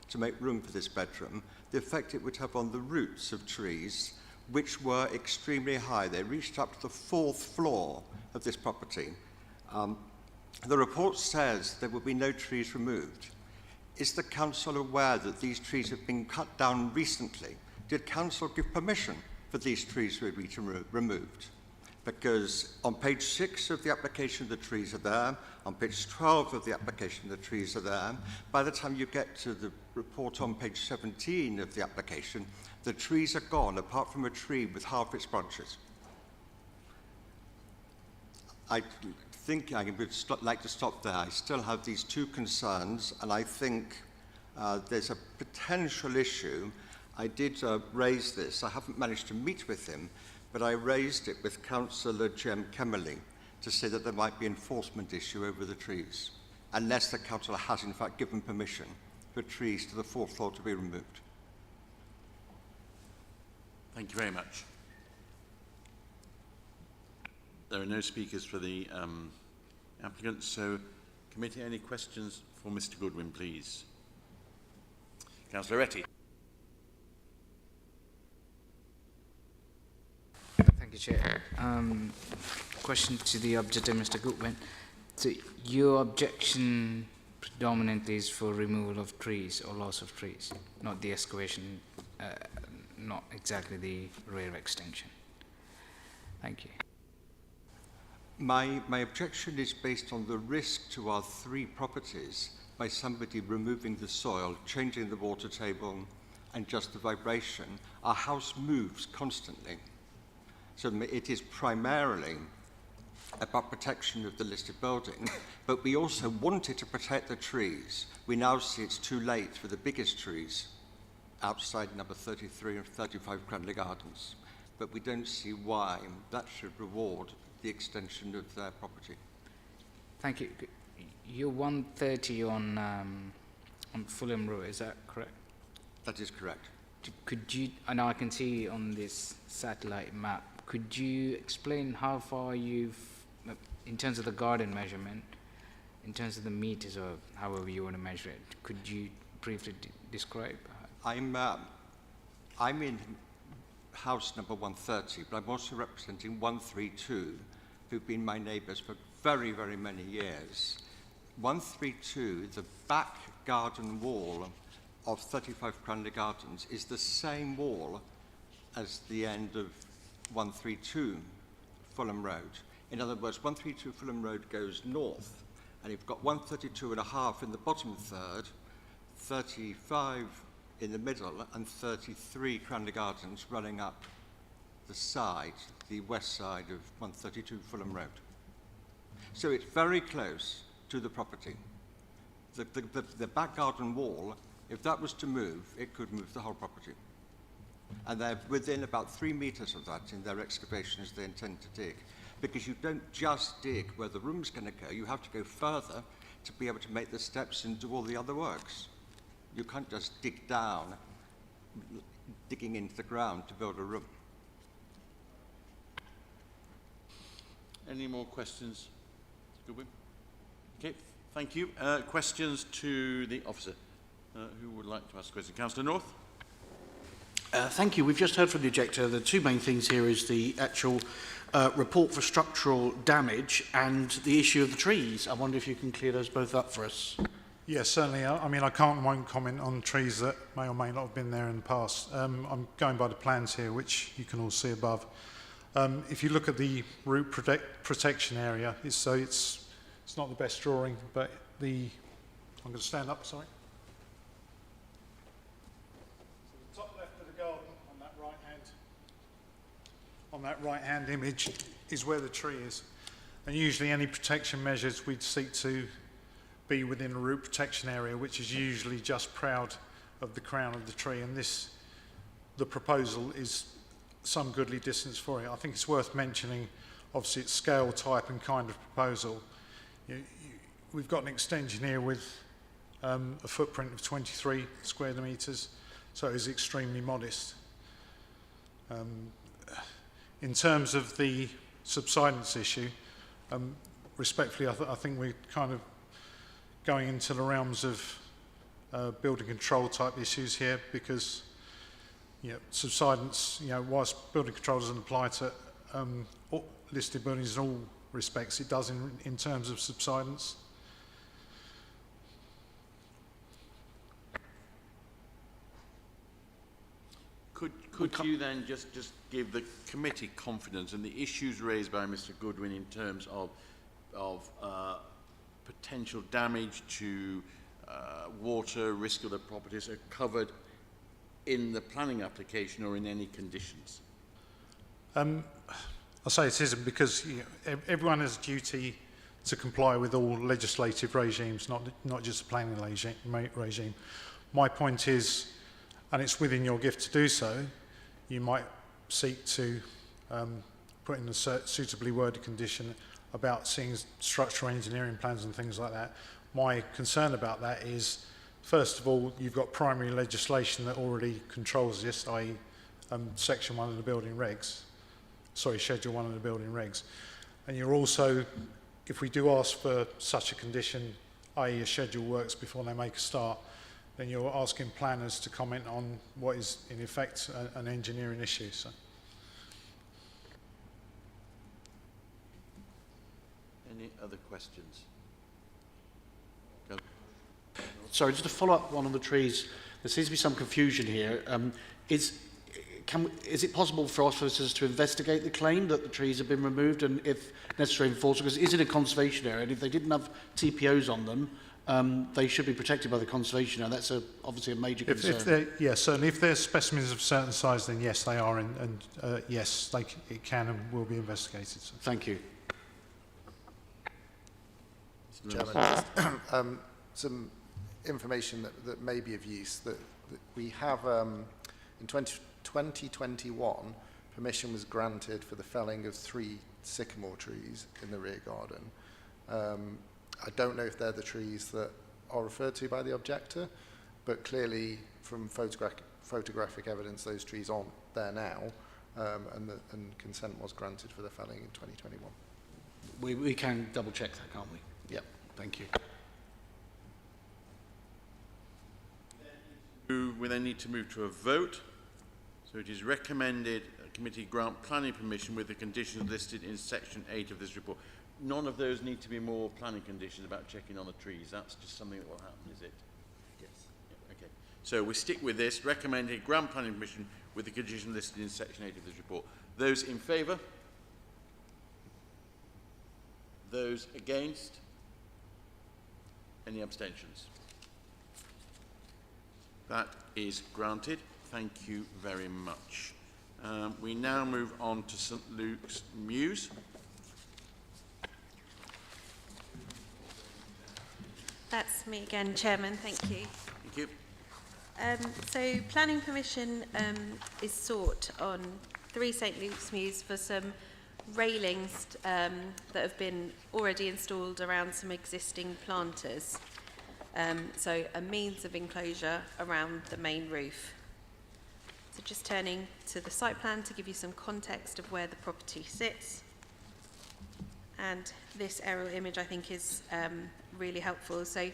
to make room for this bedroom, the effect it would have on the roots of trees, which were extremely high. They reached up to the 4th floor of this property. The report says there will be no trees removed. Is the council aware that these trees have been cut down recently? Did council give permission for these trees to be removed? Because on page 6 of the application, the trees are there. On page 12 of the application, the trees are there. By the time you get to the report on page 17 of the application, the trees are gone, apart from a tree with half its branches. I think I would like to stop there. I still have these 2 concerns, and I think there's a potential issue. I did raise this. I haven't managed to meet with him, but I raised it with Councillor Jem Kemmerly to say that there might be an enforcement issue over the trees, unless the council has in fact given permission for trees to the 4th floor to be removed. Thank you very much. There are no speakers for the applicants, so committee, any questions for Mr. Goodwin, please? Councillor Etty. Thank you, Chair. Question to the objector, Mr. Goodwin. So your objection predominantly is for removal of trees or loss of trees, not the excavation, not exactly the rear extension. Thank you. My objection is based on the risk to our 3 properties by somebody removing the soil, changing the water table, and just the vibration. Our house moves constantly. So it is primarily about protection of the listed building, but we also wanted to protect the trees. We now see it's too late for the biggest trees outside number 33 and 35 Cranley Gardens, but we don't see why that should reward the extension of their property. Thank you. You're 130 on Fulham Road, is that correct? That is correct. Could you, I know I can see on this satellite map, could you explain how far you've, in terms of the garden measurement, in terms of the meters or however you want to measure it, could you briefly describe? I'm in house number 130, but I'm also representing 132, who've been my neighbours for very, very many years. 132, the back garden wall of 35 Cranley Gardens is the same wall as the end of 132 Fulham Road. In other words, 132 Fulham Road goes north, and you've got 132 and a half in the bottom third, 35 in the middle, and 33 Cranley Gardens running up the side, the west side of 132 Fulham Road. So it's very close to the property. The back garden wall, if that was to move, it could move the whole property. And they're within about 3 meters of that in their excavations they intend to dig. Because you don't just dig where the room's going to go, you have to go further to be able to make the steps and do all the other works. You can't just dig down, digging into the ground to build a room. Any more questions? Goodwin? Okay, thank you. Questions to the officer? Who would like to ask a question? Councillor North? Thank you. We've just heard from the objector. The two main things here is the actual report for structural damage and the issue of the trees. I wonder if you can clear those both up for us. Yes, certainly. I mean, won't comment on trees that may or may not have been there in the past. I'm going by the plans here, which you can all see above. If you look at the root protection area, it's not the best drawing, but I'm going to stand up, sorry. So the top left of the garden on that right-hand image is where the tree is. And usually any protection measures we'd seek to be within a root protection area, which is usually just proud of the crown of the tree, and the proposal is some goodly distance for it. I think it's worth mentioning, obviously, it's scale, type and kind of proposal. We've got an extension here with a footprint of 23 square metres, so it is extremely modest. In terms of the subsidence issue, respectfully, I think we're kind of going into the realms of building control type issues here, because subsidence, whilst building control doesn't apply to listed buildings in all respects, it does in terms of subsidence. Could you then just give the committee confidence in the issues raised by Mr. Goodwin in terms of potential damage to water, risk of the properties are covered in the planning application or in any conditions? I'll say it isn't, because everyone has a duty to comply with all legislative regimes, not just the planning regime. My point is, and it's within your gift to do so, you might seek to put in a suitably worded condition about seeing structural engineering plans and things like that. My concern about that is, first of all, you've got primary legislation that already controls this, i.e. Section 1 of the building regs, Schedule 1 of the building regs. And you're also, if we do ask for such a condition, i.e. a schedule works before they make a start, then you're asking planners to comment on what is in effect an engineering issue. So. Any other questions? Go. Sorry, just to follow up one on the trees, there seems to be some confusion here. Is it possible for officers to investigate the claim that the trees have been removed and, if necessary, enforce it? Because it is in a conservation area, and if they didn't have TPOs on them, they should be protected by the Conservation Act. That's obviously a major concern. Certainly. If there's specimens of certain size, then yes, they are, yes, it can and will be investigated. So. Thank you. Chairman, just, some information that may be of use. That we have, in 2021, permission was granted for the felling of 3 sycamore trees in the rear garden. I don't know if they're the trees that are referred to by the objector, but clearly from photographic evidence those trees aren't there now, and consent was granted for the felling in 2021. We can double check that, can't we? Yep, thank you. We then need to move to a vote. So it is recommended a committee grant planning permission with the conditions listed in section 8 of this report. None of those need to be more planning conditions about checking on the trees. That's just something that will happen, is it? Yes. Yeah, okay. So we stick with this, recommended grant planning permission with the conditions listed in section 8 of this report. Those in favour? Those against? Any abstentions? That is granted. Thank you very much. We now move on to St Luke's Mews. That's me again, Chairman. Thank you. Thank you. So planning permission is sought on 3 St Luke's Mews for some railings that have been already installed around some existing planters. So a means of enclosure around the main roof. So just turning to the site plan to give you some context of where the property sits. And this aerial image I think is really helpful. So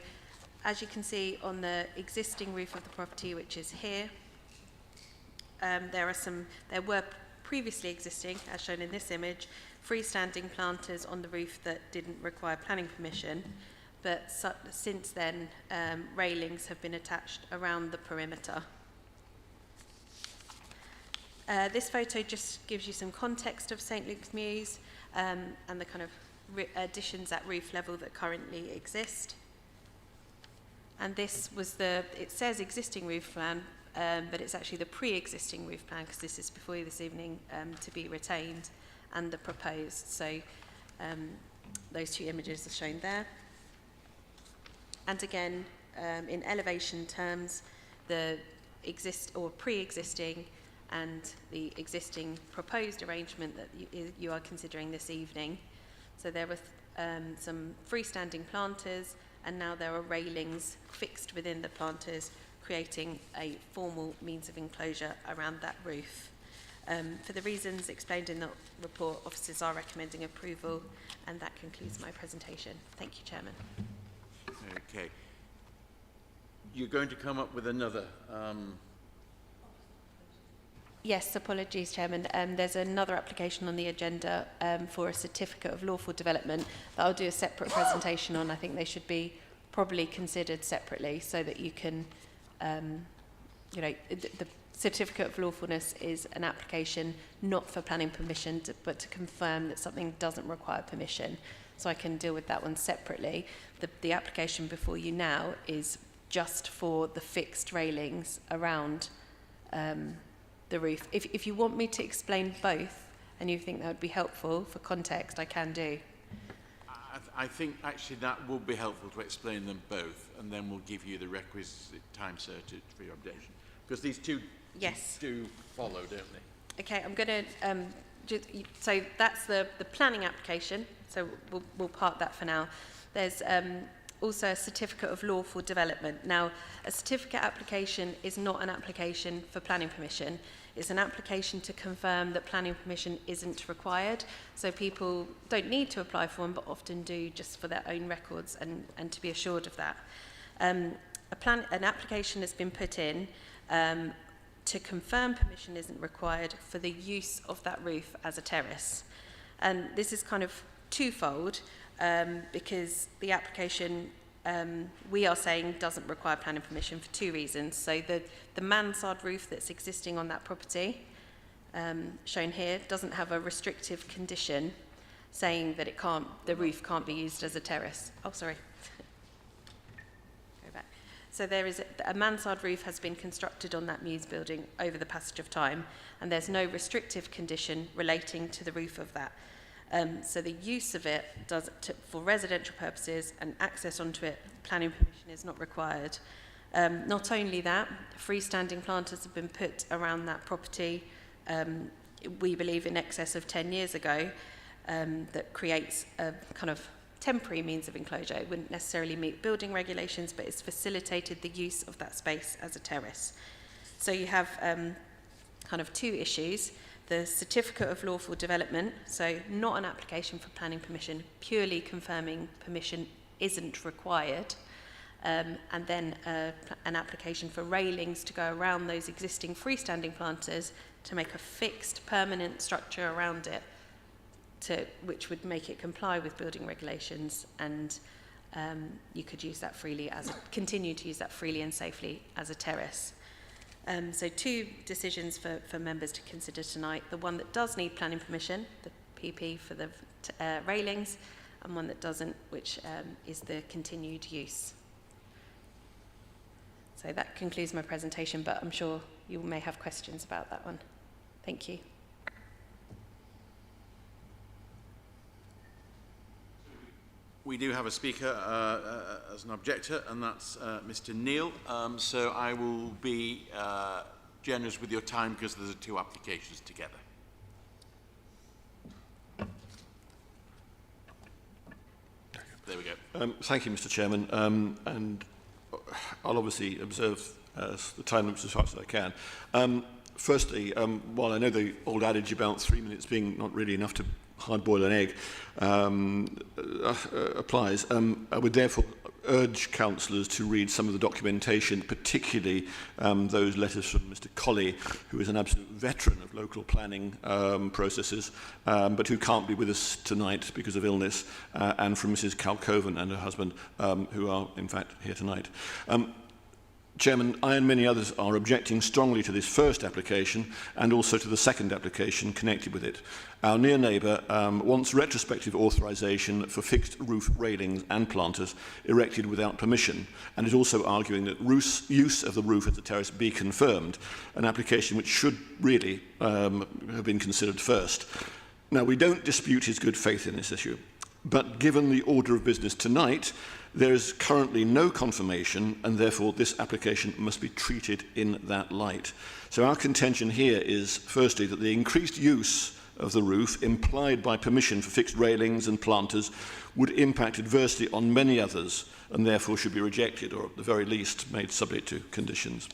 as you can see on the existing roof of the property, which is here, there were previously existing, as shown in this image, freestanding planters on the roof that didn't require planning permission. But since then, railings have been attached around the perimeter. This photo just gives you some context of St Luke's Mews and the kind of additions at roof level that currently exist. And this was it says existing roof plan, but it's actually the pre-existing roof plan, because this is before you this evening, to be retained, and the proposed. So those 2 images are shown there. And again, in elevation terms, the pre-existing and the existing proposed arrangement that you are considering this evening. So there were some freestanding planters, and now there are railings fixed within the planters, creating a formal means of enclosure around that roof. For the reasons explained in the report, officers are recommending approval, and that concludes my presentation. Thank you, Chairman. Okay. You're going to come up with another... Yes, apologies, Chairman. There's another application on the agenda for a certificate of lawful development that I'll do a separate presentation on. I think they should be probably considered separately so that you can, the certificate of lawfulness is an application not for planning permission, but to confirm that something doesn't require permission. So I can deal with that one separately. The application before you now is just for the fixed railings around the roof. If you want me to explain both and you think that would be helpful for context, I can do. I think actually that will be helpful to explain them both, and then we'll give you the requisite time certain for your objection. Because these two do follow, don't they? Okay, I'm going to... so that's the planning application, so we'll park that for now. There's also a certificate of lawful development. Now, a certificate application is not an application for planning permission. It's an application to confirm that planning permission isn't required. So people don't need to apply for one, but often do just for their own records and to be assured of that. An application has been put in to confirm permission isn't required for the use of that roof as a terrace. And this is kind of twofold, because the application we are saying doesn't require planning permission for 2 reasons. So the mansard roof that's existing on that property, shown here, doesn't have a restrictive condition saying that the roof can't be used as a terrace. Oh, sorry. So there is a mansard roof has been constructed on that Muse building over the passage of time, and there's no restrictive condition relating to the roof of that. So the use of it for residential purposes and access onto it, planning permission is not required. Not only that, freestanding planters have been put around that property, we believe in excess of 10 years ago, that creates a kind of temporary means of enclosure. It wouldn't necessarily meet building regulations, but it's facilitated the use of that space as a terrace. So you have kind of two issues. The certificate of lawful development, so not an application for planning permission, purely confirming permission isn't required, and then an application for railings to go around those existing freestanding planters to make a fixed permanent structure around it, which would make it comply with building regulations, and you could use that freely continue to use that freely and safely as a terrace. So two decisions for members to consider tonight: the one that does need planning permission, the PP for the railings, and one that doesn't, which is the continued use. So that concludes my presentation, but I'm sure you may have questions about that one. Thank you. We do have a speaker as an objector, and that's Mr. Neil. So I will be generous with your time because there's two applications together. There we go. Thank you, Mr. Chairman. And I'll obviously observe the time limits as fast as I can. Firstly, while I know the old adage about 3 minutes being not really enough to hard-boil an egg applies, I would therefore urge councillors to read some of the documentation, particularly those letters from Mr. Colley, who is an absolute veteran of local planning processes, but who can't be with us tonight because of illness, and from Mrs. Calcoven and her husband, who are in fact here tonight. Chairman, I and many others are objecting strongly to this first application and also to the second application connected with it. Our near neighbour wants retrospective authorisation for fixed roof railings and planters erected without permission, and is also arguing that use of the roof as a terrace be confirmed, an application which should really have been considered first. Now, we don't dispute his good faith in this issue, but given the order of business tonight, there is currently no confirmation, and therefore this application must be treated in that light. So our contention here is, firstly, that the increased use of the roof implied by permission for fixed railings and planters would impact adversely on many others, and therefore should be rejected, or at the very least made subject to conditions.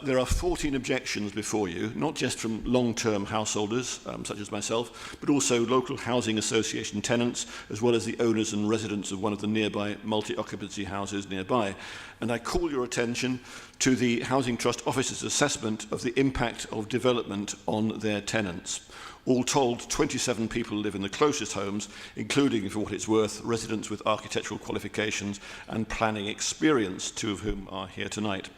There are 14 objections before you, not just from long-term householders, such as myself, but also local housing association tenants, as well as the owners and residents of one of the nearby multi-occupancy houses nearby. And I call your attention to the Housing Trust Office's assessment of the impact of development on their tenants. All told, 27 people live in the closest homes, including, for what it's worth, residents with architectural qualifications and planning experience, two of whom are here tonight.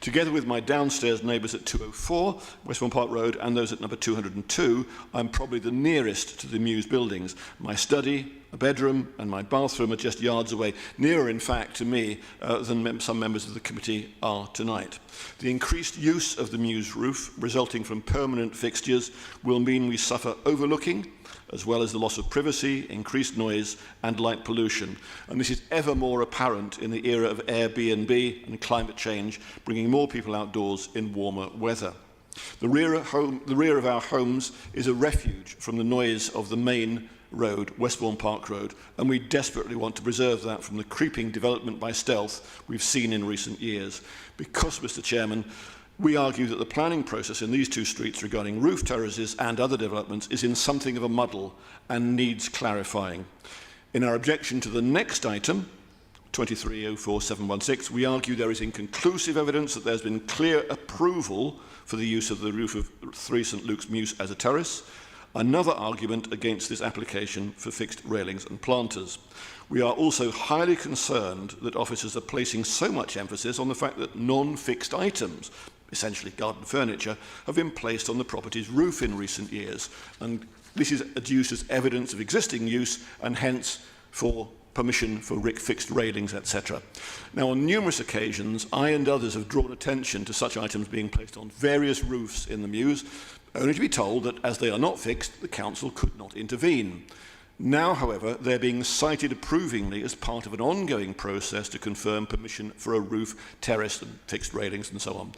Together with my downstairs neighbours at 204 Westbourne Park Road and those at number 202, I'm probably the nearest to the Muse buildings. My study, a bedroom and my bathroom are just yards away, nearer in fact to me than some members of the committee are tonight. The increased use of the Muse roof resulting from permanent fixtures will mean we suffer overlooking, as well as the loss of privacy, increased noise and light pollution. And this is ever more apparent in the era of Airbnb and climate change, bringing more people outdoors in warmer weather. The rear of our homes is a refuge from the noise of the main road, Westbourne Park Road, and we desperately want to preserve that from the creeping development by stealth we've seen in recent years. Because, Mr. Chairman, we argue that the planning process in these two streets regarding roof terraces and other developments is in something of a muddle and needs clarifying. In our objection to the next item, 2304716, we argue there is inconclusive evidence that there's been clear approval for the use of the roof of 3 St Luke's Mews as a terrace. Another argument against this application for fixed railings and planters. We are also highly concerned that officers are placing so much emphasis on the fact that non-fixed items, essentially garden furniture, have been placed on the property's roof in recent years, and this is adduced as evidence of existing use and hence for permission for fixed railings, etc. Now, on numerous occasions, I and others have drawn attention to such items being placed on various roofs in the Mews, only to be told that as they are not fixed, the council could not intervene. Now, however, they're being cited approvingly as part of an ongoing process to confirm permission for a roof, terrace, and fixed railings, and so on.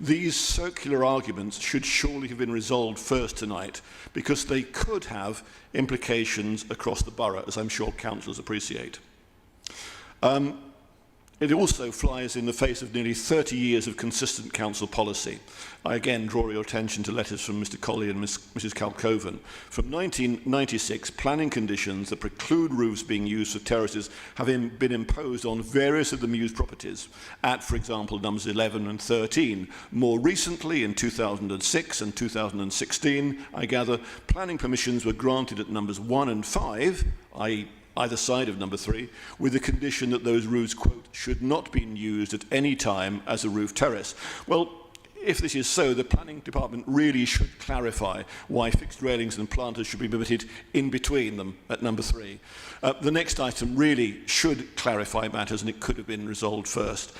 These circular arguments should surely have been resolved first tonight, because they could have implications across the borough, as I'm sure councillors appreciate. It also flies in the face of nearly 30 years of consistent council policy. I again draw your attention to letters from Mr. Colley and Mrs. Calcoven. From 1996, planning conditions that preclude roofs being used for terraces have been imposed on various of the Mews properties, at, for example, numbers 11 and 13. More recently, in 2006 and 2016, I gather, planning permissions were granted at numbers 1 and 5, i.e. either side of number 3, with the condition that those roofs, quote, should not be used at any time as a roof terrace. Well, if this is so, the planning department really should clarify why fixed railings and planters should be permitted in between them at number 3. The next item really should clarify matters, and it could have been resolved first.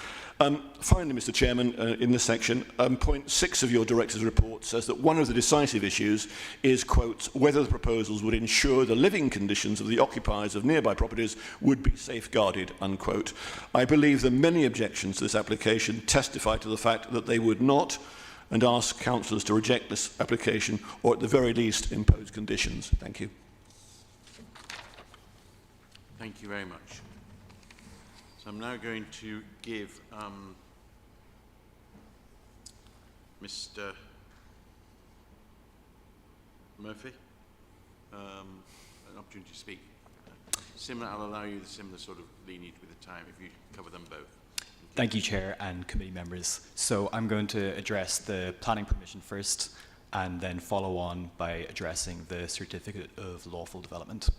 Finally, Mr. Chairman, in this section, point 6 of your director's report says that one of the decisive issues is, quote, whether the proposals would ensure the living conditions of the occupiers of nearby properties would be safeguarded, unquote. I believe the many objections to this application testify to the fact that they would not, and ask councillors to reject this application, or at the very least impose conditions. Thank you. Thank you very much. So I'm now going to give Mr. Murphy an opportunity to speak. Similar, I'll allow you the similar sort of lenient with the time if you cover them both. Thank you, Chair and committee members. So I'm going to address the planning permission first, and then follow on by addressing the certificate of lawful development.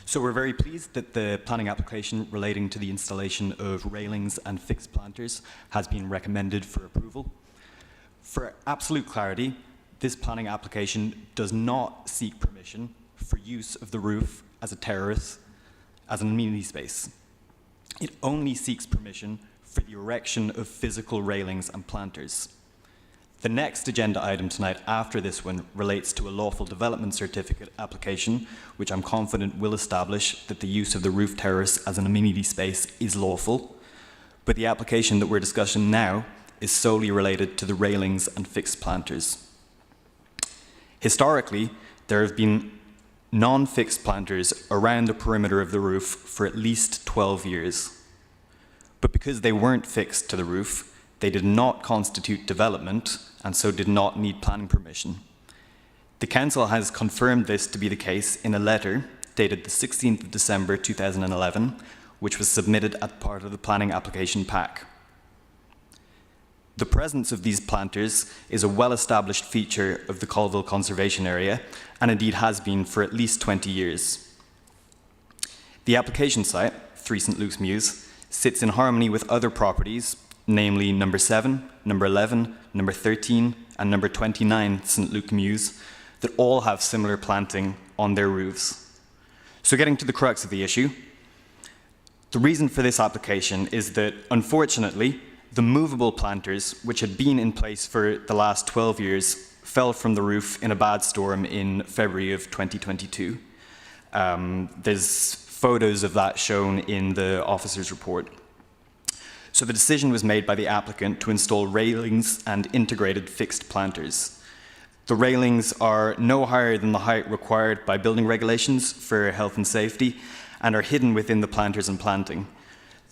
So we're very pleased that the planning application relating to the installation of railings and fixed planters has been recommended for approval. For absolute clarity, this planning application does not seek permission for use of the roof as a terrace, as an amenity space. It only seeks permission for the erection of physical railings and planters. The next agenda item tonight after this one relates to a lawful development certificate application, which I'm confident will establish that the use of the roof terrace as an amenity space is lawful. But the application that we're discussing now is solely related to the railings and fixed planters. Historically, there have been non-fixed planters around the perimeter of the roof for at least 12 years. But because they weren't fixed to the roof, they did not constitute development and so did not need planning permission. The Council has confirmed this to be the case in a letter dated the 16th of December 2011, which was submitted as part of the planning application pack. The presence of these planters is a well-established feature of the Colville Conservation Area, and indeed has been for at least 20 years. The application site, 3 St Luke's Mews, sits in harmony with other properties, namely number 7, number 11, number 13, and number 29 St Luke Mews, that all have similar planting on their roofs. So getting to the crux of the issue, the reason for this application is that, unfortunately, the movable planters, which had been in place for the last 12 years, fell from the roof in a bad storm in February of 2022. There's photos of that shown in the officer's report. So the decision was made by the applicant to install railings and integrated fixed planters. The railings are no higher than the height required by building regulations for health and safety and are hidden within the planters and planting.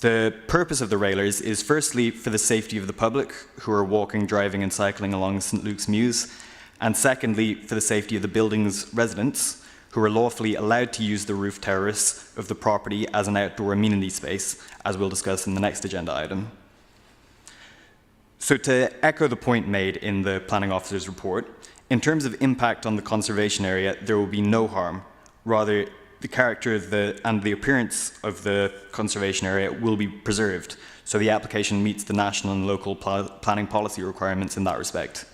The purpose of the railers is firstly for the safety of the public who are walking, driving and cycling along St Luke's Mews, and secondly for the safety of the building's residents who are lawfully allowed to use the roof terrace of the property as an outdoor amenity space, as we'll discuss in the next agenda item. So to echo the point made in the planning officer's report, in terms of impact on the conservation area, there will be no harm. Rather, the character of and the appearance of the conservation area will be preserved, so the application meets the national and local planning policy requirements in that respect.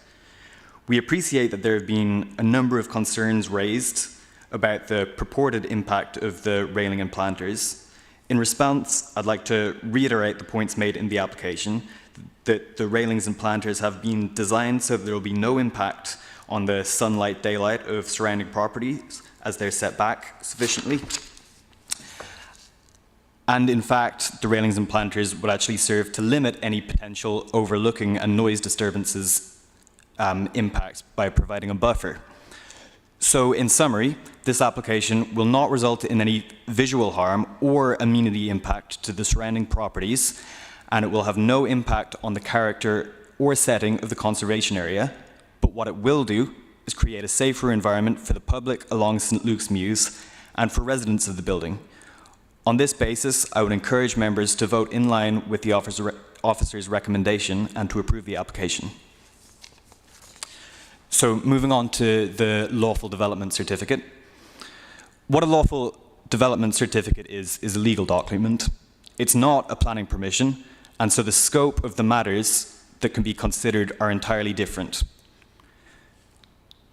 We appreciate that there have been a number of concerns raised about the purported impact of the railing and planters. In response, I'd like to reiterate the points made in the application, that the railings and planters have been designed so that there will be no impact on the sunlight daylight of surrounding properties as they're set back sufficiently. And in fact, the railings and planters would actually serve to limit any potential overlooking and noise disturbances impacts by providing a buffer. So in summary, this application will not result in any visual harm or amenity impact to the surrounding properties, and it will have no impact on the character or setting of the conservation area, but what it will do is create a safer environment for the public along St. Luke's Mews and for residents of the building. On this basis, I would encourage members to vote in line with the officer's recommendation and to approve the application. So moving on to the lawful development certificate. What a lawful development certificate is a legal document. It's not a planning permission, and so the scope of the matters that can be considered are entirely different.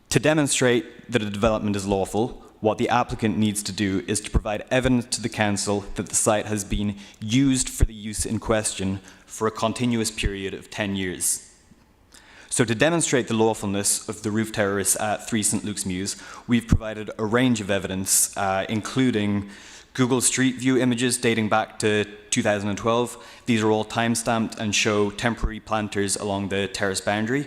To demonstrate that a development is lawful, what the applicant needs to do is to provide evidence to the council that the site has been used for the use in question for a continuous period of 10 years. So to demonstrate the lawfulness of the roof terrace at 3 St. Luke's Mews, we've provided a range of evidence, including Google Street View images dating back to 2012. These are all time-stamped and show temporary planters along the terrace boundary.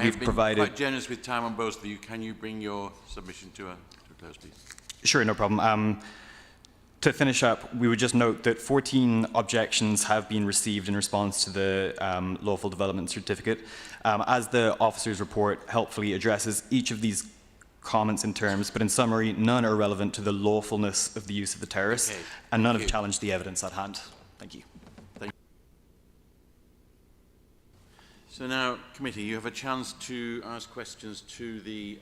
We've provided quite generous with time on both of you. Can you bring your submission to a close, please? Sure, no problem. To finish up, we would just note that 14 objections have been received in response to the lawful development certificate. As the officer's report helpfully addresses each of these comments in terms, but in summary, none are relevant to the lawfulness of the use of the terrace, and none have challenged the evidence at hand. Thank you. So now, committee, you have a chance to ask questions to the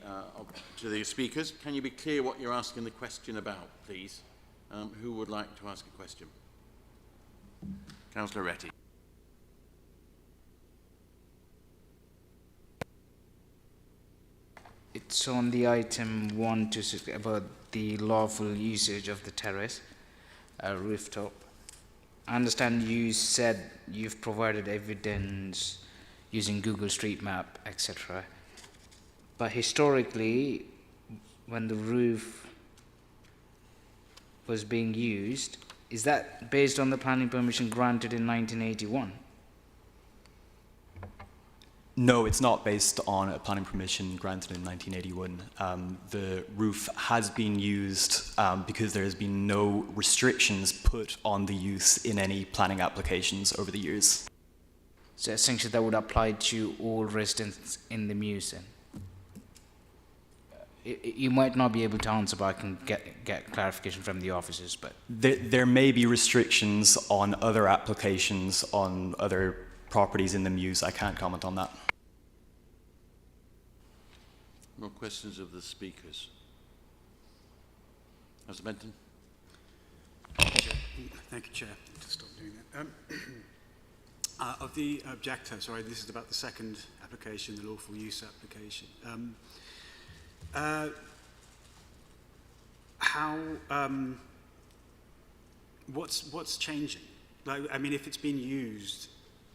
speakers. Can you be clear what you're asking the question about, please? Who would like to ask a question? Councillor Retty. It's on the item 1 to 6 about the lawful usage of the terrace, rooftop. I understand you said you've provided evidence using Google Street Map, etc. But historically, when the roof was being used, is that based on the planning permission granted in 1981? No, it's not based on a planning permission granted in 1981. The roof has been used because there has been no restrictions put on the use in any planning applications over the years. So essentially that would apply to all residents in the Mews then? You might not be able to answer, but I can get clarification from the officers. But there may be restrictions on other applications on other properties in the Mews. I can't comment on that. More questions of the speakers? Councillor Benton. Thank you, Chair. Just stop doing that. Of the objector, sorry, this is about the second application, the lawful use application. What's changing? Like, I mean, if it's been used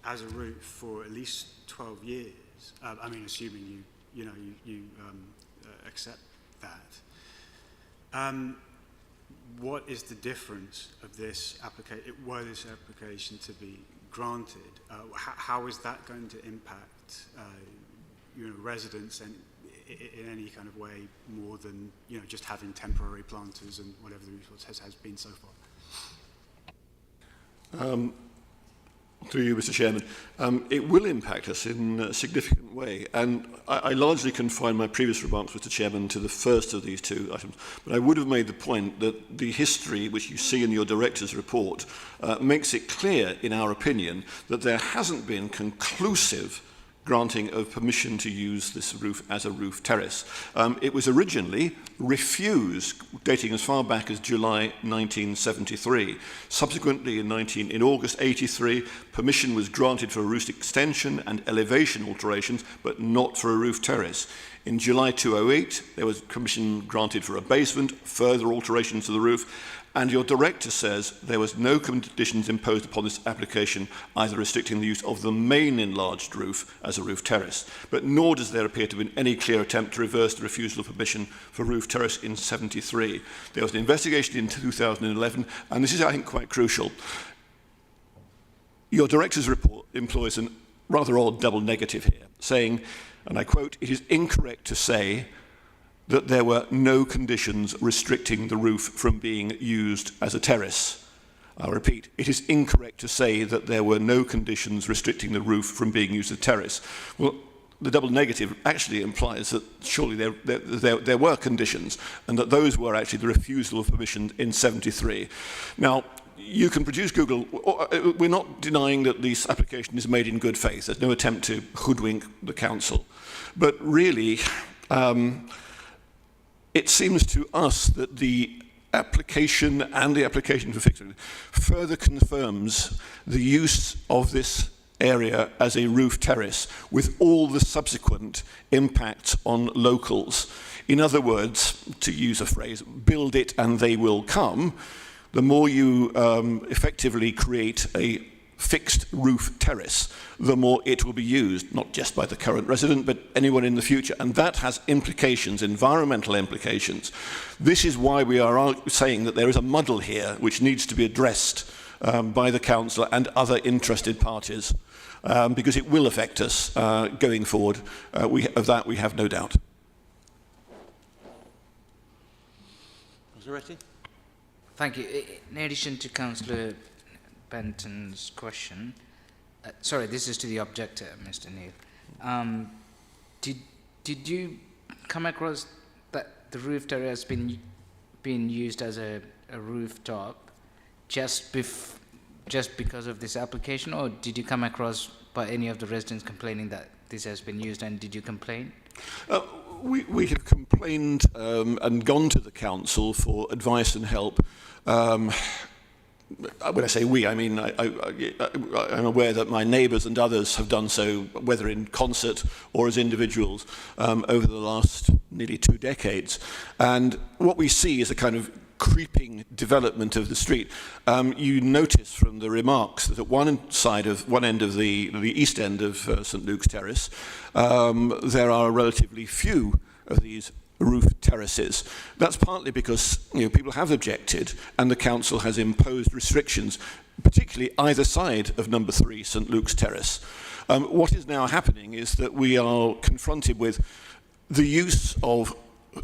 as a roof for at least 12 years, I mean, assuming you accept that, what is the difference of this application? Were this application to be granted? How is that going to impact residents and in any kind of way more than just having temporary planters and whatever the resource has been so far? Through you, Mr. Chairman, it will impact us in a significant way, and I largely confine my previous remarks, Mr. Chairman, to the first of these two items, but I would have made the point that the history, which you see in your director's report, makes it clear, in our opinion, that there hasn't been conclusive granting of permission to use this roof as a roof terrace. It was originally refused, dating as far back as July 1973. Subsequently, in August 83, permission was granted for a roof extension and elevation alterations, but not for a roof terrace. In July 2008, there was permission granted for a basement, further alterations to the roof, and your director says there was no conditions imposed upon this application, either restricting the use of the main enlarged roof as a roof terrace, but nor does there appear to have been any clear attempt to reverse the refusal of permission for roof terrace in 73. There was an investigation in 2011, and this is, I think, quite crucial. Your director's report employs a rather odd double negative here, saying, and I quote, "It is incorrect to say that there were no conditions restricting the roof from being used as a terrace." I'll repeat, it is incorrect to say that there were no conditions restricting the roof from being used as a terrace. Well, the double negative actually implies that surely there were conditions, and that those were actually the refusal of permission in 73. Now, you can produce Google. We're not denying that this application is made in good faith. There's no attempt to hoodwink the council. But really, it seems to us that the application and the application for fixing further confirms the use of this area as a roof terrace with all the subsequent impacts on locals. In other words, to use a phrase, build it and they will come. The more you effectively create a fixed roof terrace, the more it will be used, not just by the current resident, but anyone in the future. And that has implications, environmental implications. This is why we are saying that there is a muddle here which needs to be addressed by the council and other interested parties, because it will affect us going forward. Of that we have no doubt. Zaretti? Thank you. In addition to Councillor Benton's question, sorry, this is to the objector, Mr. Neil. Did you come across that the roof terrace has been used as a rooftop just because of this application, or did you come across by any of the residents complaining that this has been used, and did you complain? We have complained and gone to the council for advice and help. When I say we, I mean I'm aware that my neighbours and others have done so, whether in concert or as individuals, over the last nearly 2 decades. And what we see is a kind of creeping development of the street. You notice from the remarks that at one end of the east end of St Luke's Terrace, there are relatively few of these roof terraces. That's partly because people have objected and the council has imposed restrictions, particularly either side of number 3 St Luke's Terrace. What is now happening is that we are confronted with the use of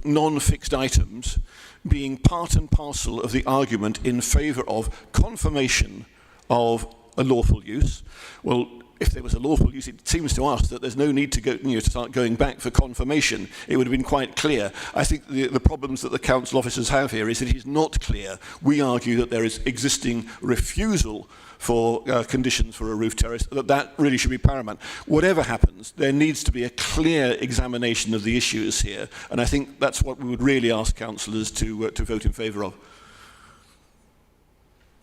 non-fixed items being part and parcel of the argument in favour of confirmation of a lawful use. Well, if there was a lawful use, it seems to us that there's no need to go, to start going back for confirmation. It would have been quite clear. I think the problems that the council officers have here is that it is not clear. We argue that there is existing refusal for conditions for a roof terrace, that really should be paramount. Whatever happens, there needs to be a clear examination of the issues here, and I think that's what we would really ask councillors to vote in favour of.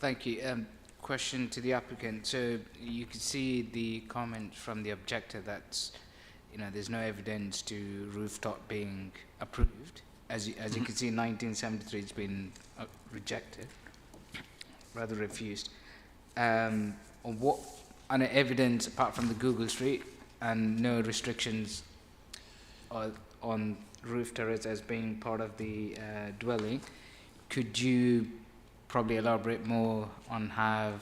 Thank you. Question to the applicant. So you can see the comment from the objector that there's no evidence to rooftop being approved. As you can see, in 1973 it's been rejected, rather refused. On evidence apart from the Google Street and no restrictions on roof terrace as being part of the dwelling, could you probably elaborate more on how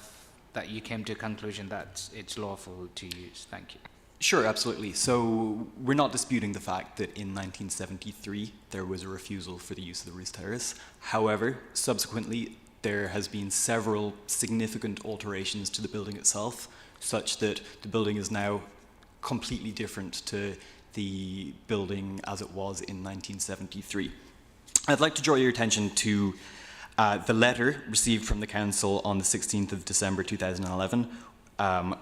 that you came to a conclusion that it's lawful to use? Thank you. Sure, absolutely. So we're not disputing the fact that in 1973 there was a refusal for the use of the roof terrace. However, subsequently there has been several significant alterations to the building itself, such that the building is now completely different to the building as it was in 1973. I'd like to draw your attention to the letter received from the council on the 16th of December 2011,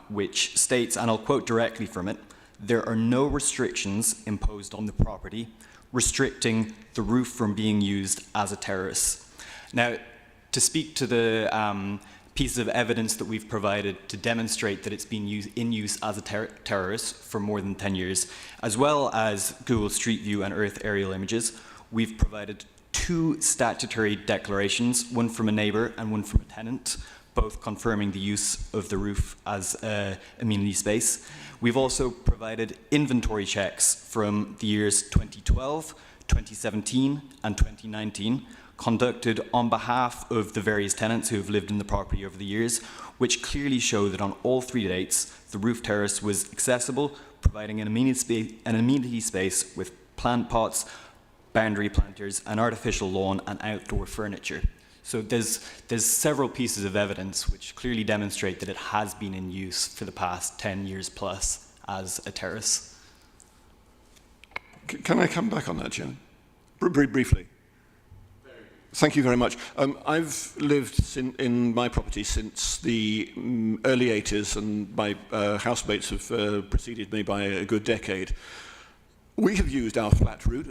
which states, and I'll quote directly from it, there are no restrictions imposed on the property restricting the roof from being used as a terrace. Now, to speak to the pieces of evidence that we've provided to demonstrate that it's been in use as a terrace for more than 10 years, as well as Google Street View and Earth aerial images, we've provided 2 statutory declarations, one from a neighbour and one from a tenant, both confirming the use of the roof as an amenity space. We've also provided inventory checks from the years 2012, 2017 and 2019, conducted on behalf of the various tenants who have lived in the property over the years, which clearly show that on all 3 dates, the roof terrace was accessible, providing an amenity space with plant pots, boundary planters, and artificial lawn and outdoor furniture. So there's several pieces of evidence which clearly demonstrate that it has been in use for the past 10 years plus as a terrace. Can I come back on that, Chairman? Briefly. Thank you very much. I've lived in my property since the early 80s, and my housemates have preceded me by a good decade. We have used our flat roof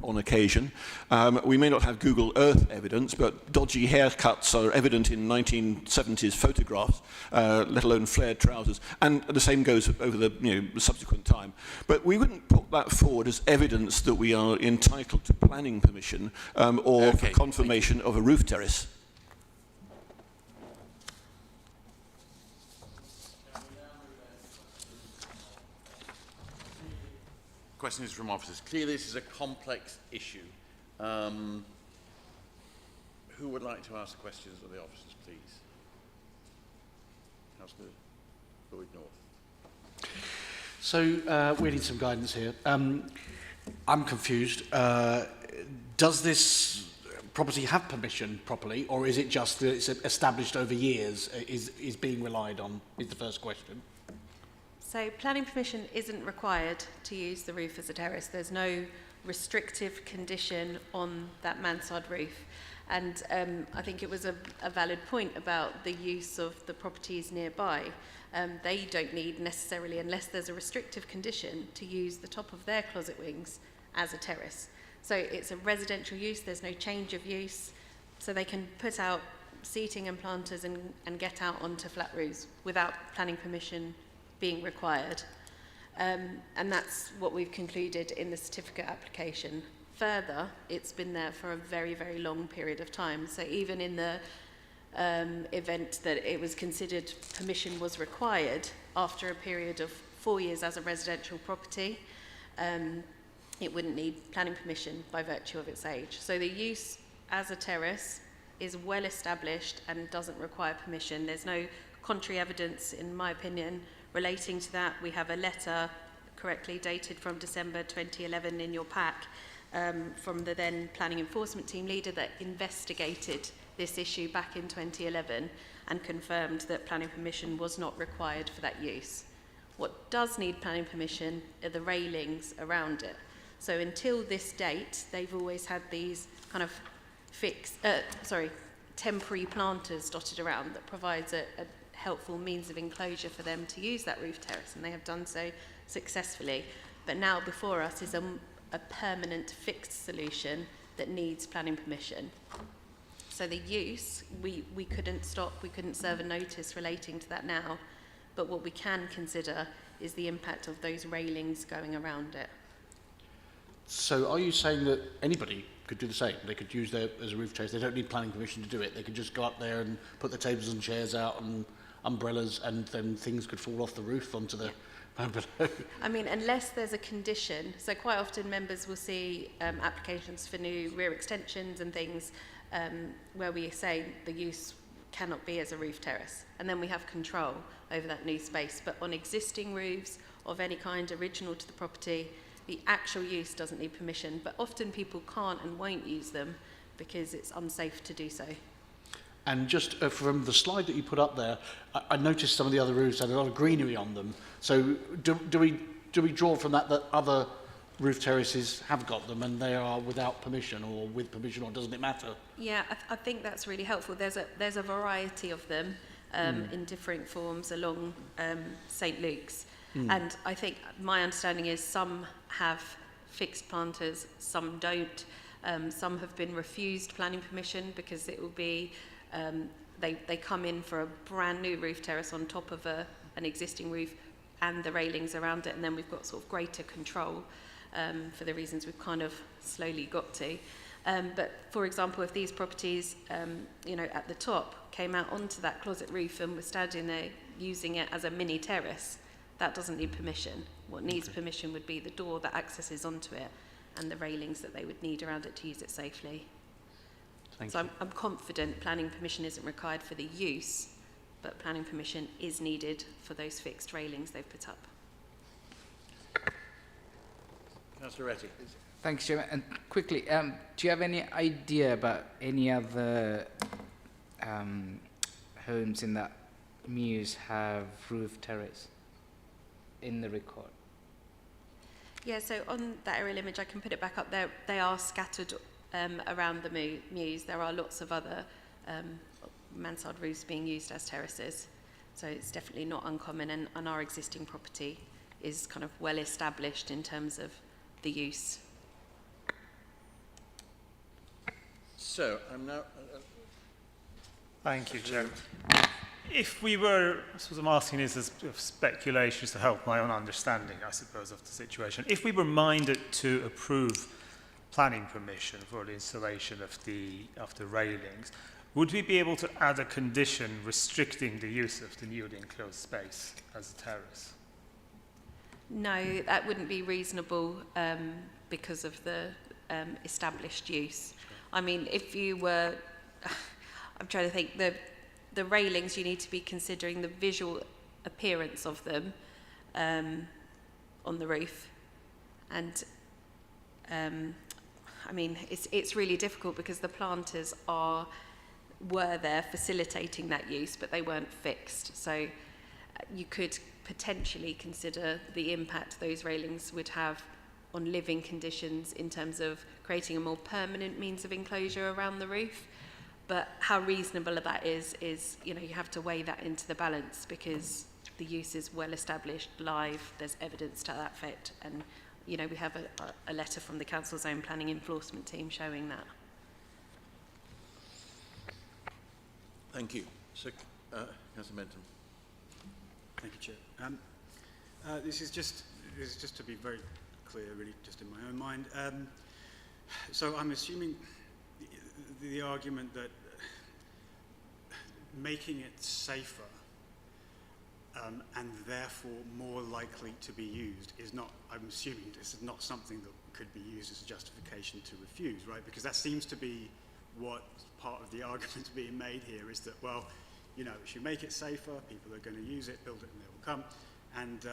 on occasion. We may not have Google Earth evidence, but dodgy haircuts are evident in 1970s photographs, let alone flared trousers, and the same goes over the subsequent time. But we wouldn't put that forward as evidence that we are entitled to planning permission or for confirmation of a roof terrace. Questions from officers. Clearly, this is a complex issue. Who would like to ask questions of the officers, please? Councillor Lloyd North. So we need some guidance here. I'm confused. Does this property have permission properly, or is it just that it's established over years, is being relied on, is the first question? So planning permission isn't required to use the roof as a terrace. There's no restrictive condition on that mansard roof. And I think it was a valid point about the use of the properties nearby. They don't need necessarily, unless there's a restrictive condition, to use the top of their closet wings as a terrace. So it's a residential use, there's no change of use, so they can put out seating and planters and get out onto flat roofs without planning permission being required. And that's what we've concluded in the certificate application. Further, it's been there for a very, very long period of time. So even in the event that it was considered permission was required after a period of 4 years as a residential property, it wouldn't need planning permission by virtue of its age. So the use as a terrace is well established and doesn't require permission. There's no contrary evidence, in my opinion, relating to that. We have a letter correctly dated from December 2011 in your pack from the then planning enforcement team leader that investigated this issue back in 2011 and confirmed that planning permission was not required for that use. What does need planning permission are the railings around it. So until this date, they've always had these kind of temporary planters dotted around that provides a helpful means of enclosure for them to use that roof terrace, and they have done so successfully. But now before us is a permanent fixed solution that needs planning permission. So the use, we couldn't stop, we couldn't serve a notice relating to that now, but what we can consider is the impact of those railings going around it. So are you saying that anybody could do the same? They could use there as a roof terrace, they don't need planning permission to do it, they could just go up there and put the tables and chairs out and umbrellas, and then things could fall off the roof onto the below. I mean, unless there's a condition, so quite often members will see applications for new rear extensions and things where we say the use cannot be as a roof terrace, and then we have control over that new space. But on existing roofs of any kind original to the property, the actual use doesn't need permission, but often people can't and won't use them because it's unsafe to do so. And just from the slide that you put up there, I noticed some of the other roofs had a lot of greenery on them. So do we draw from that other roof terraces have got them and they are without permission or with permission, or doesn't it matter? Yeah, I think that's really helpful. There's a variety of them. in different forms along St Luke's. And I think my understanding is some have fixed planters, some don't. Some have been refused planning permission because it will be, they come in for a brand new roof terrace on top of an existing roof and the railings around it, and then we've got sort of greater control for the reasons we've kind of slowly got to. But for example, if these properties, you know, at the top came out onto that closet roof and were standing there using it as a mini terrace, that doesn't need permission. What needs permission would be the door that accesses onto it and the railings that they would need around it to use it safely. Thank So you. I'm confident planning permission isn't required for the use, but planning permission is needed for those fixed railings they've put up. Councillor Retty. Thanks, Chairman. And quickly, do you have any idea about any other homes in that Mews have roof terrace in the record? Yeah, so on that aerial image, I can put it back up there. They are scattered around the Mews. There are lots of other mansard roofs being used as terraces. So it's definitely not uncommon, and our existing property is kind of well established in terms of the use. So I'm now... Thank you, Chair. If we were, I suppose I'm asking this as speculations to help my own understanding, I suppose, of the situation. If we were minded to approve planning permission for the installation of the railings, would we be able to add a condition restricting the use of the newly enclosed space as a terrace? No, that wouldn't be reasonable because of the established use. I mean, if you were, I'm trying to think, the railings, you need to be considering the visual appearance of them on the roof. And I mean, it's really difficult because the planters were there facilitating that use, but they weren't fixed. So you could potentially consider the impact those railings would have on living conditions in terms of creating a more permanent means of enclosure around the roof. But how reasonable that is, you know, you have to weigh that into the balance because the use is well established, live, there's evidence to that effect. And, you know, we have a letter from the Council's own planning enforcement team showing that. Thank you. So, Councillor Benton. Thank you, Chair. This is just to be very clear, really, just in my own mind. So I'm assuming the argument that making it safer and therefore more likely to be used is not, I'm assuming this is not something that could be used as a justification to refuse, right? Because that seems to be what part of the argument being made here is that, well, you know, if you make it safer, people are going to use it, build it, and they will come. And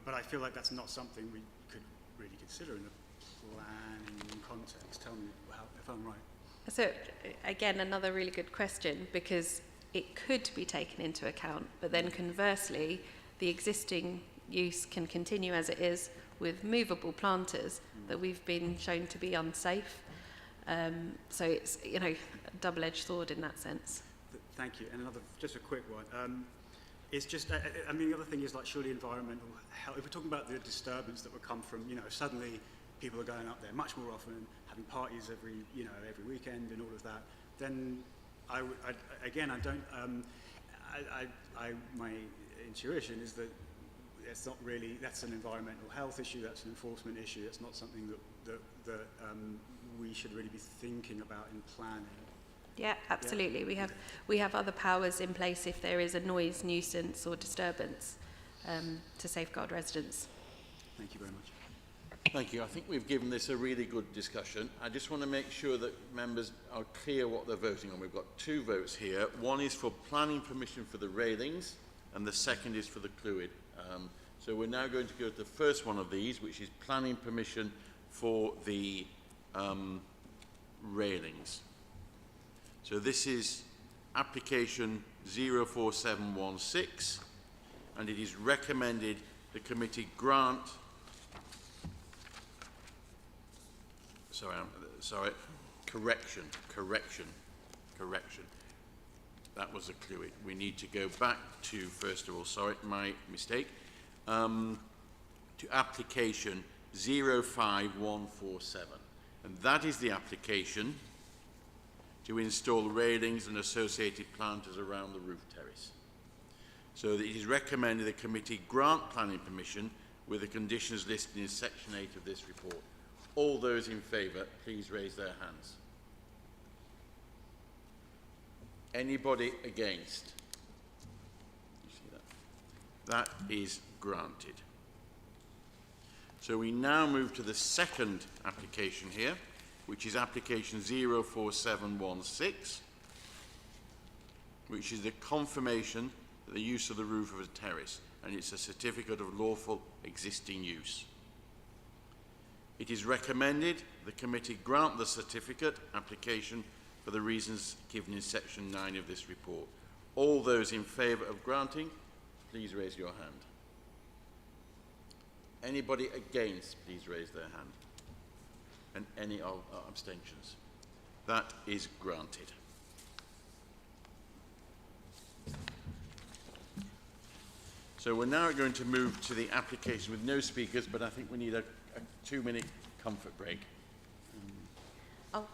but I feel like that's not something we could really consider in a planning context. Tell me if I'm right. So again, another really good question, because it could be taken into account, but then conversely, the existing use can continue as it is with movable planters that we've been shown to be unsafe. So it's, you know, a double-edged sword in that sense. Thank you. And another, just a quick one. It's just, I mean, the other thing is like surely environmental health. If we're talking about the disturbance that would come from, you know, suddenly people are going up there much more often, having parties every weekend and all of that, then my intuition is that it's not really, that's an environmental health issue, that's an enforcement issue, that's not something that we should really be thinking about in planning. Yeah, absolutely. Yeah. We have other powers in place if there is a noise, nuisance or disturbance to safeguard residents. Thank you very much. Thank you. I think we've given this a really good discussion. I just want to make sure that members are clear what they're voting on. We've got two votes here. One is for planning permission for the railings, and the second is for the Clwyd. So we're now going to go to the first one of these, which is planning permission for the railings. So this is application 04716, and it is recommended the committee grant. Correction. That was a clue. We need to go back to, first of all, sorry, my mistake, to application 05147. And that is the application to install railings and associated planters around the roof terrace. So that it is recommended the committee grant planning permission with the conditions listed in section 8 of this report. All those in favour, please raise their hands. Anybody against? You see that? That is granted. So we now move to the second application here, which is application 04716, which is the confirmation that the use of the roof of a terrace, and it's a certificate of lawful existing use. It is recommended the committee grant the certificate application for the reasons given in section 9 of this report. All those in favour of granting, please raise your hand. Anybody against, please raise their hand. And any abstentions. That is granted. So we're now going to move to the application with no speakers, but I think we need a 2-minute comfort break. Oh.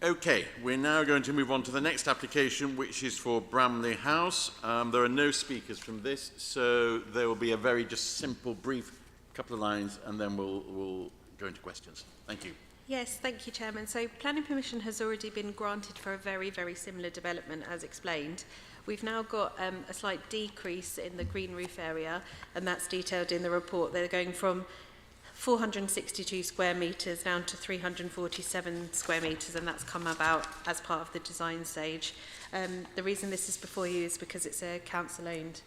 Okay, we're now going to move on to the next application, which is for Bramley House. There are no speakers from this, so there will be a very just simple, brief couple of lines, and then we'll go into questions. Thank you. Yes, thank you, Chairman. So planning permission has already been granted for a very, very similar development as explained. We've now got a slight decrease in the green roof area, and that's detailed in the report. They're going from 462 square metres down to 347 square metres, and that's come about as part of the design stage. The reason this is before you is because it's a council-owned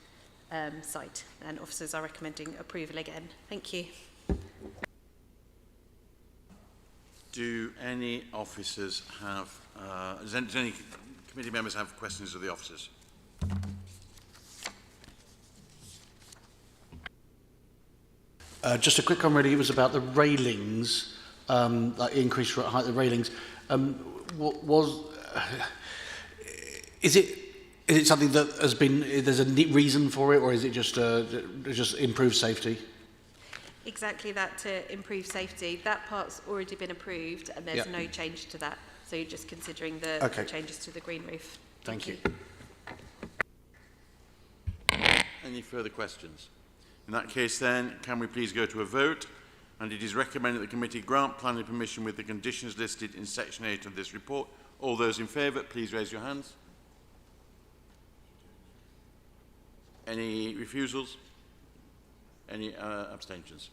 site, and officers are recommending approval again. Thank you. Do any officers have, does any committee members have questions of the officers? Just a quick one, really. It was about the railings, like increased height of the railings. Is it something that has been, there's a reason for it, or is it just improved safety? Exactly that, to improve safety. That part's already been approved, and there's no change to that. So you're just considering the changes to the green roof. Thank you. Any further questions? In that case then, can we please go to a vote? And it is recommended that the committee grant planning permission with the conditions listed in section 8 of this report. All those in favour, please raise your hands. Any refusals? Any abstentions?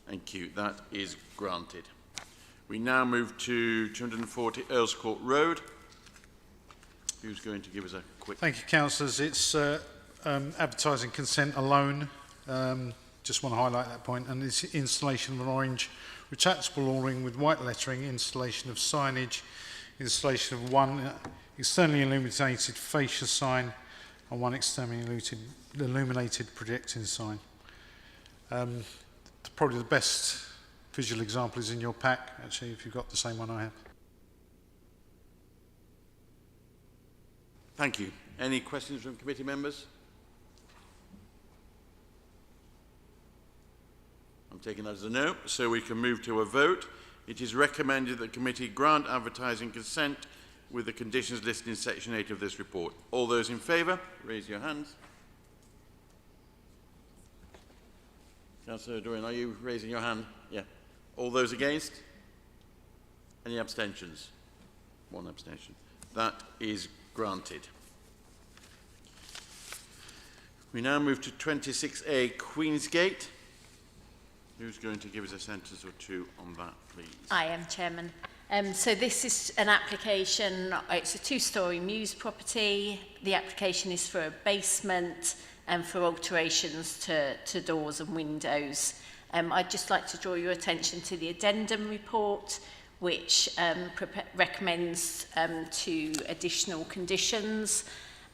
Thank you. That is granted. We now move to 240 Earls Court Road. Who's going to give us a quick... Thank you, councillors. It's advertising consent alone. Just want to highlight that point. And it's installation of an orange retractable awning with white lettering, installation of signage, installation of one externally illuminated fascia sign and one externally illuminated projecting sign. Probably the best visual example is in your pack, actually, if you've got the same one I have. Thank you. Any questions from committee members? I'm taking that as a no, so we can move to a vote. It is recommended that the committee grant advertising consent with the conditions listed in section 8 of this report. All those in favour, raise your hands. Councillor Doran, are you raising your hand? Yeah. All those against? Any abstentions? One abstention. That is granted. We now move to 26A Queensgate. Who's going to give us a sentence or two on that, please? I am, Chairman. So this is an application, it's a two-storey Mews property. The application is for a basement and for alterations to doors and windows. I'd just like to draw your attention to the addendum report, which recommends 2 additional conditions.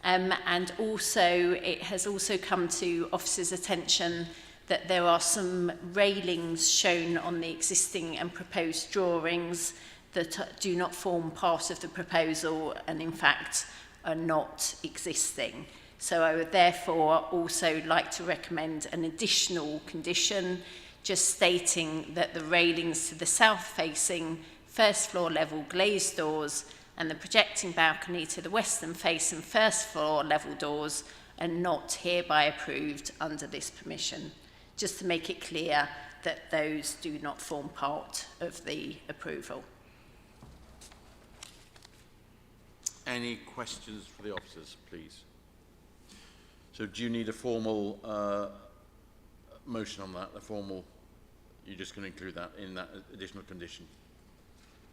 And also, it has also come to officers' attention that there are some railings shown on the existing and proposed drawings that do not form part of the proposal and in fact are not existing. So I would therefore also like to recommend an additional condition just stating that the railings to the south-facing first floor level glazed doors and the projecting balcony to the western face and first floor level doors are not hereby approved under this permission. Just to make it clear that those do not form part of the approval. Any questions for the officers, please? So do you need a formal motion on that? A formal, you're just going to include that in that additional condition?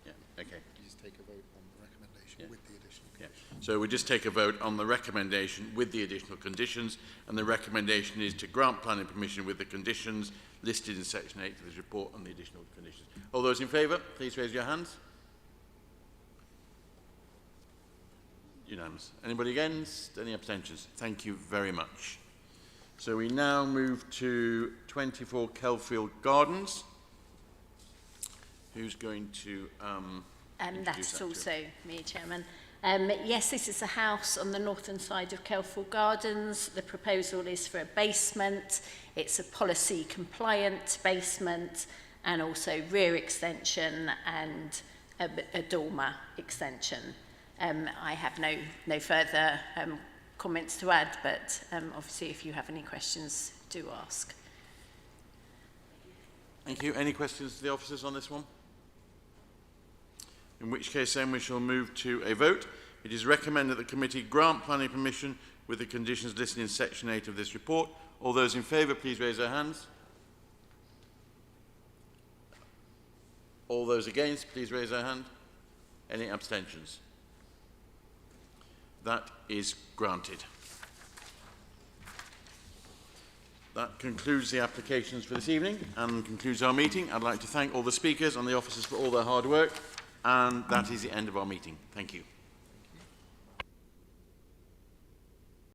Yeah, okay. You just take a vote on the recommendation with the additional condition. Yeah. So we just take a vote on the recommendation with the additional conditions, and the recommendation is to grant planning permission with the conditions listed in section 8 of this report on the additional conditions. All those in favour, please raise your hands. Unanimous. Anybody against? Any abstentions? Thank you very much. So we now move to 24 Kelfield Gardens. Who's going to that's also me, Chairman. Yes, this is a house on the northern side of Kelfield Gardens. The proposal is for a basement. It's a policy compliant basement and also rear extension and a dormer extension. I have no further comments to add, but obviously if you have any questions, do ask. Thank you. Any questions to the officers on this one? In which case then we shall move to a vote. It is recommended that the committee grant planning permission with the conditions listed in section 8 of this report. All those in favour, please raise their hands. All those against, please raise their hand. Any abstentions? That is granted. That concludes the applications for this evening and concludes our meeting. I'd like to thank all the speakers and the officers for all their hard work, and that is the end of our meeting. Thank you.